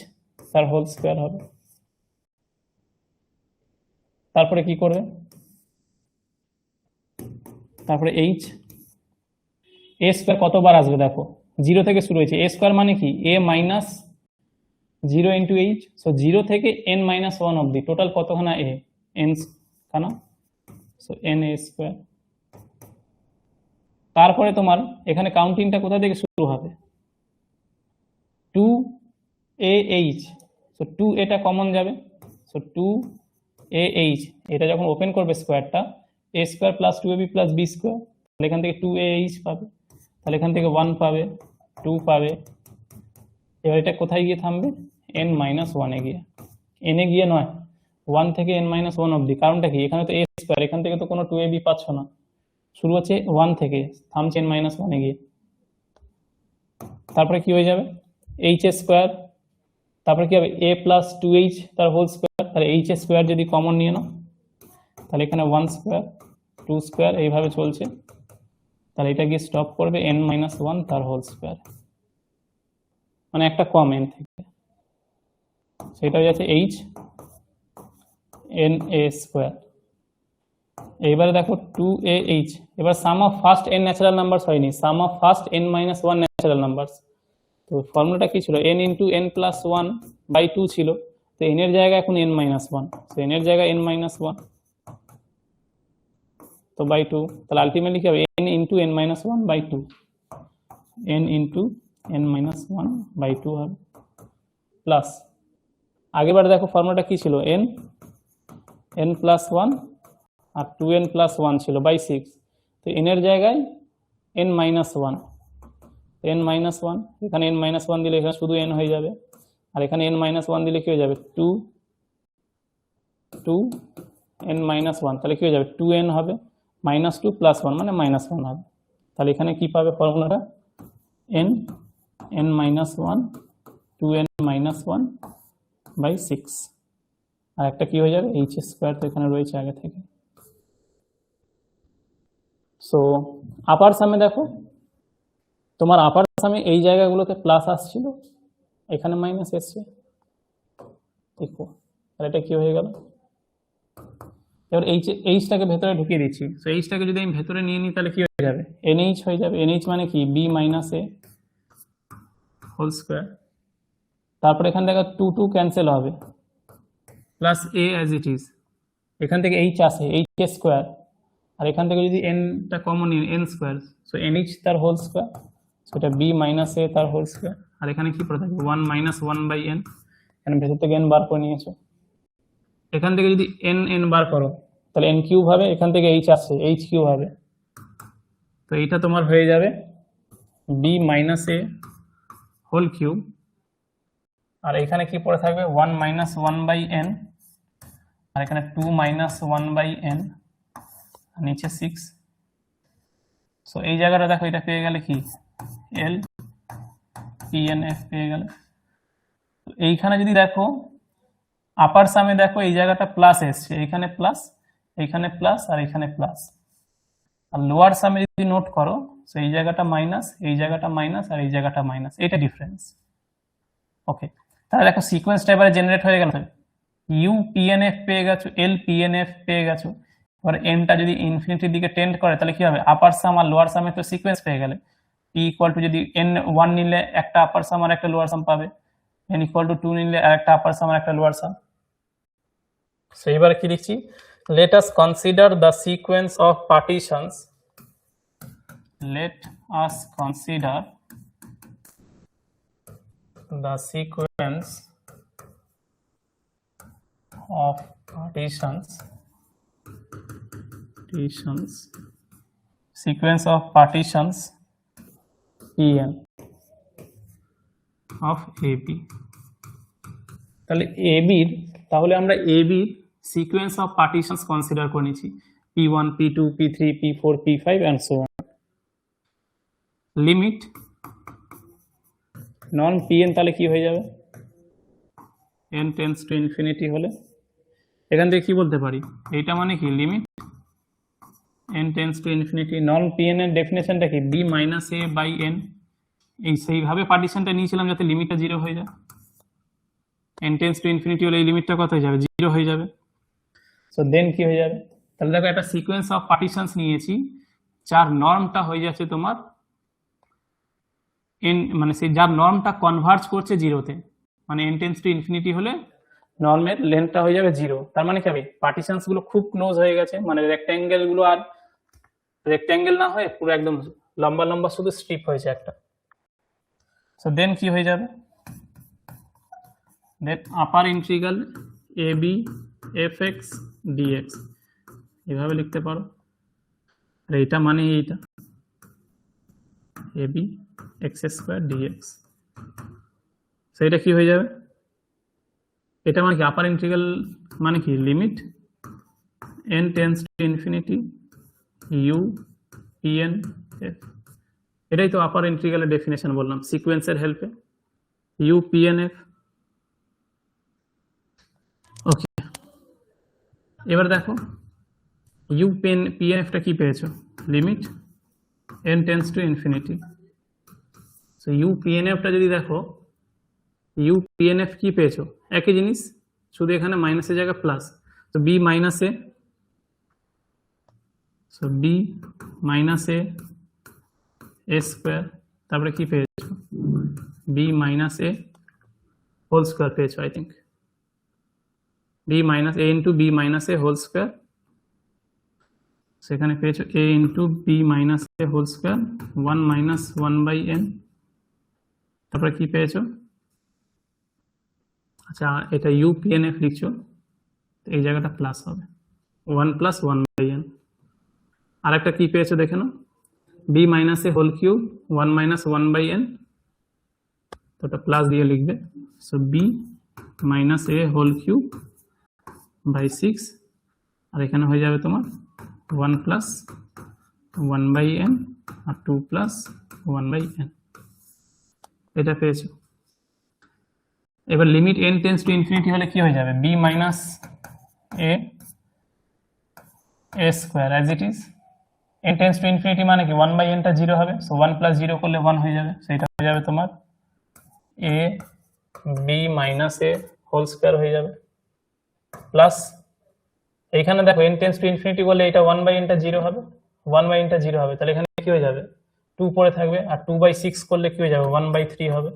Speaker 1: তার হোল স্কোয়ার হবে। তারপরে কি করবে, তারপরে এইচ, এ স্কোয়ার কতবার আসবে দেখো, 0 থেকে শুরু হয়েছে, এ স্কোয়ার মানে কি এ মাইনাস 0 ইন্টু এইচ, সো 0 থেকে n মাইনাস 1 অব্দি টোটাল কতখানা এ, এন খানা, সো এন এ স্কোয়ার। তারপরে তোমার এখানে কাউন্টিংটা কোথা থেকে শুরু হবে, 2AH, সো 2 এটা কমন যাবে, সো 2AH, এটা যখন ওপেন করবে স্কোয়ারটা, a square plus 2ab plus b square, তাহলে এখান থেকে 2AH পাবে, তাহলে এখান থেকে 1 পাবে, 2 পাবে, এবার এটা কোথায় গিয়ে থামবে, n মাইনাস 1 এ গিয়ে, n এ গিয়ে নয়, 1 থেকে n মাইনাস 1 অব্দি, কারণটা কি, এখানে তো a স্কোয়ার, এখান থেকে তো কোনো 2ab পাচ্ছ না, শুরু হচ্ছে 1 থেকে, থামছে n মাইনাস 1 এ গিয়ে। তারপরে কি হয়ে যাবে এইচ স্কোয়ার, তারপরে কি হবে a প্লাস 2h তার হোল স্কোয়ার, তাহলে এইচ স্কোয়ার যদি কমন নিয়ে নাও, তাহলে এখানে 1 স্কোয়ার 2 স্কোয়ার এইভাবে চলছে, তাহলে এটা গিয়ে স্টপ করবে n মাইনাস 1 তার হোল স্কোয়ার, মানে একটা কম n থেকে, সেটা হয়ে যাচ্ছে এইচ এন এ স্কোয়ার। এইবারে দেখো 2AH, এবার sum of first n natural numbers হয়নি, sum of first n minus 1 natural numbers, তো তো ফর্মুলাটা কি ছিল, n into n plus one by two ছিল, তো n এর জায়গায় এখন n মাইনাস ওয়ান, তো n এর জায়গায় n মাইনাস ওয়ান, তো বাই টু, তাহলে আলটিমেটলি কি হবে, n into n minus one by two, n into n minus one by two হবে, প্লাস আগেবার দেখো ফর্মুলাটা কি ছিল, n প্লাস ওয়ান আর 2n প্লাস ওয়ান ছিল বাই সিক্স, তো n এর জায়গায় n minus one, n minus one, এখানে n মাইনাস ওয়ান দিলে এখানে শুধু n হয়ে যাবে, আর এখানে n মাইনাস ওয়ান দিলে কি হয়ে যাবে, টু n মাইনাস ওয়ান, তাহলে কি হয়ে যাবে 2n হবে, মাইনাস টু প্লাস ওয়ান মানে মাইনাস ওয়ান হবে, তাহলে এখানে কি পাবে ফর্মুলাটা, n minus one 2n minus one by six, আর একটা কি হয়ে যাবে h স্কোয়ার, তো এখানে রয়েছে আগে থেকে। সো আপার সামে দেখো, তোমার আপার সামে এই জায়গাগুলোতে প্লাস আসছিল, এখানে মাইনাস এসছে, দেখো আর এটা কি হয়ে গেল, এবার এইচটাকে ভেতরে ঢুকিয়ে দিচ্ছি, তো এইচটাকে যদি আমি ভেতরে নিয়ে নিই তাহলে কি হয়ে যাবে, এনএইচ হয়ে যাবে, এনএইচ মানে কি B minus A whole square, তারপর এখান থেকে টু টু ক্যান্সেল হবে, plus a as it is, এখান থেকে এইচ আসে, এইচ স্কোয়ার, আর এখান থেকে যদি এনটা কমন নিন এন স্কোয়ার, সো এনএইচ তার হোল স্কোয়ার, সো এটা বি মাইনাস এ তার হোল স্কোয়ার, আর এখানে কি পড়ে থাকবে one minus one by N, এখানে ভেতর থেকে এন বার করে নিয়েছো, এখান থেকে যদি এন বার করো তাহলে এন কিউব হবে, এখান থেকে এইচ আসছে এইচ কিউব হবে, তো এইটা তোমার হয়ে যাবে B minus A whole cube, আর এখানে কি পড়ে থাকবে one minus one by N, আর এখানে two minus one by N, নিচে সিক্স, সো এই জায়গাটা দেখো এটা পেয়ে গেলে কি এল পিএনএফ পেয়ে গেল। এইখানে যদি দেখো আপার সামে দেখো এই জায়গাটা প্লাস এসছে, এখানে প্লাস, এখানে প্লাস, আর এখানে প্লাস, আর লোয়ার সামে যদি নোট করো তো এই জায়গাটা মাইনাস, এই জায়গাটা মাইনাস, আর এই জায়গাটা মাইনাস, এটা ডিফারেন্স। ওকে, তাহলে দেখো সিকোয়েন্সটা এবারে জেনারেট হয়ে গেল, ইউ পিএনএফ পেয়ে গেছো, এল পিএনএফ পেয়ে গেছো, এবার এনটা যদি ইনফিনিটির দিকে টেন্ড করে তাহলে কি হবে, আপার সাম আর লোয়ার সামে তো সিকোয়েন্স পেয়ে গেলে, পি ইকুয়াল টু যদি এন ওয়ান নিলে একটা আপার সাম আর একটা লোয়ার সাম পাবে, এন ইকুয়াল টু টু নিলে আর একটা আপার সাম আর একটা লোয়ার সাম। সো এবার কি লিখছি, let us consider the sequence of partitions, let us consider the sequence of sequence of partitions Pn of AB, তাহলে AB তাহলে আমরা AB সিকোয়েন্স অফ পার্টিশনস কনসিডার করে নিয়েছি, P1 P2 P3 P4 P5 and so on, limit non Pn তাহলে কি হয়ে যাবে, n tends to infinity হলে এখান থেকে কি বলতে পারি, এইটা মানে কি limit n tends to infinity, নন Pn এর ডেফিনেশনটা কি b minus a by n, এই সেইভাবে পার্টিশনটা নিয়েছিলাম যাতে লিমিটটা জিরো হয়ে যায়, n টেন্ডস টু ইনফিনিটি হলে এই লিমিটটা কত হয়ে যাবে, জিরো হয়ে যাবে। সো দেন কি হয়ে যাবে, তাহলে দেখো একটা সিকোয়েন্স অফ পার্টিশনস নিয়েছি যার নর্মটা হয়ে যাচ্ছে তোমার n, মানে সেই যার নর্মটা কনভার্জ করছে জিরোতে, মানে n টেন্ডস টু ইনফিনিটি হলে নর্মের লেন্থটা হয়ে যাবে জিরো, তার মানে কি হবে পার্টিশনস গুলো খুব ক্লোজ হয়ে গেছে, মানে রেক্ট্যাঙ্গেল গুলো আর রেক্ট্যাঙ্গেল না হয়ে পুরো একদম লম্বা লম্বা শুধু স্ট্রিপ হয়েছে একটা। সো দেন কি হয়ে যাবে, দেন upper integral ab fx dx এভাবে লিখতে পারো, আর এইটা মানে এইটা ab x square dx, so এটা কি হয়ে যাবে, এটা মানে কি আপার ইন্টিগ্রাল মানে কি limit n tends to infinity u pn f, এটাই তো আপার ইন্টিগ্রালের ডেফিনেশন বললাম সিকোয়েন্সের হেল্পে, u pn f। ওকে, এবার দেখো u pn f টা কি পেয়েছো, limit n tends to infinity, so u pn f টা যদি দেখো u pn f কি পেয়েছো, একই জিনিস শুধু এখানে মাইনাসের জায়গায় প্লাস, তো b minus A, so b minus A square, তারপরে কি পেয়েছো B minus A whole square পেয়েছো I think, B minus A into B minus A whole square, সেখানে পেয়েছো A into B minus A whole square 1 minus 1/n। তারপরে কি পেয়েছো, আচ্ছা এটা ইউপিএনএফ লিখছো, এই জায়গাটা প্লাস হবে 1 প্লাস 1/n। আর একটা কি পেয়েছো দেখে নাও, B minus A whole cube 1 minus 1/n, তো ওটা প্লাস দিয়ে লিখবে, so B minus A whole cube by 6, আর এখানে হয়ে যাবে তোমার 1 প্লাস 1/n আর 2 প্লাস 1/n, এটা পেয়েছো। এবার limit n tends to infinity হলে কি হয়ে যাবে, B minus A square as it is, n tends to infinity মানে কি 1/n টা 0 হবে, সো 1 প্লাস 0 করলে 1 হয়ে যাবে, সেটা হয়ে যাবে তোমার A B minus A whole square হয়ে যাবে, প্লাস এইখানে দেখো n টেন্স টু ইনফিনিটি বলে এটা 1/n টা 0 হবে, 1/n টা 0 হবে, তাহলে এখানে কি হয়ে যাবে 2 পড়ে থাকবে, আর 2/6 করলে কি হয়ে যাবে 1/3 হবে,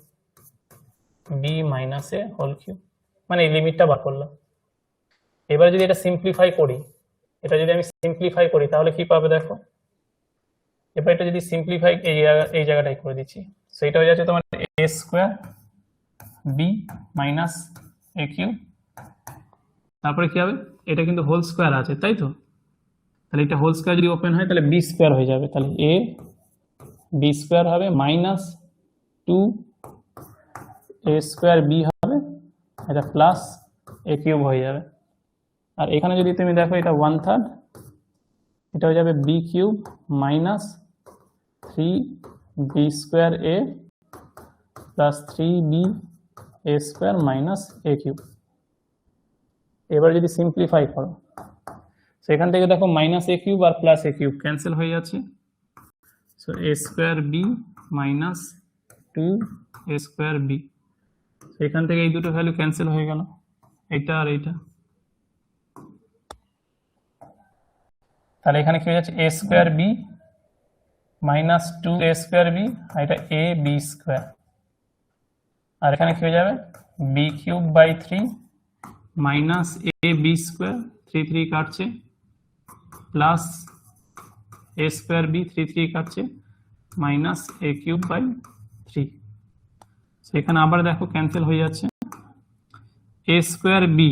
Speaker 1: B minus A whole cube, মানে এই লিমিটটা বার করলাম। এবার যদি এটা সিম্পলিফাই করি, এটা যদি আমি সিম্পলিফাই করি তাহলে কি পাবে দেখো, এবার এটা যদি সিম্পলিফাই এই জায়গাটাই করে দিচ্ছি, সেটা হয়ে যাচ্ছে তোমার A square B minus A cube, তারপরে কি হবে, এটা কিন্তু হোল স্কোয়ার আছে তাই তো, তাহলে এটা হোল স্কোয়ার যদি ওপেন হয় তাহলে বি স্কোয়ার হয়ে যাবে, তাহলে এ বি স্কোয়ার হবে মাইনাস 2 এ স্কোয়ার বি হবে, এটা প্লাস এ কিউব হয়ে যাবে, আর এখানে যদি তুমি দেখো এটা 1/3, এটা হয়ে যাবে B cube minus 3 B square A plus 3 B A square minus A cube. এবার যদি সিম্পলিফাই করো, সেখান থেকে দেখো মাইনাস এ কিউব আর প্লাস এ কিউব ক্যান্সেল হয়ে যাচ্ছে, so A square B minus 2 A square B, সেখান থেকে এই দুটো ভ্যালু ক্যান্সেল হয়ে গেল, এইটা আর এইটা, তাহলে এখানে কি হয়ে যাচ্ছে A square B minus 2 A square B, আর এটা এ বি স্কোয়ার, আর এখানে কি হয়ে যাবে B cube by 3 minus A B square, 3 3 কাটছে, প্লাস এ স্কোয়ার বি 3 3 কাটছে, মাইনাস এ কিউব বাই 3, সেখানে আবার দেখো ক্যান্সেল হয়ে যাচ্ছে, এ স্কোয়ার বি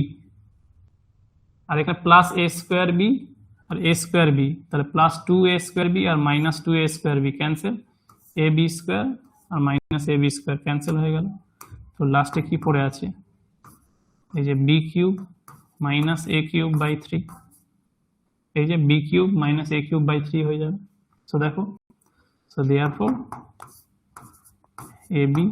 Speaker 1: আর এখানে প্লাস এ স্কোয়ার বি আর এ স্কোয়ার বি, তাহলে প্লাস 2 এ স্কোয়ার বি আর minus 2 A square B cancel, A B square আর minus A B square cancel হয়ে গেল, তো লাস্টে কি পড়ে আছে, এই যে B cube minus A cube by 3, এই যে B cube minus A cube by 3 হয়ে যাবে, সো দেখো, so therefore A B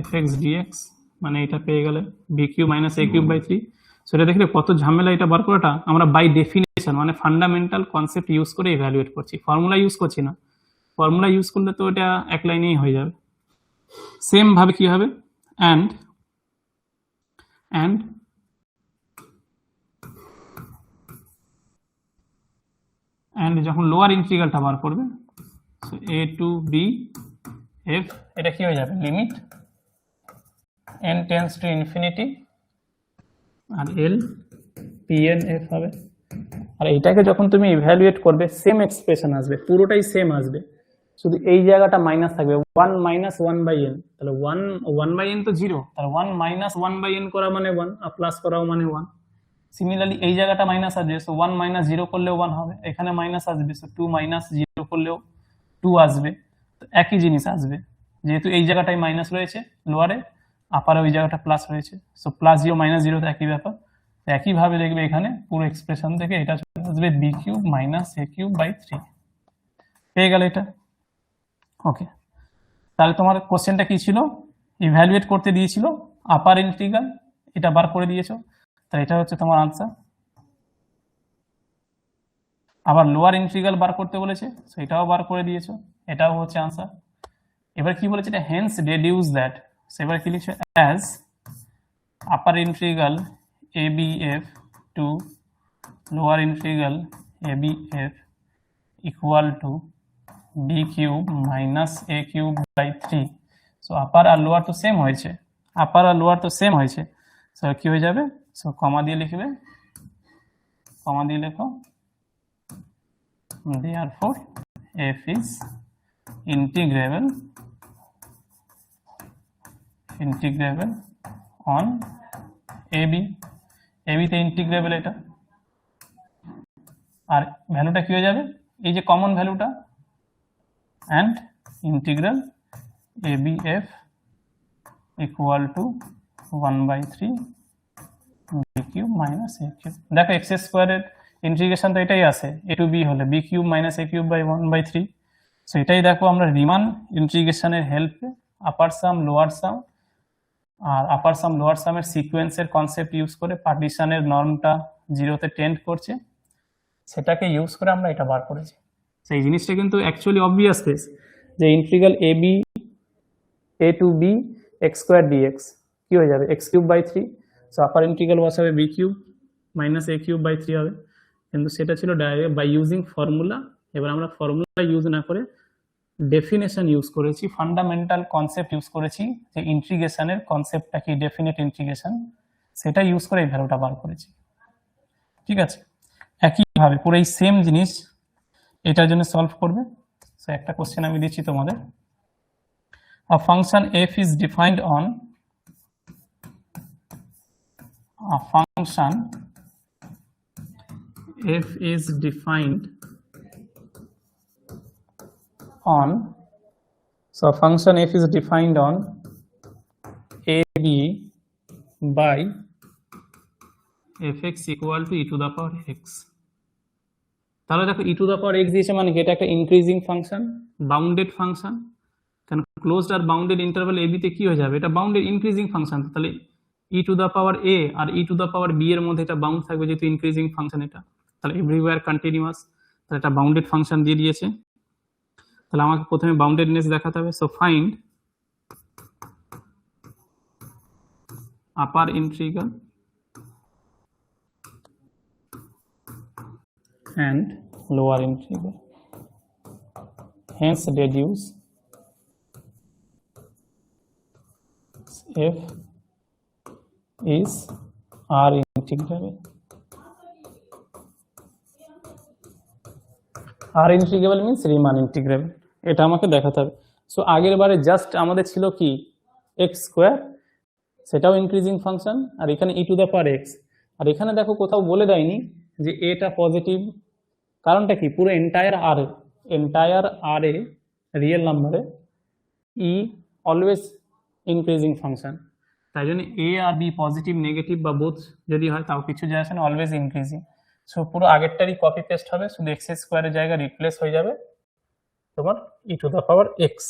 Speaker 1: F X dx, মানে এটা পেয়ে গেলে B cube minus A cube by 3, সেটা দেখলে কত ঝামেলা এটা বার করাটা, আমরা বাই ডেফিনেশন মানে ফান্ডামেন্টাল কনসেপ্ট ইউজ করে ইভ্যালুয়েট করছি, ফর্মুলা ইউজ করছি না, ফর্মুলা ইউজ করলে তো এটা এক লাইনেই হয়ে যাবে। সেম ভাবে কি হবে, অ্যান্ড যখন লোয়ার ইন্টিগ্রালটা বার করবে, so A to B F, এটা কি হয়ে যাবে limit n tends to infinity আর এল পিএন এফ হবে, আর এইটাকে যখন তুমি ইভ্যালুয়েট করবে সেম এক্সপ্রেশন আসবে, পুরোটাই সেম আসবে, শুধু এই জায়গাটা মাইনাস থাকবে 1 মাইনাস 1/n, তাহলে 1/n তো 0, তাহলে 1 মাইনাস 1/n করা মানে 1 আর প্লাস করাও মানে 1, সিমিলারলি এই জায়গাটা মাইনাস আসবে, সো 1 মাইনাস 0 করলেও 1 হবে, এখানে মাইনাস আসবে, সো 2 মাইনাস 0 করলেও 2 আসবে, তো একই জিনিস আসবে, যেহেতু এই জায়গাটাই মাইনাস রয়েছে লোয়ারে, আপারে ওই জায়গাটা প্লাস রয়েছে, সো প্লাস 0 মাইনাস 0 তো একই ব্যাপার, একইভাবে দেখবে এখানে পুরো এক্সপ্রেশন থেকে এটা চলে আসবে B cube minus A cube by 3, পেয়ে গেল এটা। ওকে, তাহলে তোমার কোশ্চেনটা কি ছিল, ইভ্যালুয়েট করতে দিয়েছিল আপার ইন্টিগ্রাল, এটা বার করে দিয়েছো, তাই এটা হচ্ছে তোমার আনসার। আবার লোয়ার ইন্টিগ্রাল বার করতে বলেছে, সেটাও বার করে দিয়েছো, এটাও হচ্ছে আনসার। এবার কি বলেছে, এটা হেন্স ডেডিউস দ্যাট, সেবার কি লিখছো, as upper integral A B F to lower integral A B F equal to B cube minus A cube by 3, so upper আর লোয়ার তো সেম হয়েছে, আপার আর লোয়ার তো সেম হয়েছে, সো কি হয়ে যাবে, সো কমা দিয়ে লিখবে, কমা দিয়ে লেখো therefore f is integrable on ab, ab তে ইন্টিগ্রেবল এটা, আর ভ্যালুটা কি হয়ে যাবে, এই যে কমন ভ্যালুটা, and integral abf equal to 1/3 b cube minus a cube। দেখো x স্কোয়ারের ইন্টিগ্রেশন তো এটাই আছে, a to b হলে b cube minus a cube by 1/3। So এটাই দেখো আমরা রিমান ইন্টিগ্রেশনের হেল্পে আপার সাম লোয়ার সাম আর আপার সাম লোয়ার সামের সিকোয়েন্সের কনসেপ্ট ইউজ করে পার্টিশনের নর্মটা জিরোতে টেন্ড করছে, সেটাকে ইউজ করে আমরা এটা বার করেছি। সেই জিনিসটা কিন্তু অ্যাকচুয়ালি অবভিয়াস কেস, যে integral a to b x square dx কি হয়ে যাবে x cube by 3, so upper integral বসাবে b cube minus a cube by 3 হবে, কিন্তু সেটা ছিল ডাইরেক্ট বাই ইউজিং ফর্মুলা। এবার আমরা ফর্মুলা ইউজ না করে ডেফিনেশন ইউজ করেছি, ফান্ডামেন্টাল কনসেপ্ট ইউজ করেছি, যে ইন্টিগ্রেশনের কনসেপ্টটা কি, ডেফিনিট ইন্টিগ্রেশন, সেটা ইউজ করে এই ভ্যালুটা বার করেছি। ঠিক আছে, একইভাবে পুরো এই সেম জিনিস এটার জন্য সলভ করবে। সো একটা কোশ্চেন আমি দিচ্ছি তোমাদের, a function f is defined on a function f is defined on, so a function f is defined on ab by fx equal to e to the power x। তাহলে দেখো e to the power x দিয়েছে মানে কি, এটা একটা increasing function, bounded function, কারণ closed আর bounded interval a b তে কি হয়ে যাবে, এটা বাউন্ডেড ইনক্রিজিং ফাংশন, তাহলে e to the power a আর e to the power b এর মধ্যে এটা বাউন্ড থাকবে, যেহেতু ইনক্রিজিং ফাংশন এটা, তাহলে এভরিওয়্যার কন্টিনিউয়াস, তাহলে এটা বাউন্ডেড ফাংশন দিয়ে দিয়েছে। তাহলে আমাকে প্রথমে বাউন্ডেডনেস দেখাতে হবে, so find upper integral and lower integral, hence deduce f is r integrable। r integrable means Riman integrable, এটা আমাকে দেখাতে হবে। সো আগের বারে জাস্ট আমাদের ছিল কি x স্কোয়ার, সেটাও ইনক্রিজিং ফাংশন, আর এখানে e to the power x, আর এখানে দেখো কোথাও বলে দেয়নি যে এটা পজিটিভ, কারণটা কি, পুরো এন্টায়ার আর এ রিয়েল নাম্বারে ই অলওয়েজ ইনক্রিজিং ফাংশন, তাই জন্য এ আর বি পজিটিভ নেগেটিভ বা বোথ যদি হয় তাও কিছু যায় আসে না, অলওয়েজ ইনক্রিজিং। সো পুরো আগেরটারই কপি পেস্ট হবে, শুধু এক্স স্কোয়ারের জায়গায় রিপ্লেস হয়ে যাবে তোমার ই টু দ্য পাওয়ার এক্স।